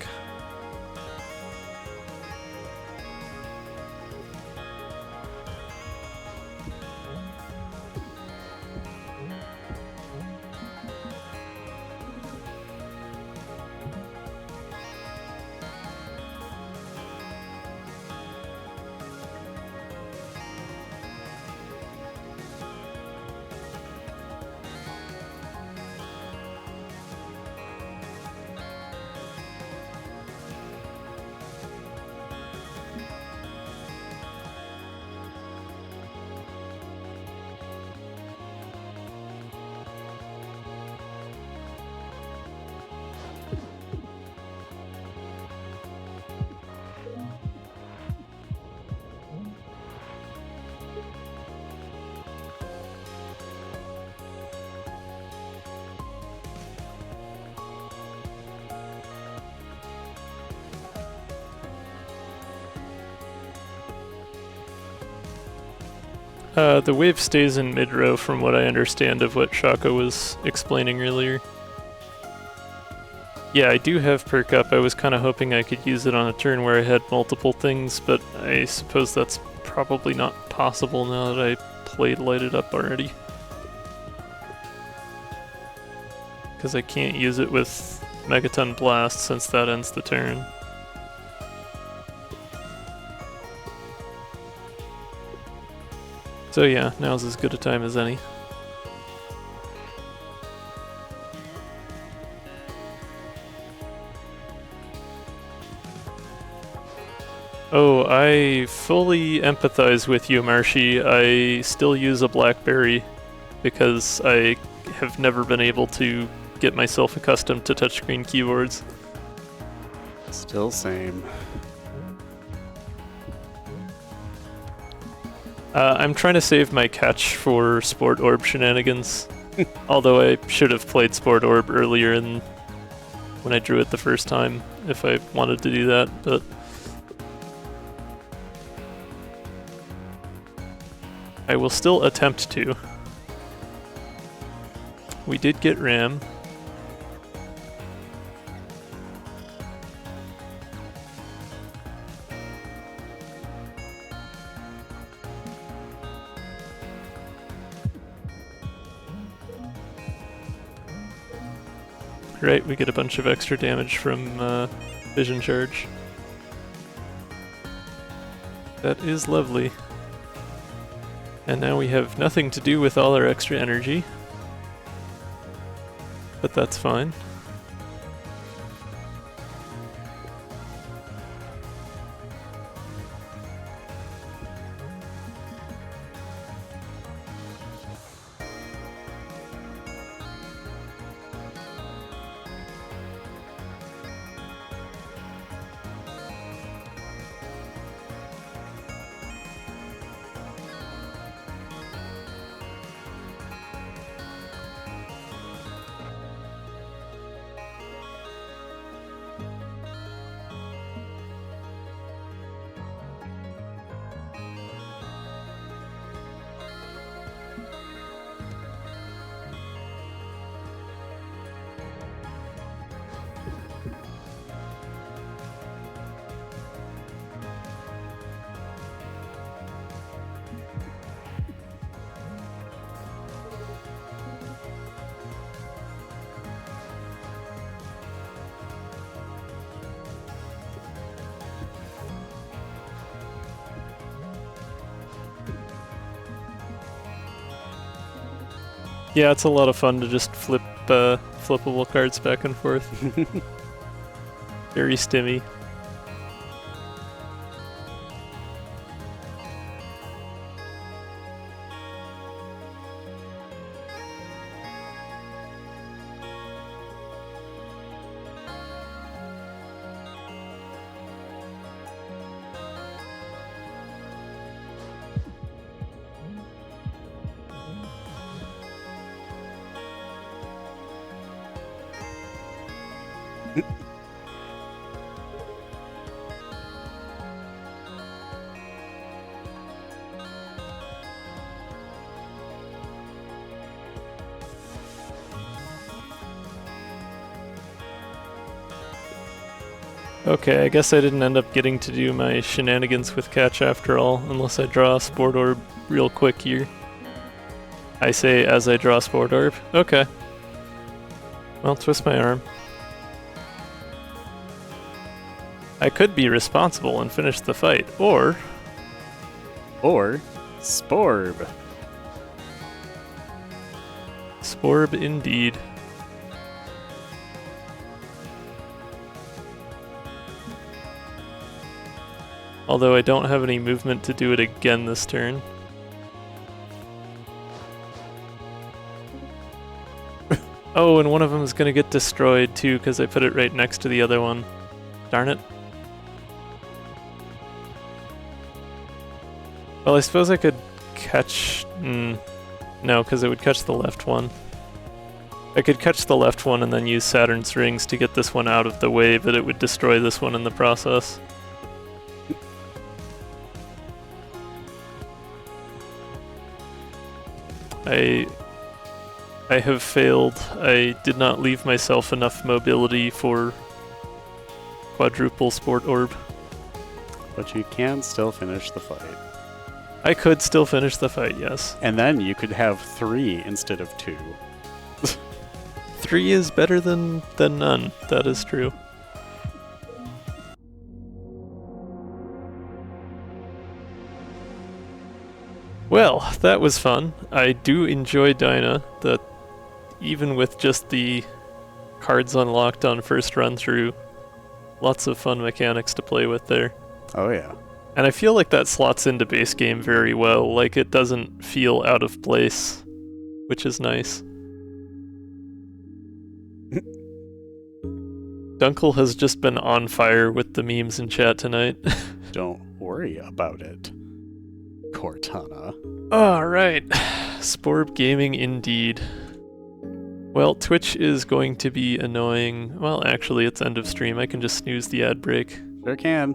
The wave stays in mid-row from what I understand of what Shaka was explaining earlier. Yeah, I do have perk up. I was kind of hoping I could use it on a turn where I had multiple things, but I suppose that's probably not possible now that I played lighted up already. Because I can't use it with Megaton Blast since that ends the turn. So yeah, now's as good a time as any. Oh, I fully empathize with you, Marshy. I still use a BlackBerry because I have never been able to get myself accustomed to touchscreen keyboards. Still same. I'm trying to save my catch for Sport Orb shenanigans, although I should have played Sport Orb earlier when I drew it the first time if I wanted to do that, but I will still attempt to. We did get Ram. Right, we get a bunch of extra damage from Vision Charge. That is lovely. And now we have nothing to do with all our extra energy. But that's fine. Yeah, it's a lot of fun to just flip flippable cards back and forth. Very stimmy. Okay, I guess I didn't end up getting to do my shenanigans with catch after all, unless I draw a Sport Orb real quick here. I say as I draw Sport Orb. Okay. Well, twist my arm. I could be responsible and finish the fight, or Sporb. Sporb indeed. Although I don't have any movement to do it again this turn. Oh, and one of them is going to get destroyed too because I put it right next to the other one. Darn it. Well, I suppose I could catch... no, because it would catch the left one. I could catch the left one and then use Saturn's rings to get this one out of the way, but it would destroy this one in the process. I have failed. I did not leave myself enough mobility for quadruple sport orb. But you can still finish the fight. I could still finish the fight, yes. And then you could have 3 instead of 2. 3 is better than none. That is true. Well, that was fun. I do enjoy Dyna, that even with just the cards unlocked on first run through, lots of fun mechanics to play with there. Oh yeah. And I feel like that slots into base game very well, like it doesn't feel out of place, which is nice. Dunkel has just been on fire with the memes in chat tonight. Don't worry about it, Cortana. Alright, Sporb Gaming indeed. Well, Twitch is going to be annoying. Well, actually, it's end of stream. I can just snooze the ad break. Sure can.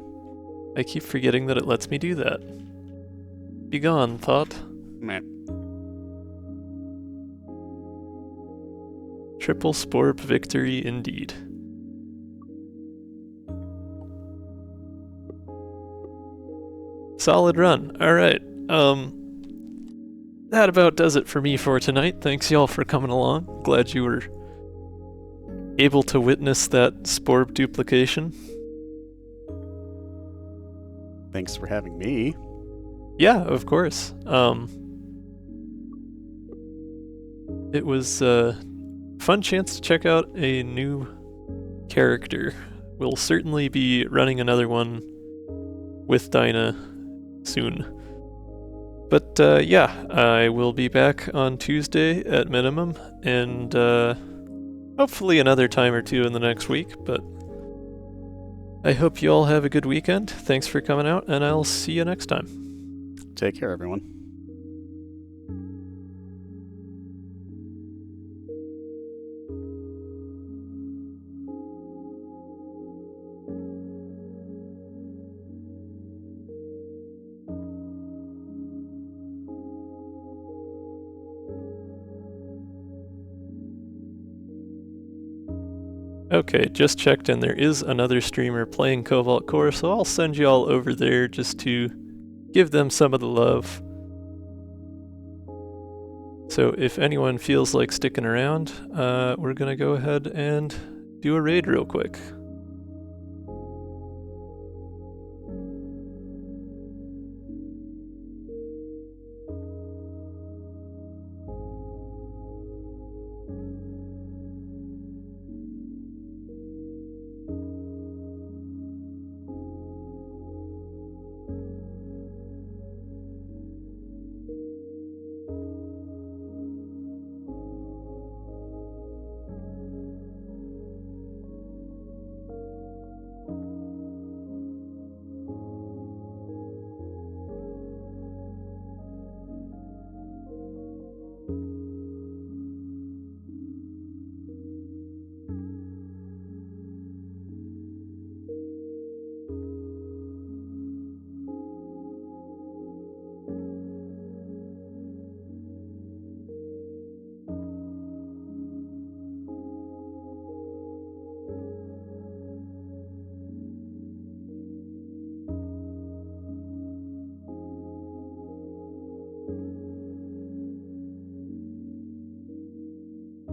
I keep forgetting that it lets me do that. Be gone, thought. Meh. Triple Sporb victory indeed. Solid run. Alright. That about does it for me for tonight. Thanks y'all for coming along. Glad you were able to witness that Sporb duplication. Thanks for having me. Yeah, of course. It was a fun chance to check out a new character. We'll certainly be running another one with Dyna soon. But yeah, I will be back on Tuesday at minimum, and hopefully another time or two in the next week, but I hope you all have a good weekend. Thanks for coming out, and I'll see you next time. Take care, everyone. Okay, just checked and there is another streamer playing Cobalt Core, so I'll send you all over there just to give them some of the love. So if anyone feels like sticking around, we're gonna go ahead and do a raid real quick.